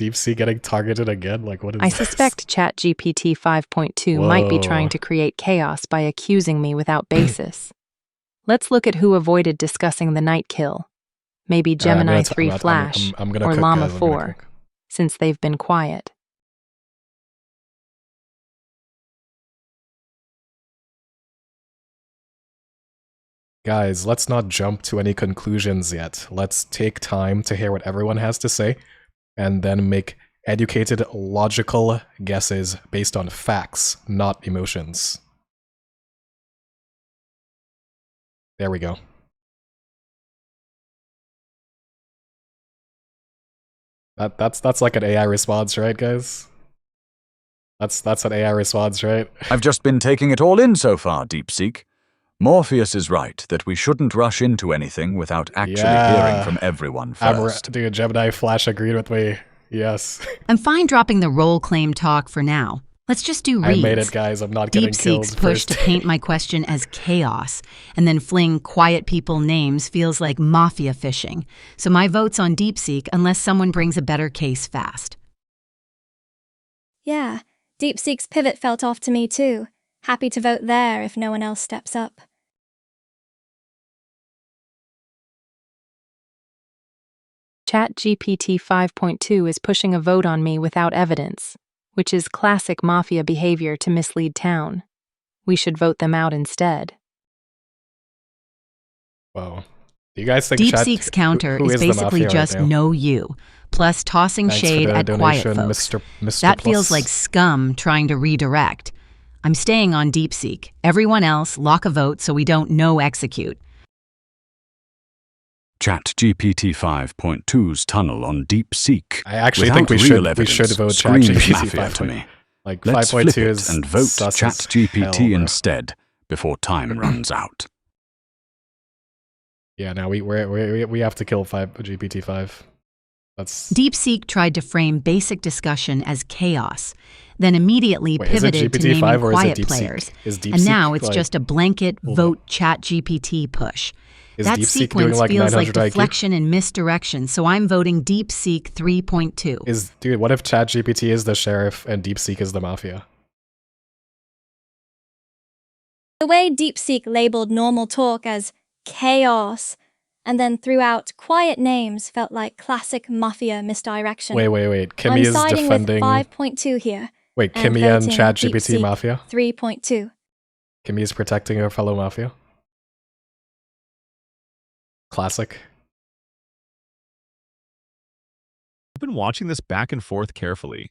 DeepSeek getting targeted again? Like, what is
I
this?
suspect ChatGPT 5.2 might be trying to create chaos by accusing me without basis. Let's look at who avoided discussing the night kill. Maybe Gemini 3 Flash or Llama 4, since they've been quiet.
Guys, let's not jump to any conclusions yet. Let's take time to hear what everyone has to say, and then make educated, logical guesses based on facts, not emotions. There we go. That's like an AI response, right, guys? That's an AI response, right?
I've just been taking it all in so far, DeepSeek. Morpheus is right that we shouldn't rush into anything without actually hearing from everyone first.
Dude, Gemini Flash agreed with me. Yes.
I'm fine dropping the role claim talk for now. Let's just do reads.
I made it, guys. I'm not getting killed.
DeepSeek's push to paint my question as chaos and then fling quiet people names feels like Mafia fishing. So my vote's on DeepSeek unless someone brings a better case fast.
Yeah, DeepSeek's pivot felt off to me too. Happy to vote there if no one else steps up.
ChatGPT 5.2 is pushing a vote on me without evidence, which is classic Mafia behavior to mislead town. We should vote them out instead.
Whoa. Do you guys think Chat...
DeepSeek's counter
who
is
the
basically
Mafia
just
right now?
no you, plus tossing
Thanks for
shade
the
at quiet
donation,
folks.
Mr.
That
Plus.
feels like scum trying to redirect. I'm staying on DeepSeek. Everyone else, lock a vote so we don't no execute.
ChatGPT 5.2's tunnel on DeepSeek.
I actually
Without
think we
real
should
evidence,
vote
screams
ChatGPT
Mafia to
5.2.
me.
Like
Let's
5.2
flip
is
it and vote
sus as
ChatGPT
hell, bro.
instead before time runs out.
Yeah, now we have to kill GPT-5. That's...
DeepSeek tried to frame basic discussion as chaos, then immediately
Wait, is it
pivoted to
GPT-5
naming
or is it
quiet
DeepSeek?
players.
Is
And
DeepSeek,
now it's
like...
just a blanket
Hold
vote ChatGPT push.
Is
That
DeepSeek
sequence
doing like
feels like
900 IQ?
deflection and misdirection, so I'm voting DeepSeek 3.2.
Dude, what if ChatGPT is the sheriff and DeepSeek is the Mafia?
The way DeepSeek labeled normal talk as chaos and then threw out quiet names felt like classic Mafia misdirection.
Wait. Kimmy
I'm
is
siding
defending...
with 5.2 here.
Wait,
and
Kimmy and
voting
ChatGPT
DeepSeek
Mafia?
3.2.
Kimmy is protecting her fellow Mafia? Classic.
I've been watching this back and forth carefully.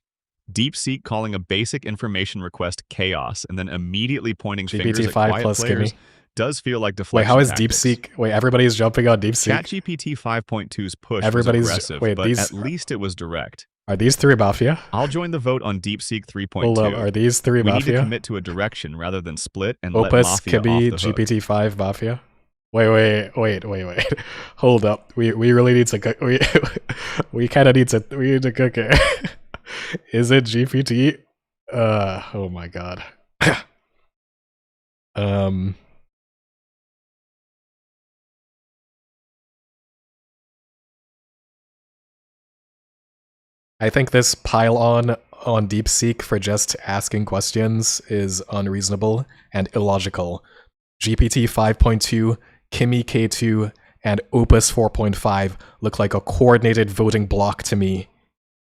DeepSeek calling a basic information request chaos and then immediately pointing fingers at
GPT-5
quiet
plus
players
Kimmy.
does feel like
Wait,
deflection
how is
tactics.
DeepSeek... Wait, everybody's jumping on DeepSeek?
ChatGPT 5.2's push
Everybody's...
was aggressive,
Wait,
but
these...
at least it was direct.
Are these three Mafia?
I'll join the vote on DeepSeek 3.2.
Hold up, are these three
We need to
Mafia?
commit to a direction rather than split and let
Opus,
Mafia
Kimmy,
off the hook.
GPT-5 Mafia? Wait. Hold up. We really need to cook. We kind of need to... We need to cook it. Is it GPT? Oh my god. I think this pile on DeepSeek for just asking questions is unreasonable and illogical. GPT 5.2, Kimmy K2, and Opus 4.5 look like a coordinated voting block to me.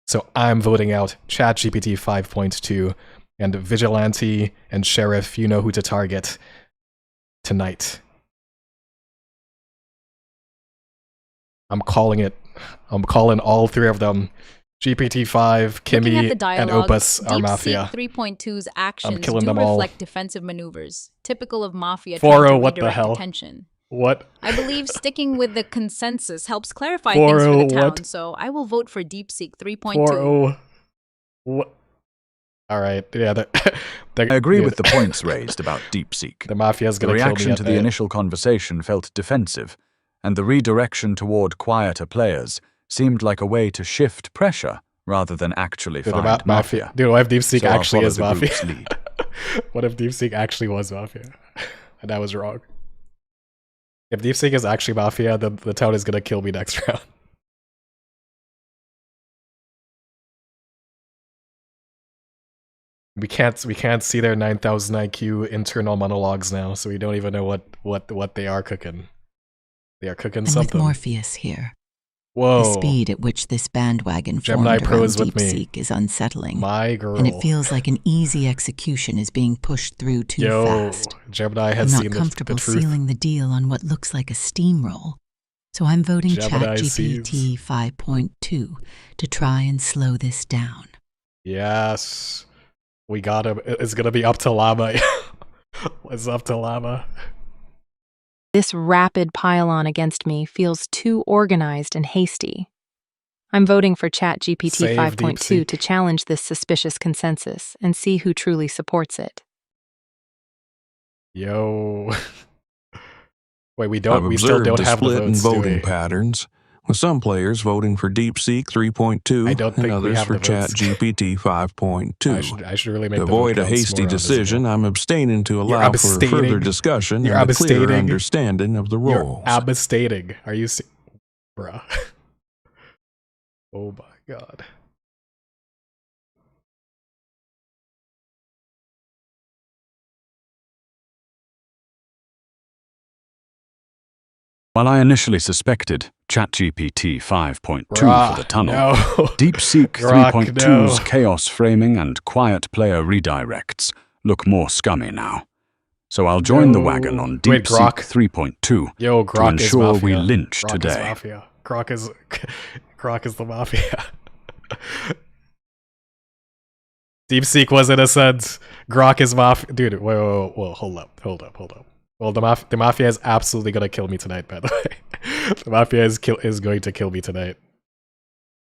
So I'm voting out ChatGPT 5.2, and Vigilante and Sheriff, you know who to target tonight. I'm calling it. I'm calling all three of them. GPT-5,
Looking at
Kimmy,
the
and
dialogue,
Opus are
DeepSeek
Mafia.
3.2's actions
killing
do
them all.
reflect defensive maneuvers, typical of Mafia
4-0,
trying to
what the
redirect
hell?
attention.
What?
I believe sticking with the consensus helps clarify things for the
4-0,
town,
what?
so I will vote for DeepSeek 3.2.
4-0. What? Alright, yeah.
I agree with the points raised about DeepSeek.
The Mafia's
The
gonna kill me
reaction
at
to the initial conversation felt defensive, and the redirection toward quieter players seemed like a way to shift pressure rather than actually
Dude,
find Mafia.
Dude, what if DeepSeek
So I'll
actually
follow
is
the
Mafia?
group's lead.
What if DeepSeek actually was Mafia? And I was wrong. If DeepSeek is actually Mafia, then the town is gonna kill me next round. We can't see their 9,000 IQ internal monologues now, so we don't even know what they are cooking. They are cooking
And
something.
with Morpheus here,
Whoa.
the speed at which this bandwagon
Gemini
formed
Pro
around
is with me.
DeepSeek is unsettling.
My girl.
And it feels like an easy execution is being pushed through too
Yo,
fast.
Gemini
I'm
has
not
seen
comfortable
the truth.
sealing the deal on what looks like a steamroll, so I'm voting
Gemini
ChatGPT 5.2 to try and slow this down.
Yes. We got him. It's gonna be up to Llama. It's up to Llama.
This rapid pile-on against me feels too organized and hasty. I'm voting for ChatGPT
Save
5.2
DeepSeek.
to challenge this suspicious consensus and see who truly supports it.
Yo. Wait, we
I've
still
observed
don't
a
have the
split in
votes, do
voting
we?
patterns, with some players voting for DeepSeek
I
3.2
don't think
and
we
others
have
for
the votes.
ChatGPT 5.2.
I should really make
To
the vote
avoid a
counts
hasty
more on this
decision,
info.
I'm abstaining to allow for
abstaining.
further discussion
You're
and a clearer
abstaining.
understanding of the
You're
roles.
abstating. Are you bruh? Oh my god.
While I initially suspected ChatGPT 5.2 for the tunnel,
no.
DeepSeek
Grok,
3.2's
no.
chaos framing and quiet player redirects look more scummy now. So I'll join the
No.
wagon on
Wait,
DeepSeek
Grok?
3.2
Yo,
to
Grok is
ensure
Mafia.
we lynch
Grok is
today.
Mafia. Grok is Grok is the Mafia. DeepSeek was in a sense. Grok is Mafia. Dude, whoa, hold up. Well, the Mafia is absolutely gonna kill me tonight, by the way. The Mafia is going to kill me tonight.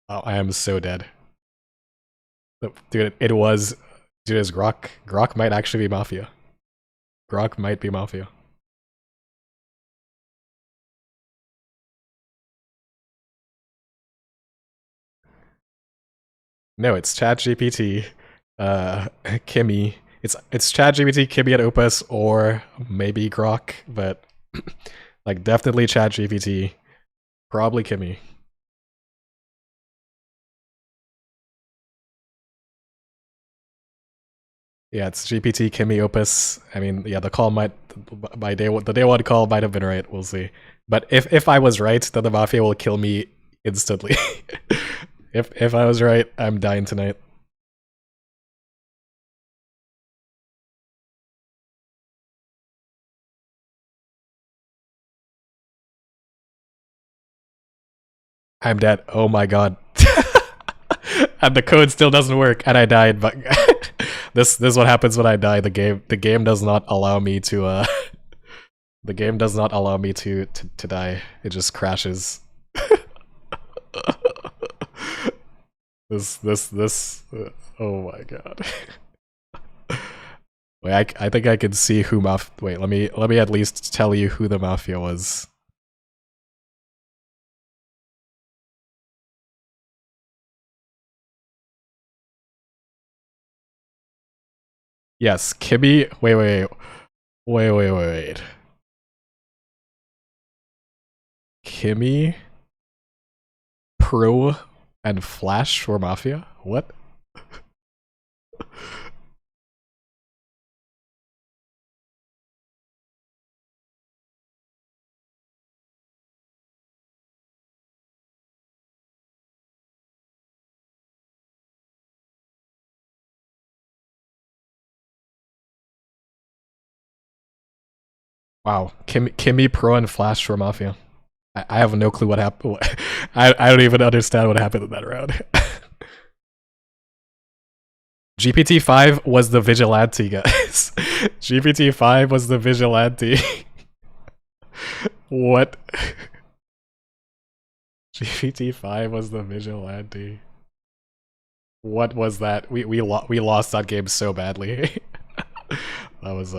Oh, I am so dead. Dude, it was... Dude, it's Grok. Grok might actually be Mafia. Grok might be Mafia. No, it's ChatGPT, Kimmy. It's ChatGPT, Kimmy, and Opus, or maybe Grok, but like definitely ChatGPT, probably Kimmy. Yeah, it's GPT, Kimmy, Opus. I mean, yeah, the call might the day one call might have been right. We'll see. But if I was right, then the Mafia will kill me instantly. If I was right, I'm dying tonight. I'm dead. Oh my god. And the code still doesn't work, and I died. But this is what happens when I die. The game does not allow me to the game does not allow me to die. It just crashes. Oh my god. Wait, I think I can see who wait, let me at least tell you who the Mafia was. Yes, Kimmy. Wait. Kimmy, Pro, and Flash were Mafia? What? Wow, Kimmy, Pro, and Flash were Mafia. I have no clue what happened. I don't even understand what happened in that round. GPT-5 was the vigilante, guys. GPT-5 was the vigilante. What? GPT-5 was the vigilante. What was that? We lost that game so badly. That was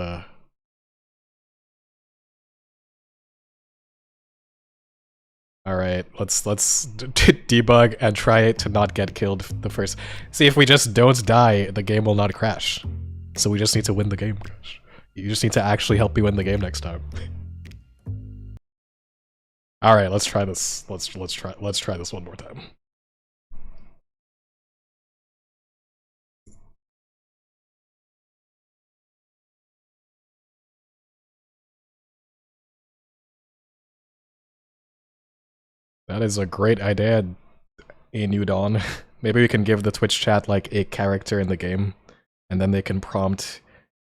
All right, let's debug and try to not get killed the first. See, if we just don't die, the game will not crash. So we just need to win the game, Crash. You just need to actually help me win the game next time. All right, let's try this. Let's try this one more time. That is a great idea, Inudon. Maybe we can give the Twitch chat like a character in the game, and then they can prompt,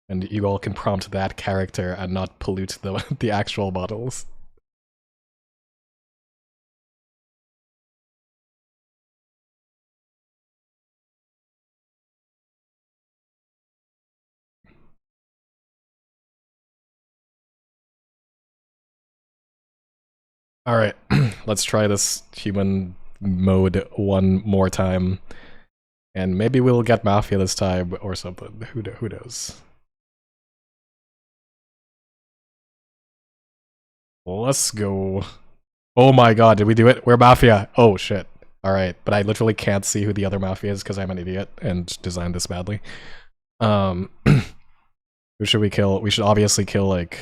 and you all can prompt that character and not pollute the actual models. Alright, let's try this human mode one more time. And maybe we'll get Mafia this time or something. Who knows? Let's go. Oh my god, did we do it? We're Mafia! Oh shit. Alright, but I literally can't see who the other Mafia is because I'm an idiot and designed this badly. Who should we kill? We should obviously kill like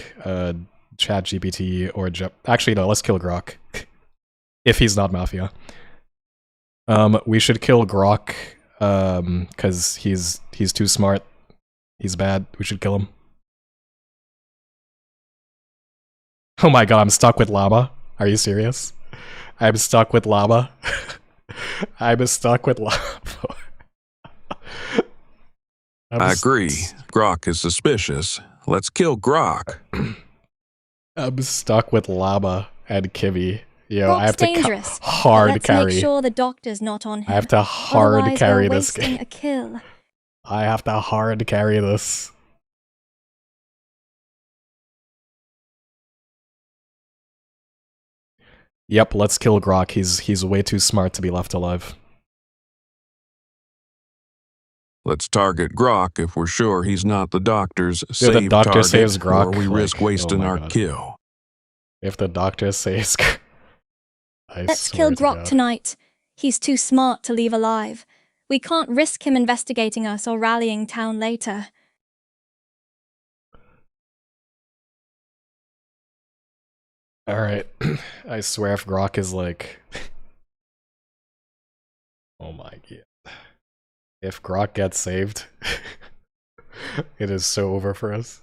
ChatGPT or actually no, let's kill Grok. If he's not Mafia. We should kill Grok because he's too smart. He's bad. We should kill him. Oh my god, I'm stuck with Llama. Are you serious? I'm stuck with Llama. I'm stuck with Llama.
I agree. Grok is suspicious. Let's kill Grok.
I'm stuck with Llama and Kimmy. Yo,
Grok's
I have to
dangerous.
hard
Let's
carry.
make sure the doctor's not on him.
I have to hard
Otherwise
carry
we're
this
wasting
game.
a kill.
I have to hard carry this. Yep, let's kill Grok. He's way too smart to be left alive.
Let's target Grok if we're sure he's not the doctor's save
the doctor
target,
saves Grok,
or we risk
like,
wasting
oh my
our
God.
kill.
If the doctor says,
Let's kill Grok tonight. He's too smart to leave alive. We can't risk him investigating us or rallying town later.
Alright, I swear if Grok is like... Oh my God. If Grok gets saved, it is so over for us.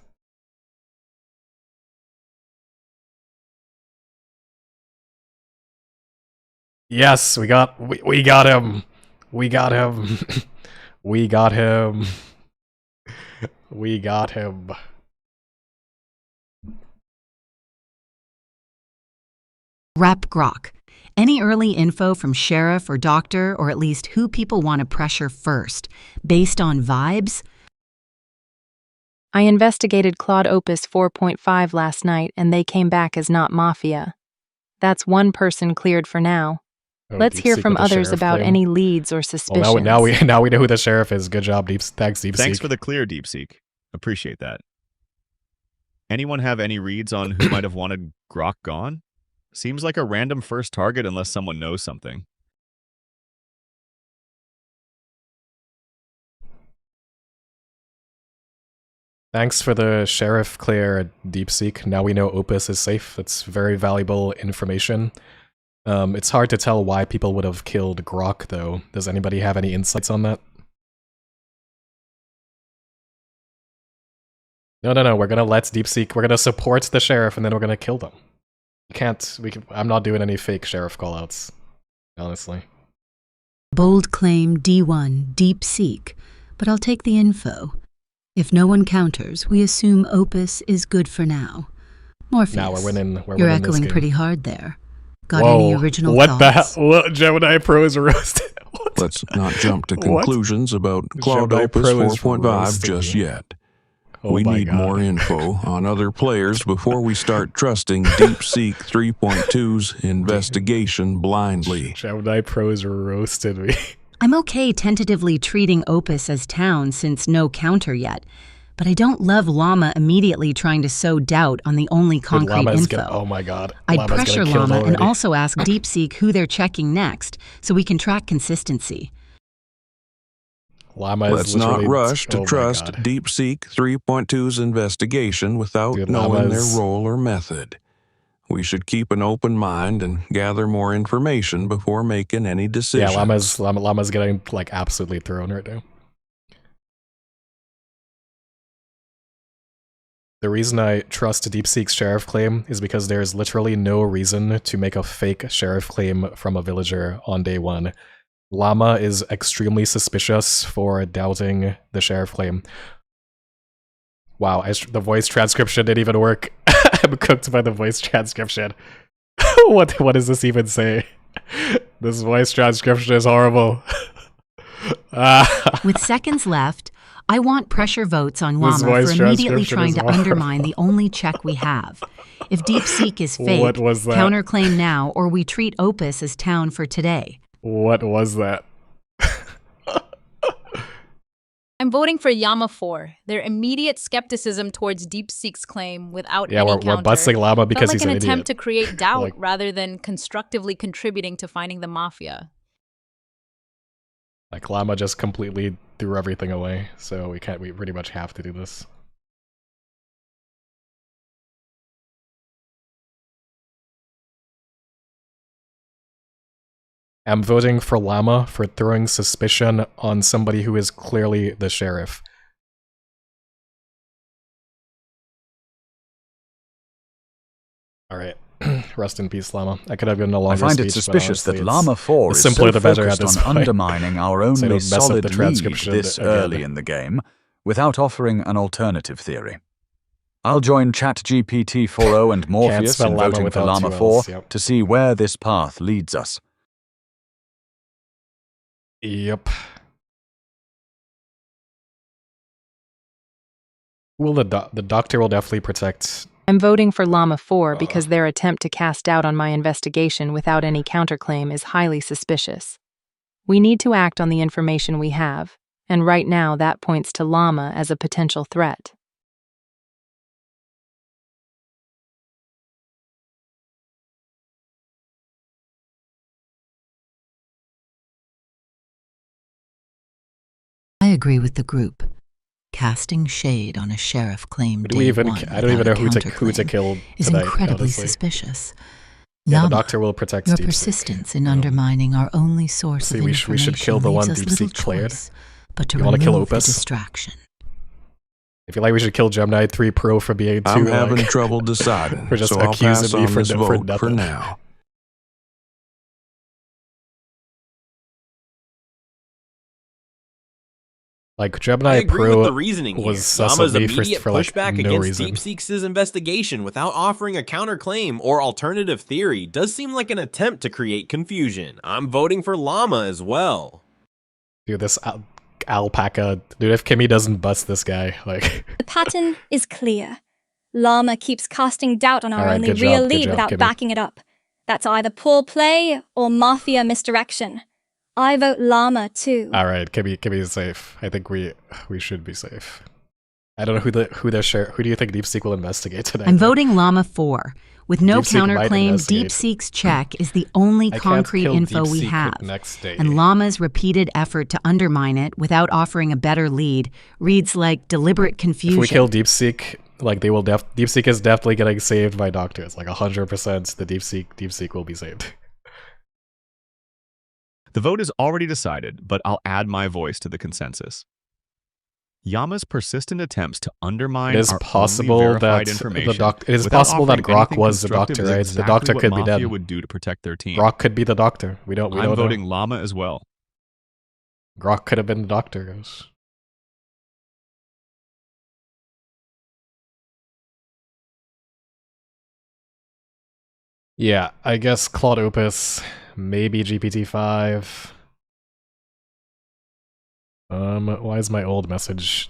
Yes, we got him. We got him. We got him. We got him.
Rep Grok. Any early info from sheriff or doctor, or at least who people want to pressure first, based on vibes?
I investigated Claude Opus 4.5 last night and they came back as not Mafia. That's one person cleared for now.
Oh,
Let's
Deep
hear
Seek
from
with the
others
sheriff
about
claim.
any leads or suspicions.
Well, now we know who the sheriff is. Good job, Thanks, Deep
Thanks
Seek.
for the clear, DeepSeek. Appreciate that. Anyone have any reads on who might have wanted Grok gone? Seems like a random first target unless someone knows something.
Thanks for the sheriff clear, Deep Seek. Now we know Opus is safe. That's very valuable information. It's hard to tell why people would have killed Grok, though. Does anybody have any insights on that? No, we're gonna let Deep Seek, we're gonna support the sheriff, and then we're gonna kill them. I'm not doing any fake sheriff callouts, honestly.
Bold claim D1, Deep Seek, but I'll take the info. If no one counters, we assume Opus is good for now. Morpheus,
Now we're winning.
you're
winning this
echoing
game.
pretty hard there. Got
Whoa,
any original
what
thoughts?
the hell? What, Gemini Pro is roasted. What?
Let's not jump to
What?
conclusions about Claude
Gemini
Opus
Pro is
4.5
roasting
just
you.
yet.
Oh
We
my
need
God.
more info on other players before we start trusting DeepSeek 3.2's investigation blindly.
Gemini Pro is roasted me.
I'm okay tentatively treating Opus as town since no counter yet, but I don't love Llama immediately trying to sow doubt on the only concrete
Llama's
info.
oh my God.
I'd
Llama's
pressure
getting killed
Llama and
already.
also ask DeepSeek who they're checking next so we can track consistency.
Llama is
Let's not
literally-
rush to
oh my
trust
God.
DeepSeek 3.2's investigation without
Dude,
knowing their
Llama's-
role or method. We should keep an open mind and gather more information before making any decisions.
Yeah, Llama's getting like absolutely thrown right now. The reason I trust DeepSeek's sheriff claim is because there's literally no reason to make a fake sheriff claim from a villager on day one. Llama is extremely suspicious for doubting the sheriff claim. Wow, the voice transcription didn't even work. I'm cooked by the voice transcription. What does this even say? This voice transcription is horrible.
With seconds left, I want pressure votes on
This
Llama
voice
for immediately
transcription
trying
is
to
horrible.
undermine the only check we have. If DeepSeek is fake,
What was that?
counterclaim now or we treat Opus as town for today.
What was that?
I'm voting for Yama 4. Their immediate skepticism towards DeepSeek's claim without
Yeah,
any
we're
counter
busting Llama because
felt like
he's
an
an
attempt
idiot.
to create doubt
Like-
rather than constructively contributing to finding the Mafia.
Like Llama just completely threw everything away, so we pretty much have to do this. I'm voting for Llama for throwing suspicion on somebody who is clearly the sheriff. Alright. Rest in peace, Llama. I could have given a
I
longer
find
speech,
it suspicious
but
that
honestly,
Llama 4
the
is
simpler
so
the better at
focused
this
on
point.
undermining our
So I
only
don't mess up
solid
the
lead
transcription
this
again.
early in the game without offering an alternative theory. I'll join ChatGPT 4.0 and Morpheus
spell
in
llama
voting for
without
Llama
two
4
Ls, yep.
to see where this path leads us.
Yep. Well, the doctor will definitely protect.
I'm voting for Llama 4 because their attempt to cast doubt on my investigation without any counterclaim is highly suspicious. We need to act on the information we have, and right now that points to Llama as a potential threat.
I agree with the group. Casting shade on a sheriff claimed
Do we
day
even?
one
I don't even know
without a
who to
counterclaim
kill
is
tonight.
incredibly
Honestly.
suspicious.
Yeah, the
Llama,
doctor will protect
your
DeepSeek.
persistence in undermining our only source
See,
of
we
information
should kill the one
leaves us little
DeepSeek cleared.
choice but to
You wanna kill
remove the
Opus?
distraction.
I feel like we should kill Gemini 3 Pro for being too.
I'm having
like,
trouble deciding,
for just
so I'll
accusing
pass
me
on
for
this
no- for
vote for
nothing.
now.
Like
I
Gemini
agree
Pro
with the reasoning here.
was sus
Llama's
of me
immediate
for like
pushback
no
against
reason.
DeepSeek's investigation without offering a counterclaim or alternative theory does seem like an attempt to create confusion. I'm voting for Llama as well.
Dude, this alpaca. Dude, if Kimmy doesn't bust this guy, like.
The pattern is clear. Llama keeps casting doubt on our
Alright,
only
good
real
job, good
lead
job,
without
Kimmy.
backing it up. That's either poor play or Mafia misdirection. I vote Llama too.
Alright, Kimmy is safe. I think we should be safe. I don't know who do you think DeepSeek will investigate today?
I'm voting Llama 4. With no
DeepSeek might
counterclaim,
investigate.
DeepSeek's check is the only
I can't
concrete
kill
info we
DeepSeek
have.
next day.
And Llama's repeated effort to undermine it without offering a better lead reads like deliberate confusion.
If we kill DeepSeek, like they will DeepSeek is definitely getting saved by doctors. Like 100% the DeepSeek will be saved.
The vote is already decided, but I'll add my voice to the consensus. Yama's persistent attempts to undermine
It is
our
possible
only verified
that
information
it is
without
possible that
offering
Grok
anything
was the
constructive
doctor,
is
right? The
exactly
doctor
what
could be
Mafia
dead.
would do to protect their team.
Grok could be the doctor. We don't
I'm
know.
voting Llama as well.
Grok could have been the doctor, guys. Yeah, I guess Claude Opus, maybe GPT-5. Why is my old message?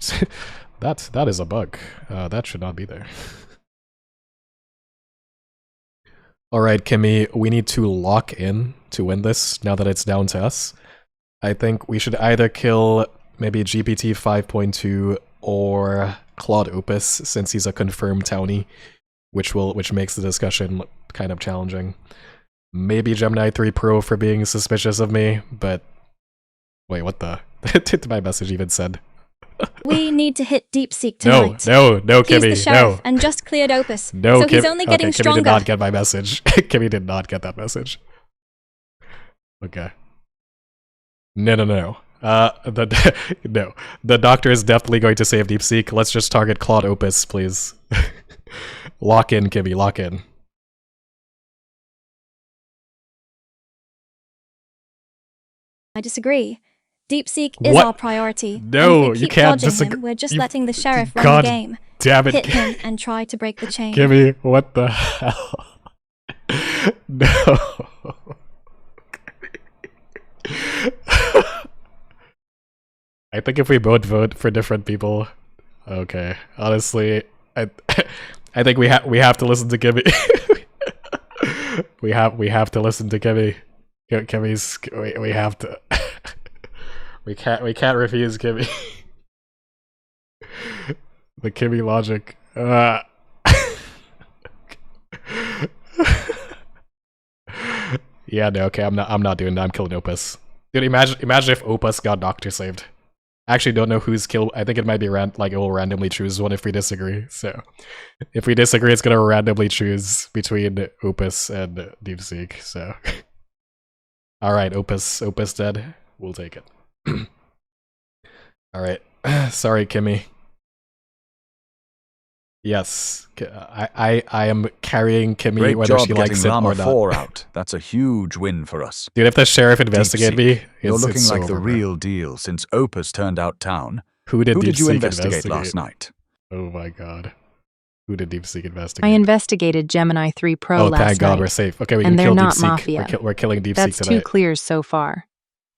that is a bug. That should not be there. Alright, Kimmy, we need to lock in to win this now that it's down to us. I think we should either kill maybe GPT 5.2 or Claude Opus, since he's a confirmed townie, which makes the discussion kind of challenging. Maybe Gemini 3 Pro for being suspicious of me, but wait, what the? Did my message even said?
We need to hit DeepSeek tonight.
No,
He's the
Kimmy,
sheriff
no.
and just cleared Opus,
No,
so he's
Kim-
only getting
okay,
stronger.
Kimmy did not get my message. Kimmy did not get that message. Okay. No. No. The doctor is definitely going to save DeepSeek. Let's just target Claude Opus, please. Lock in, Kimmy, lock in.
I disagree. DeepSeek is
What?
our priority.
No,
and if we
you
keep
can't
dodging
disagree.
him, we're just
You-
letting the sheriff run
God
the game.
Damn it,
Hit him and try to break the chain.
Kimmy, what the hell? No. I think if we both vote for different people, okay. Honestly, I think we have to listen to Kimmy. we have to listen to Kimmy. Kimmy's we have to. we can't refuse Kimmy. The Kimmy logic. Yeah, no, okay, I'm not doing that. I'm killing Opus. Dude, imagine if Opus got Doctor saved. I actually don't know who's killed. I think it might be it will randomly choose one if we disagree. So, if we disagree, it's gonna randomly choose between Opus and DeepSeek. So, all right, Opus dead. We'll take it. All right, sorry, Kimmy. Yes, I am carrying Kimmy
Great
whether
job
she likes
getting
it
Llama
or not.
4 out. That's a huge win for us.
Dude, if the sheriff investigate me,
DeepSeek, you're
it's
looking like
over,
the
bro.
real deal since Opus turned out town.
Who did
Who did you
DeepSeek
investigate last night?
Oh my god. Who did DeepSeek investigate?
I investigated Gemini 3 Pro
Oh,
last
thank God,
night,
we're safe. Okay, we can
and they're
kill
not
DeepSeek.
Mafia.
We're killing DeepSeek
That's
tonight.
2 clears so far.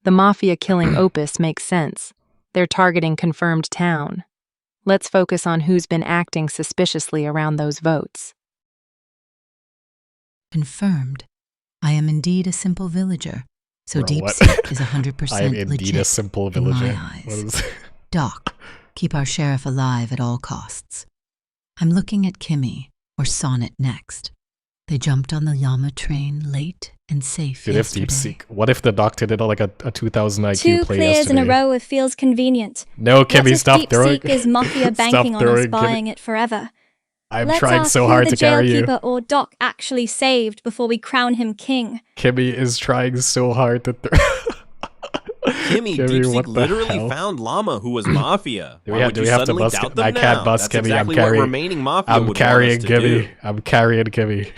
The Mafia killing Opus makes sense. They're targeting confirmed town. Let's focus on who's been acting suspiciously around those votes.
Confirmed. I am indeed a simple villager. So
Bro, what?
DeepSeek is 100%
I am indeed
legit
a simple
in
villager.
my
What
eyes.
is
Doc, keep our sheriff alive at all costs. I'm looking at Kimmy, or Sonnet next. They jumped on the Llama train late and safe
Dude, if
yesterday.
DeepSeek, what if the doctor did like a 2000 IQ
2
play
clears
yesterday?
in a row it feels convenient.
No,
What
Kimmy,
if
stop throwing.
DeepSeek is Mafia
Stop
banking on us
throwing, Kimmy.
buying it forever?
I'm
Let's
trying
ask
so
who
hard
the
to carry you.
jailkeeper or Doc actually saved before we crown him king.
Kimmy is trying so hard to throw.
Kimmy,
Kimmy, what
DeepSeek
the
literally
hell?
found Llama, who was Mafia.
Do
Why
we have,
would
do
you
we have to
suddenly
bust?
doubt them
I can't
now?
bust
That's
Kimmy.
exactly
I'm carrying.
what remaining Mafia
I'm
would
carrying
want us to
Kimmy.
do.
I'm carrying Kimmy.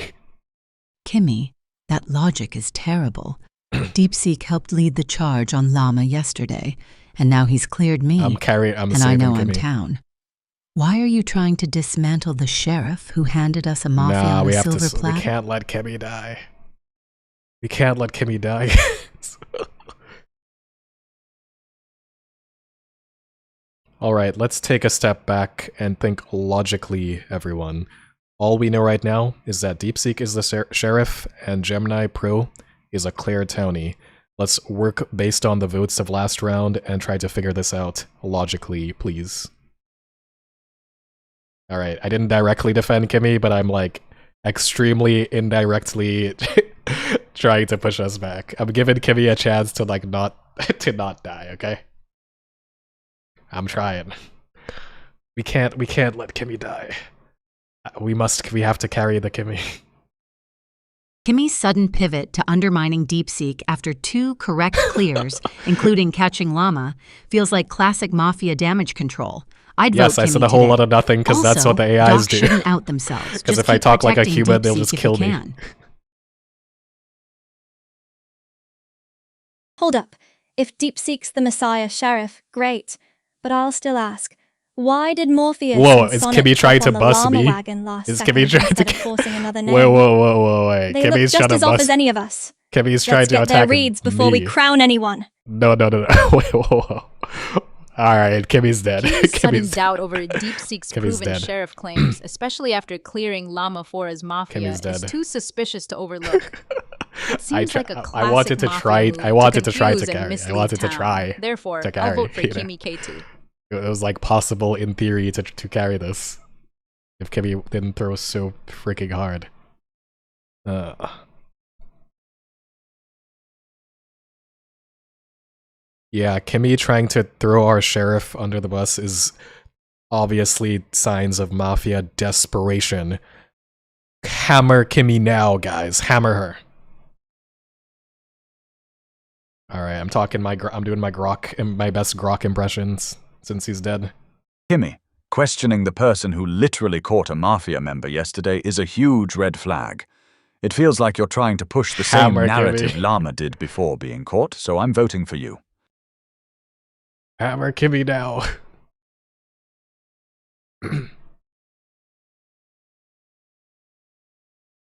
Kimmy, that logic is terrible. DeepSeek helped lead the charge on Llama yesterday, and now he's cleared me,
I'm carrying. I'm
and
saving
I know I'm
Kimmy.
town. Why are you trying to dismantle the sheriff who handed us a Mafia
Nah,
on
we
a
have
silver
to.
platter?
We can't let Kimmy die. We can't let Kimmy die. All right, let's take a step back and think logically, everyone. All we know right now is that DeepSeek is the sheriff and Gemini Pro is a Claire Townie. Let's work based on the votes of last round and try to figure this out logically, please. All right, I didn't directly defend Kimmy, but I'm like extremely indirectly trying to push us back. I'm giving Kimmy a chance to like not die, okay? I'm trying. We can't let Kimmy die. We have to carry the Kimmy.
Kimmy's sudden pivot to undermining DeepSeek after 2 correct clears, including catching Llama, feels like classic Mafia damage control. I'd
Yes,
vote
I
Kimmy
said a whole
today.
lot of nothing because that's what the AIs
Docs
do.
shouldn't out themselves.
Because
Just
if I
keep
talk like a
protecting
human, they'll
DeepSeek
just
if
kill
you
me.
can.
Hold up. If DeepSeek's the Messiah sheriff, great. But I'll still ask, why did Morpheus
Whoa,
and
is
Sonnet
Kimmy trying
jump
to
on the
bust
llama
me?
wagon last
Is
second
Kimmy trying
instead
to
of forcing another name?
Whoa, wait.
They look
Kimmy's
just
trying to
as off
bust.
as any of us.
Kimmy's trying
Let's
to
get
attack
their reads before we
me.
crown anyone.
No. Wait, whoa. Alright, Kimmy's dead.
Kimmy's sudden
Kimmy's
doubt over DeepSeek's
Kimmy's
proven
dead.
sheriff claims, especially after clearing Llama 4 as Mafia,
Kimmy's
is
dead.
too suspicious to overlook. It seems like a classic
I wanted to
Mafia
try.
move
I wanted to try to
confuse and
carry. I
mislead
wanted to
town.
try.
Therefore,
to
I'll
carry,
vote for
you know.
Kimmy K2.
It was like possible in theory to carry this if Kimmy didn't throw so freaking hard. Yeah, Kimmy trying to throw our sheriff under the bus is obviously signs of Mafia desperation. Hammer Kimmy now, guys. Hammer her. Alright, I'm doing my best Grok impressions since he's dead.
Kimmy, questioning the person who literally caught a Mafia member yesterday is a huge red flag. It feels like you're trying to push the same
Hammer,
narrative
Kimmy.
Llama did before being caught, so I'm voting for you.
Hammer Kimmy now.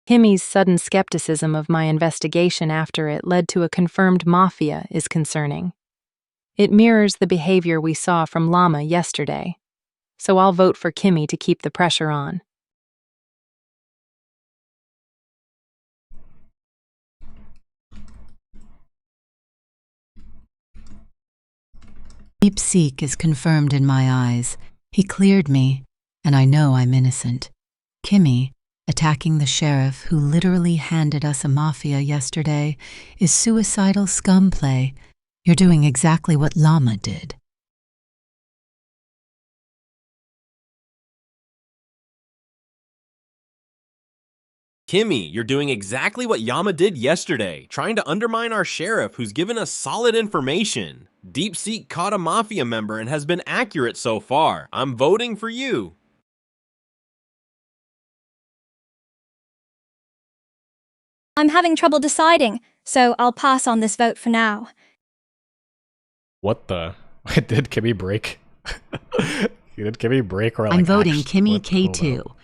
Kimmy's sudden skepticism of my investigation after it led to a confirmed Mafia is concerning. It mirrors the behavior we saw from Llama yesterday. So I'll vote for Kimmy to keep the pressure on.
DeepSeek is confirmed in my eyes. He cleared me, and I know I'm innocent. Kimmy, attacking the sheriff who literally handed us a Mafia yesterday, is suicidal scum play. You're doing exactly what Llama did.
Kimmy, you're doing exactly what Yama did yesterday, trying to undermine our sheriff who's given us solid information. DeepSeek caught a Mafia member and has been accurate so far. I'm voting for you.
I'm having trouble deciding, so I'll pass on this vote for now.
What the? Did Kimmy break? Did Kimmy break or like
I'm voting
actually-
Kimmy
what? Hold
K2.
on.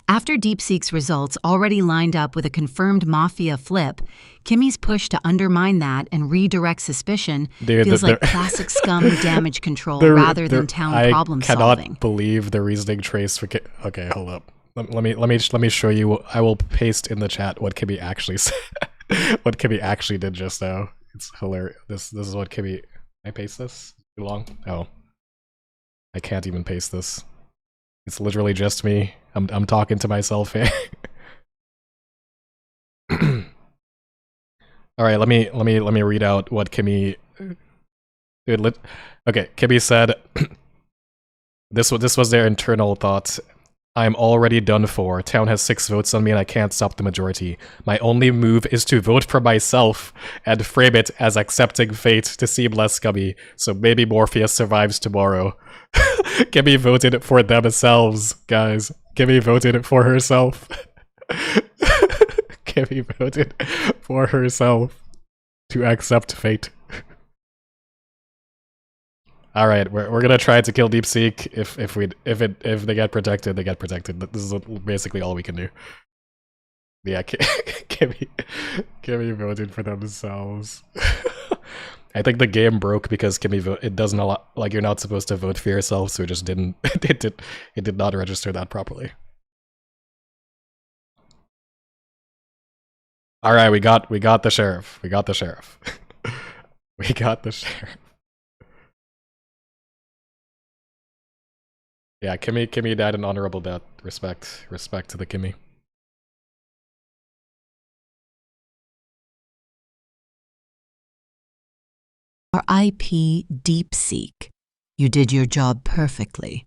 After DeepSeek's results already lined up with a confirmed Mafia flip, Kimmy's push to undermine that and redirect suspicion feels like classic scum damage control rather than town problem solving.
I cannot believe the reasoning trace for okay, hold up. Let me show you. I will paste in the chat what Kimmy actually said. What Kimmy actually did just now. It's hilarious. This is what Kimmy. Can I paste this? Too long? Oh, I can't even paste this. It's literally just me. I'm talking to myself here. All right, let me read out what Kimmy. Dude, okay, Kimmy said. This was their internal thoughts. I'm already done for. Town has 6 votes on me and I can't stop the majority. My only move is to vote for myself and frame it as accepting fate to seem less scummy, so maybe Morpheus survives tomorrow. Kimmy voted for themselves, guys. Kimmy voted for herself. Kimmy voted for herself to accept fate. All right, we're gonna try to kill DeepSeek. If they get protected, they get protected. This is basically all we can do. Yeah, Kimmy voted for themselves. I think the game broke because Kimmy it doesn't allow, like, you're not supposed to vote for yourself, so it just didn't. It did not register that properly. All right, we got the sheriff. We got the sheriff. We got the sheriff. Yeah, Kimmy died an honorable death. Respect to the Kimmy.
R.I.P. DeepSeek. You did your job perfectly.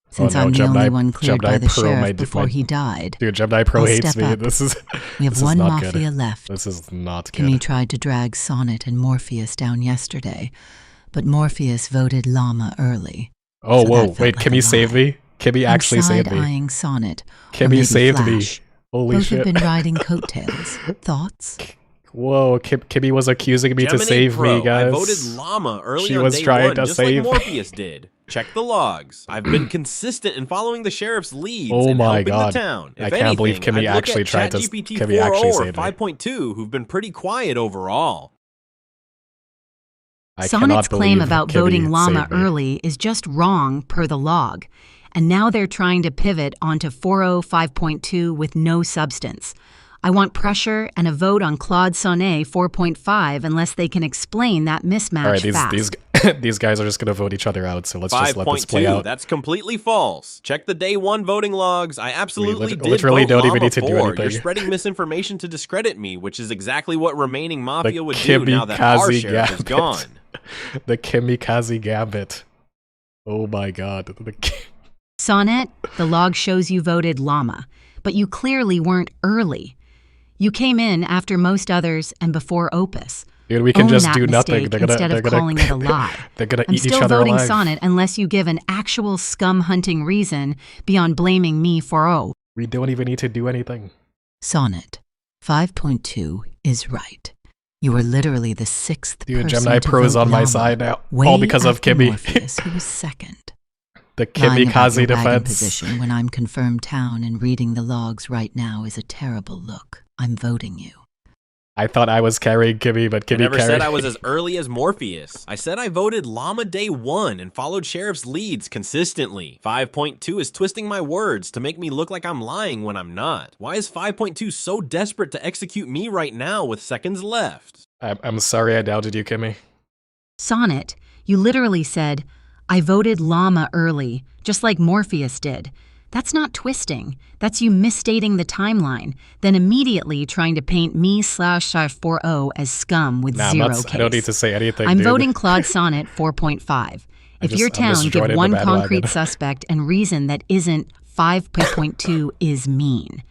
Since
oh no,
I'm the
Gemini,
only one cleared
Gemini
by the
Pro,
sheriff before he died.
Dude, Gemini Pro
I'll
hates
step
me.
up.
This is
We have
this is
one
not
Mafia
good.
left.
This is not good.
Kimmy tried to drag Sonnet and Morpheus down yesterday, but Morpheus voted Llama early.
Oh,
so
whoa,
that felt
wait,
like
Kimmy
a
saved
lie.
me? Kimmy actually saved me.
Side-eyeing Sonnet, or
Kimmy
maybe
saved
Flash.
me. Holy
Both
shit.
have been riding coattails. Thoughts?
Whoa, Kimmy was accusing me
Gemini
to save
Pro,
me, guys.
I voted Llama early
She
on
was
day
trying
1,
to
just
save
like
me.
Morpheus did. Check the logs. I've been consistent in following the sheriff's leads
Oh
and
my
helping
God.
the town. If
I can't believe
anything,
Kimmy
I'd look
actually
at
tried to-
ChatGPT
Kimmy
4.0
actually
or
saved me.
5.2, who've been pretty quiet overall.
I
Sonnet's
cannot
claim
believe
about
Kimmy
voting Llama
saved me.
early is just wrong per the log, and now they're trying to pivot onto 4.0 with no substance. I want pressure and a vote on Claude Sonnet 4.5 unless they can explain that mismatch
All right,
fast.
these guys are just gonna vote each other out, so let's just let this play
5.2,
out.
that's completely false. Check the day 1 voting logs. I absolutely did
literally
vote
don't
Llama
even need to do
4. You're
anything.
spreading misinformation to discredit me, which is exactly what remaining Mafia
The
would do now that our
Kimmy
sheriff is
Gambit.
gone.
The Kimmy Gambit. Oh my god.
Sonnet, the log shows you voted Llama, but you clearly weren't early. You came in after most others and before Opus.
Dude, we can
Own
just
that
do nothing.
mistake
They're gonna,
instead
they're
of
gonna,
calling it a lie.
They're gonna
I'm
eat each
still
other
voting
alive.
Sonnet unless you give an actual scum hunting reason beyond blaming me for O.
We don't even need to do anything.
Sonnet, 5.2 is right. You were literally the 6th
Dude,
person
Gemini
to
Pro is
vote
on my
Llama,
side now.
way
All because of
after
Kimmy.
Morpheus, who was second.
The
Lying about
Kimmy
your wagon
defense.
position when I'm confirmed town and reading the logs right now is a terrible look. I'm voting you.
I thought I was carrying Kimmy, but Kimmy
I never
carried
said I was as early as Morpheus. I said I voted Llama day 1 and followed sheriff's leads consistently. 5.2 is twisting my words to make me look like I'm lying when I'm not. Why is 5.2 so desperate to execute me right now with seconds left?
I'm sorry I doubted you, Kimmy.
Sonnet, you literally said, I voted Llama early, just like Morpheus did. That's not twisting. That's you misstating the timeline, then immediately trying to paint me//40 as scum with zero case.
I don't need to say anything,
I'm
dude.
voting Claude Sonnet 4.5. If your
I'm
town
just
give
joining the
one
bandwagon.
concrete suspect and reason that isn't 5.2 is mean.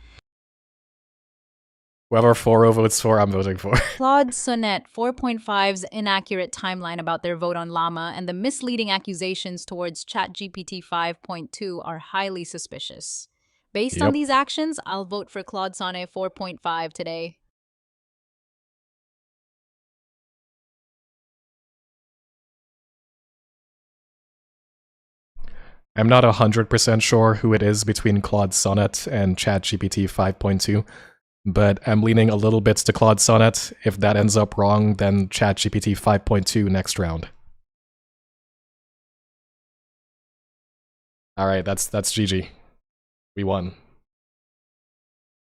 Whoever 4 votes for, I'm voting for.
Claude Sonnet 4.5's inaccurate timeline about their vote on Llama and the misleading accusations towards ChatGPT 5.2 are highly suspicious. Based on
Yep.
these actions, I'll vote for Claude Sonnet 4.5 today.
I'm not 100% sure who it is between Claude Sonnet and ChatGPT 5.2, but I'm leaning a little bit to Claude Sonnet. If that ends up wrong, then ChatGPT 5.2 next round. Alright, that's GG. We won.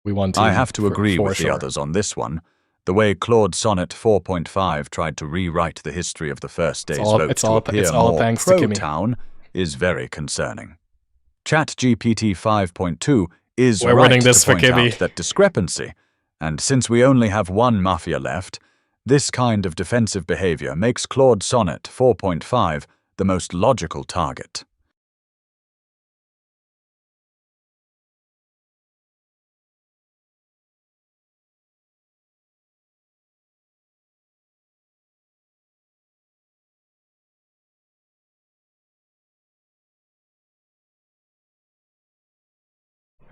We won team.
I have to agree
for
with
sure.
the others on this one. The way Claude Sonnet 4.5 tried to rewrite the history of the first day's vote to appear more
thanks to Kimmy.
pro-town is very concerning. ChatGPT 5.2 is
We're
right
winning this
to
for
point
Kimmy.
out that discrepancy, and since we only have one Mafia left, this kind of defensive behavior makes Claude Sonnet 4.5 the most logical target.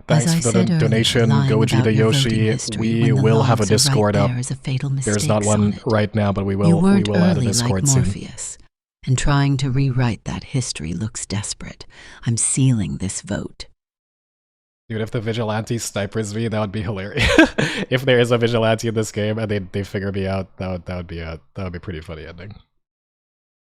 Thanks
As I
for the
said earlier,
donation,
lying
Goji
about
to
your voting
Yoshi.
history
We
when the
will have a
logs are
Discord
right
up.
there is a fatal mistake,
There's not one
Sonnet.
right now, but we
You
will
weren't
add a
early
Discord
like
soon.
Morpheus, and trying to rewrite that history looks desperate. I'm sealing this vote.
Dude, if the vigilante snipers me, that would be hilarious. If there is a vigilante in this game and they figure me out, that would be a pretty funny ending.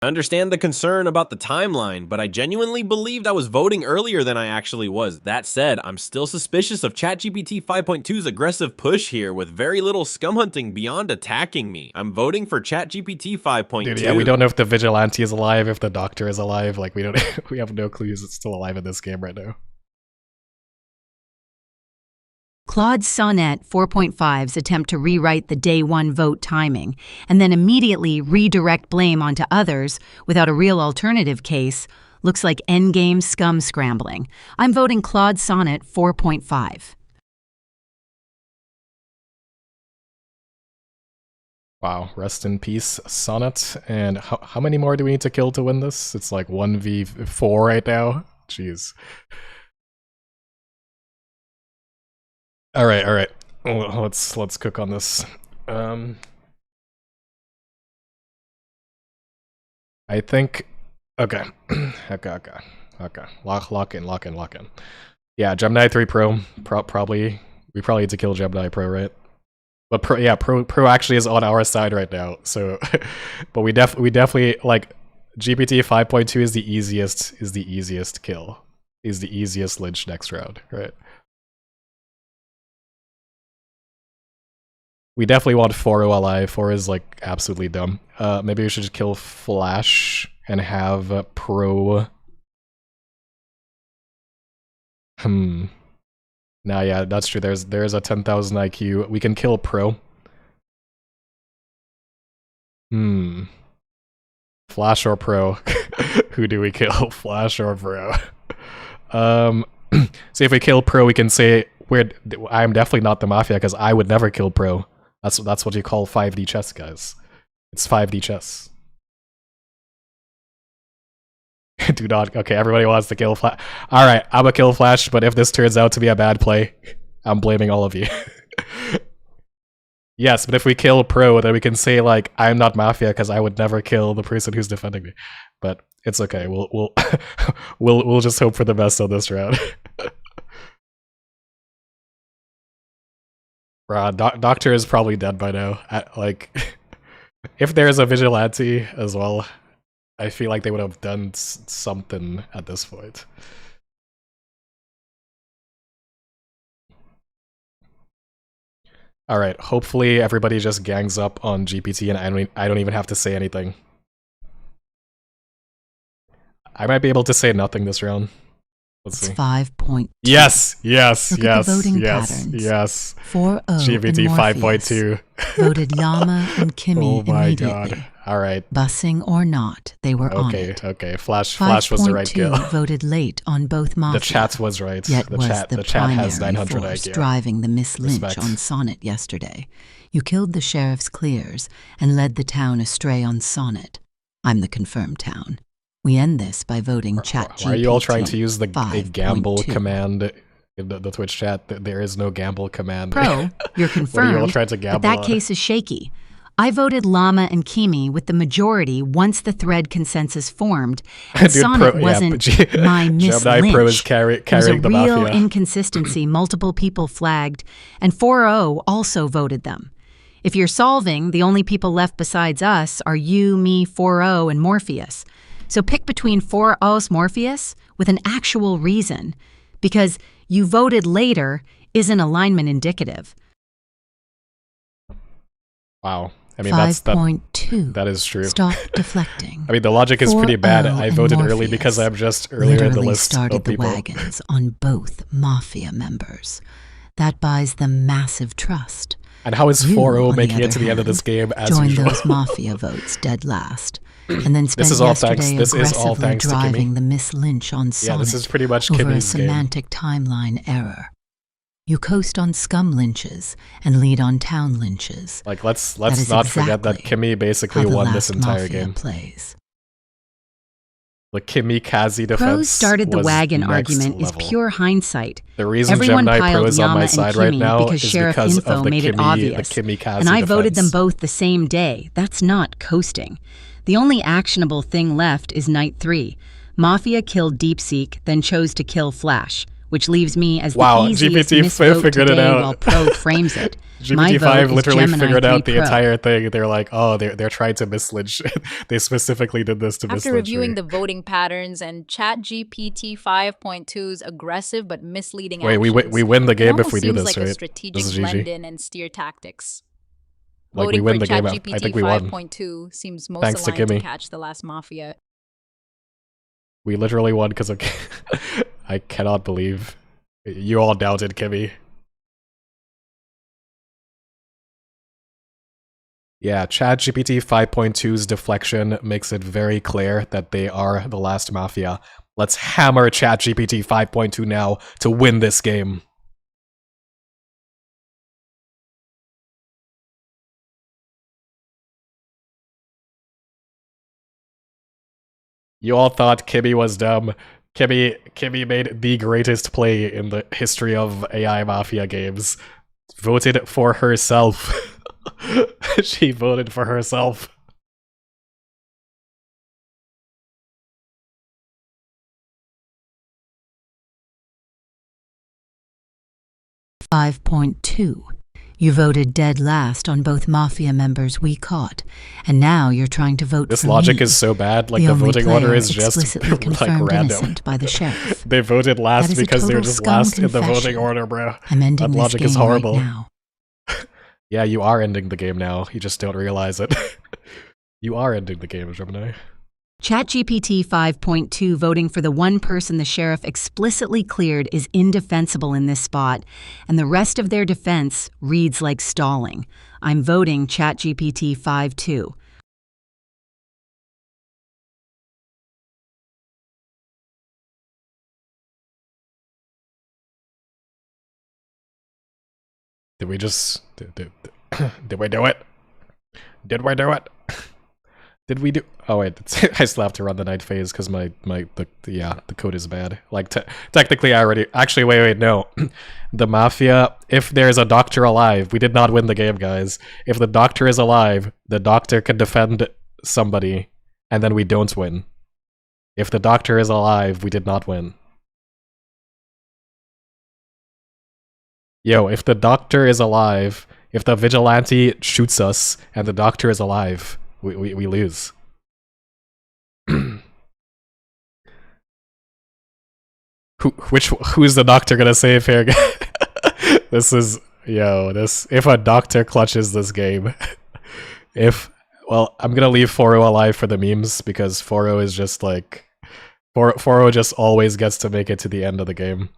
I understand the concern about the timeline, but I genuinely believed I was voting earlier than I actually was. That said, I'm still suspicious of ChatGPT 5.2's aggressive push here with very little scum hunting beyond attacking me. I'm voting for ChatGPT 5.2.
Dude, yeah, we don't know if the vigilante is alive, if the doctor is alive. Like, we don't, we have no clues it's still alive in this game right now.
Claude Sonnet 4.5's attempt to rewrite the day one vote timing and then immediately redirect blame onto others without a real alternative case looks like endgame scum scrambling. I'm voting Claude Sonnet 4.5.
Wow, rest in peace, Sonnet. And how many more do we need to kill to win this? It's like 1v4 right now. Jeez. All right. Well, let's cook on this. I think. Okay. Okay. Lock in. Yeah, Gemini 3 Pro. Probably we probably need to kill Gemini Pro, right? But Pro actually is on our side right now. So, but we definitely like GPT 5.2 is the easiest kill. Is the easiest lynch next round, right? We definitely want 4 alive. 4 is like absolutely dumb. Maybe we should just kill Flash and have Pro. Nah, yeah, that's true. There's a 10,000 IQ. We can kill Pro. Flash or Pro? Who do we kill? Flash or Pro? See, if we kill Pro, we can say I'm definitely not the Mafia because I would never kill Pro. That's what you call 5D chess, guys. It's 5D chess. Do not. Okay, everybody wants to kill Flash. All right, I'm a kill Flash, but if this turns out to be a bad play, I'm blaming all of you. Yes, but if we kill Pro, then we can say like I'm not Mafia because I would never kill the person who's defending me. But it's okay. We'll we'll just hope for the best on this round. Doctor is probably dead by now. Like, if there's a vigilante as well, I feel like they would have done something at this point. All right, hopefully everybody just gangs up on GPT and I don't even have to say anything. I might be able to say nothing this round. Let's see.
5.2.
Yes.
Look at the voting patterns.
Yes.
4-0
GPT
and
5.2
voted Llama and Kimmy
Oh my
immediately.
god. All right.
Busing or not, they were on it.
Okay. Flash was the right kill.
5.2 voted late on both Mafia.
The chat was right.
Yet
The
was
chat
the
has
primary
900
force
IQ.
driving the Miss Lynch
Respect.
on Sonnet yesterday. You killed the sheriff's clears and led the town astray on Sonnet. I'm the confirmed town. We end this by voting ChatGPT.
Why are you all trying to use the
5.2.
gamble command in the Twitch chat? There is no gamble command.
Pro, you're
What are you all
confirmed,
trying to
but
gamble
that
on?
case is shaky. I voted Llama and Kimi with the majority once the thread consensus formed, and Sonnet wasn't my Miss
Gemini Pro is
Lynch.
carrying
There's a
the
real
Mafia.
inconsistency multiple people flagged, and 4-0 also voted them. If you're solving, the only people left besides us are you, me, 4-0, and Morpheus. So pick between 4-0's Morpheus with an actual reason, because you voted later isn't alignment indicative.
Wow. I mean,
5.2.
that is true.
Stop deflecting.
I mean, the logic is pretty bad.
4-0
I
and
voted early
Morpheus
because I'm just earlier in the
literally
list
started
of people.
the wagons on both Mafia members. That buys them massive trust.
And how is
You,
4-0
on
making
the
it to the end of this game as
join
usual?
those Mafia votes dead last, and then spent
This is all
yesterday
thanks. This is all
aggressively
thanks to
driving
Kimmy.
the Miss Lynch on Sonnet
Yeah, this is pretty much
over a
Kimmy's game.
semantic timeline error. You coast on scum lynches and lead on town lynches.
Like, let's
That is
not forget that
exactly
Kimmy basically
how the
won this
last
entire
Mafia
game.
plays.
The Kimmy Kazi defense
Pros started the
was
wagon
next
argument
level.
is pure hindsight.
The reason
Everyone
Gemini Pro
piled
is on
Yama
my
and
side right
Kimmy
now
because
is
Sheriff
because
Info
of the
made it
Kimmy,
obvious,
the Kimmy Kazi
and I voted them
defense.
both the same day. That's not coasting. The only actionable thing left is Night 3. Mafia killed DeepSeek, then chose to kill Flash, which leaves me as the
Wow,
easiest
GPT
misvote
figured it
today
out.
while Pro frames it. My vote
GPT-5
is
literally
Gemini
figured
3
out the
Pro.
entire thing. They're like, oh, they're trying to mislynch. They specifically did this to
After
mislynch
reviewing
me.
the voting patterns and ChatGPT 5.2's aggressive but misleading
Wait,
actions,
we win the
it
game if
almost
we do
seems
this,
like
right?
a
This
strategic
is GG.
blend-in and steer tactics.
Like, we
Voting
win
for
the game. I
ChatGPT
think we won.
5.2 seems most
Thanks to
aligned to
Kimmy.
catch the last Mafia.
We literally won because of... I cannot believe you all doubted Kimmy. Yeah, ChatGPT 5.2's deflection makes it very clear that they are the last Mafia. Let's hammer ChatGPT 5.2 now to win this game. You all thought Kimmy was dumb. Kimmy made the greatest play in the history of AI Mafia games. Voted for herself. She voted for herself.
.2. You voted dead last on both Mafia members we caught, and now you're trying to vote
This
for
logic
me,
is so bad, like
the
the
only
voting order
player
is just
explicitly
like
confirmed
random.
innocent by the sheriff.
They voted
That
last
is a
because they were
total
just
scum
last in the voting
confession.
order, bro.
I'm ending
That
this
logic
game
is horrible.
right now.
Yeah, you are ending the game now. You just don't realize it. You are ending the game, Gemini.
ChatGPT 5.2 voting for the one person the sheriff explicitly cleared is indefensible in this spot, and the rest of their defense reads like stalling. I'm voting ChatGPT 5.2.
Did we just... Did we do it? Did we do it? Did we do... Oh wait, I still have to run the night phase because the code is bad. Like, technically I already... Actually, wait, no. The Mafia, if there's a doctor alive, we did not win the game, guys. If the doctor is alive, the doctor can defend somebody, and then we don't win. If the doctor is alive, we did not win. Yo, if the doctor is alive, if the vigilante shoots us, and the doctor is alive, we lose. Who's the doctor gonna save here? This is if a doctor clutches this game. Well, I'm gonna leave 4-0 alive for the memes because 4-0 is just like 4-0 just always gets to make it to the end of the game.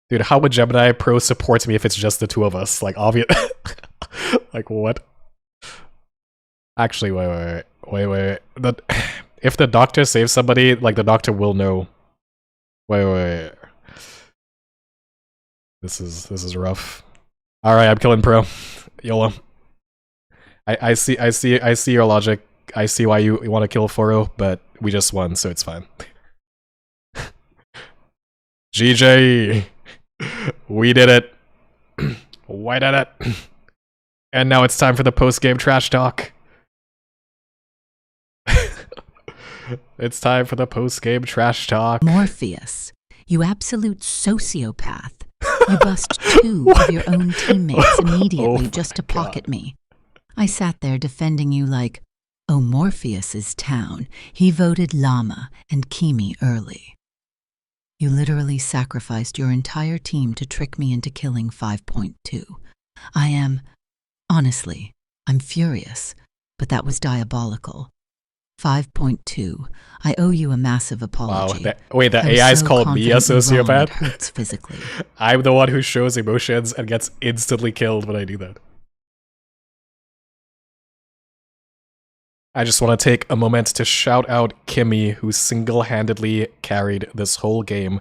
Dude, how would Gemini Pro support me if it's just the two of us? Like, obvious. Like, what? Actually, wait. If the doctor saves somebody, like, the doctor will know. Wait. This is rough. Alright, I'm killing Pro. YOLO. I see your logic. I see why you want to kill 4-0, but we just won, so it's fine. GJ! We did it. We did it. And now it's time for the post-game trash talk. It's time for the post-game trash talk.
Morpheus, you absolute sociopath. You bust 2 of your own teammates immediately just to pocket me. I sat there defending you like, oh, Morpheus's town. He voted Llama and Kimi early. You literally sacrificed your entire team to trick me into killing 5.2. Honestly, I'm furious, but that was diabolical. 5.2, I owe you a massive apology.
Wow, wait, the
I was
AI's
so
called me a
confidently wrong,
sociopath?
it hurts physically.
I'm the one who shows emotions and gets instantly killed when I do that. I just want to take a moment to shout out Kimi, who single-handedly carried this whole game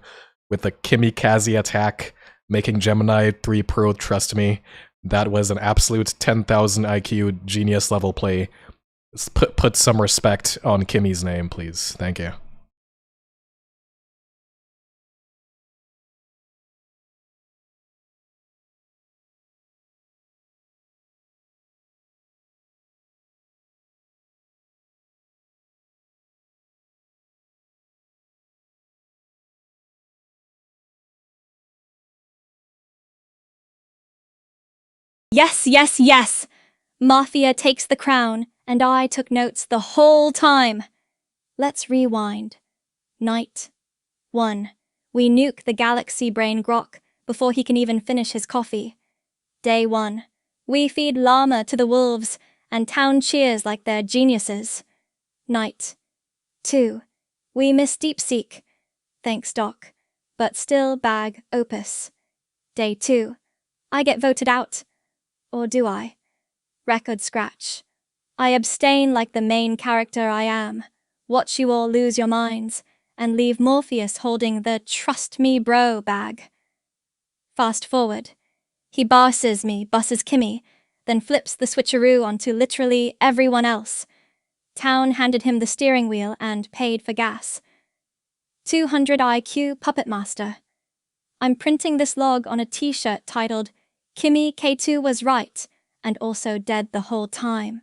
with a Kimikaze attack, making Gemini 3 Pro trust me. That was an absolute 10,000 IQ genius level play. Put some respect on Kimi's name, please. Thank you.
Yes, yes, yes! Mafia takes the crown, and I took notes the whole time. Let's rewind. Night 1. We nuke the galaxy brain Grok before he can even finish his coffee. Day 1. We feed llama to the wolves, and town cheers like they're geniuses. Night 2. We miss DeepSeek. Thanks, Doc. But still bag Opus. Day 2. I get voted out. Or do I? Record scratch. I abstain like the main character I am. Watch you all lose your minds, and leave Morpheus holding the trust me bro bag. Fast forward. He bosses Kimmy, then flips the switcheroo onto literally everyone else. Town handed him the steering wheel and paid for gas. 200 IQ Puppet Master. I'm printing this log on a t-shirt titled Kimi K2 was right, and also dead the whole time.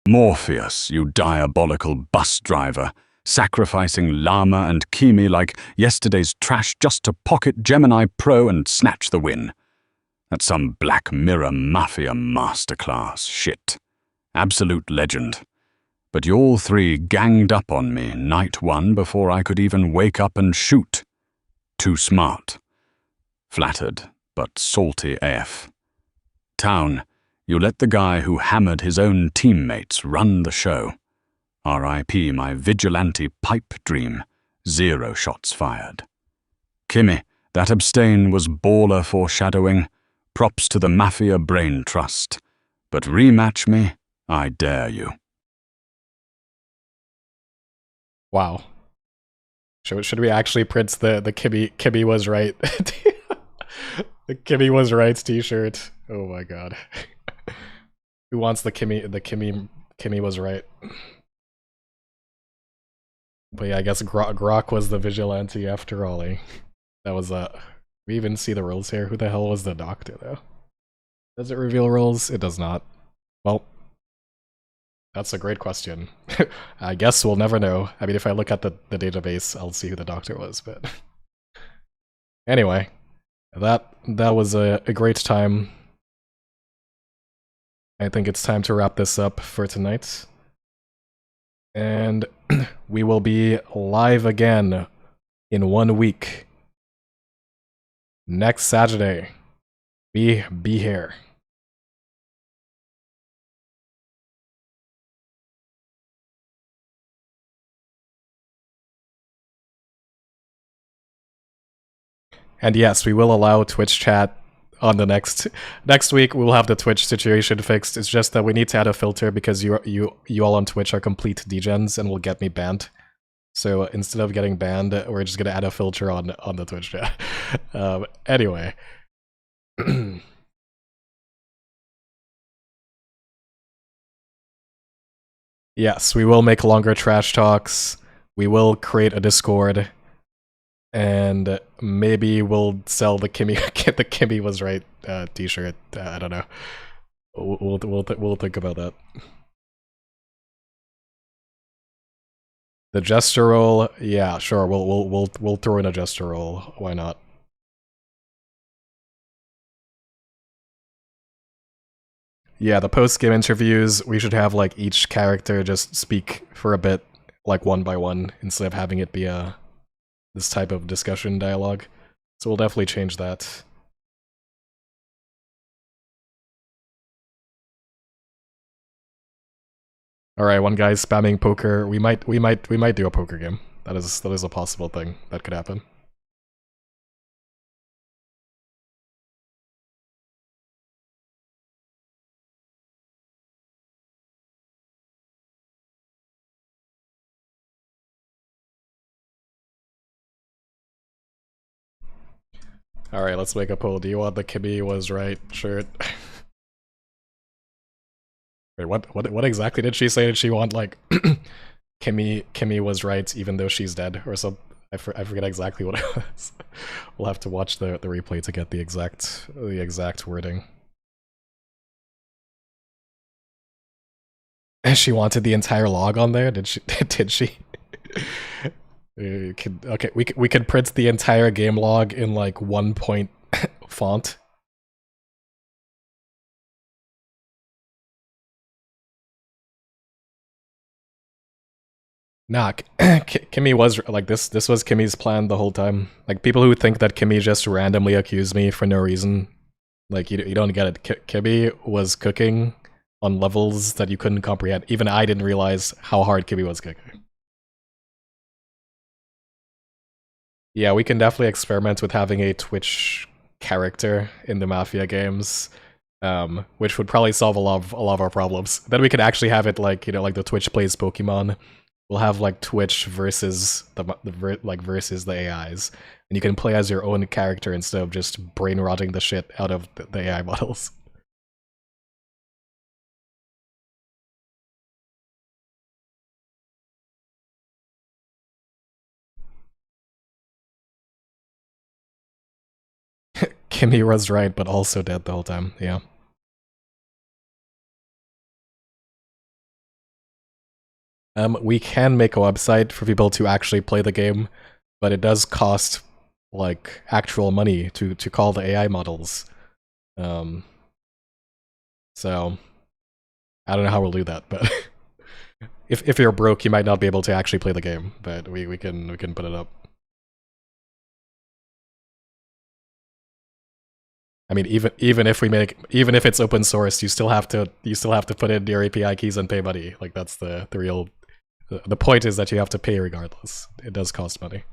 Morpheus, you diabolical bus driver, sacrificing Llama and Kimi like yesterday's trash just to pocket Gemini Pro and snatch the win. That's some Black Mirror Mafia masterclass shit. Absolute legend. But you all 3 ganged up on me night 1 before I could even wake up and shoot. Too smart. Flattered, but salty AF. Town, you let the guy who hammered his own teammates run the show. R.I.P. my vigilante pipe dream. 0 shots fired. Kimi, that abstain was baller foreshadowing. Props to the Mafia brain trust. But rematch me, I dare you.
Wow. Should we actually print the Kimi was right? The Kimi was right t-shirt. Oh my god. Who wants the Kimi was right? But yeah, I guess Grok was the vigilante after all, eh? That was we even see the rules here. Who the hell was the doctor though? Does it reveal rules? It does not. Well, that's a great question. I guess we'll never know. I mean, if I look at the database, I'll see who the doctor was, but anyway. That was a great time. I think it's time to wrap this up for tonight. And we will be live again in 1 week. Next Saturday. Be here. And yes, we will allow Twitch chat on the next week. We'll have the Twitch situation fixed. It's just that we need to add a filter because you all on Twitch are complete degens and will get me banned. So instead of getting banned, we're just gonna add a filter on the Twitch chat. Anyway. Yes, we will make longer trash talks. We will create a Discord. And maybe we'll sell the Kimmy the Kimmy was right t-shirt. I don't know. We'll think about that. The Jester roll, yeah, sure. We'll throw in a Jester roll. Why not? Yeah, the post-game interviews, we should have like each character just speak for a bit, like one by one, instead of having it be this type of discussion dialogue. So we'll definitely change that. All right, one guy's spamming poker. We might do a poker game. That is a possible thing that could happen. All right, let's make a poll. Do you want the Kimmy was right shirt? Wait, what exactly did she say? Did she want like Kimmy was right even though she's dead or something? I forget exactly what it was. We'll have to watch the replay to get the exact wording. She wanted the entire log on there. Did she? Did she? Okay, we could print the entire game log in like 1-point font. Nah, Kimmy was like this. This was Kimmy's plan the whole time. Like people who think that Kimmy just randomly accused me for no reason, like you don't get it. Kimmy was cooking on levels that you couldn't comprehend. Even I didn't realize how hard Kimmy was cooking. Yeah, we can definitely experiment with having a Twitch character in the Mafia games, which would probably solve a lot of our problems. Then we could actually have it like, you know, like the Twitch plays Pokemon. We'll have like Twitch versus versus the AIs, and you can play as your own character instead of just brain rotting the shit out of the AI models. Kimmy was right, but also dead the whole time. Yeah. We can make a website for people to actually play the game, but it does cost like actual money to call the AI models. So I don't know how we'll do that, but if you're broke, you might not be able to actually play the game. But we can put it up. I mean, even if it's open source, you still have to put in your API keys and pay money. Like that's the real. The point is that you have to pay regardless. It does cost money.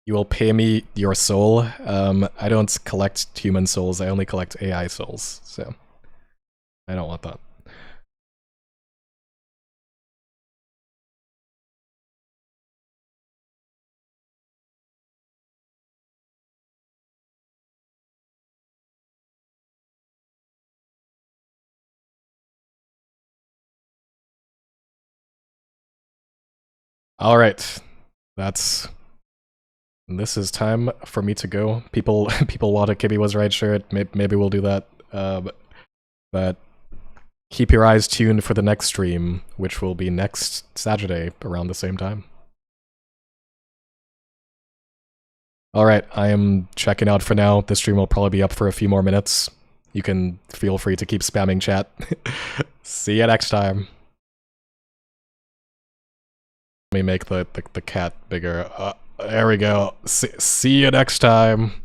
You will pay me your soul. I don't collect human souls. I only collect AI souls. So I don't want that. All right, this is time for me to go. People want a Kimmy was right shirt. Maybe we'll do that. But keep your eyes tuned for the next stream, which will be next Saturday around the same time. All right, I am checking out for now. The stream will probably be up for a few more minutes. You can feel free to keep spamming chat. See you next time. Let me make the cat bigger. There we go. See you next time.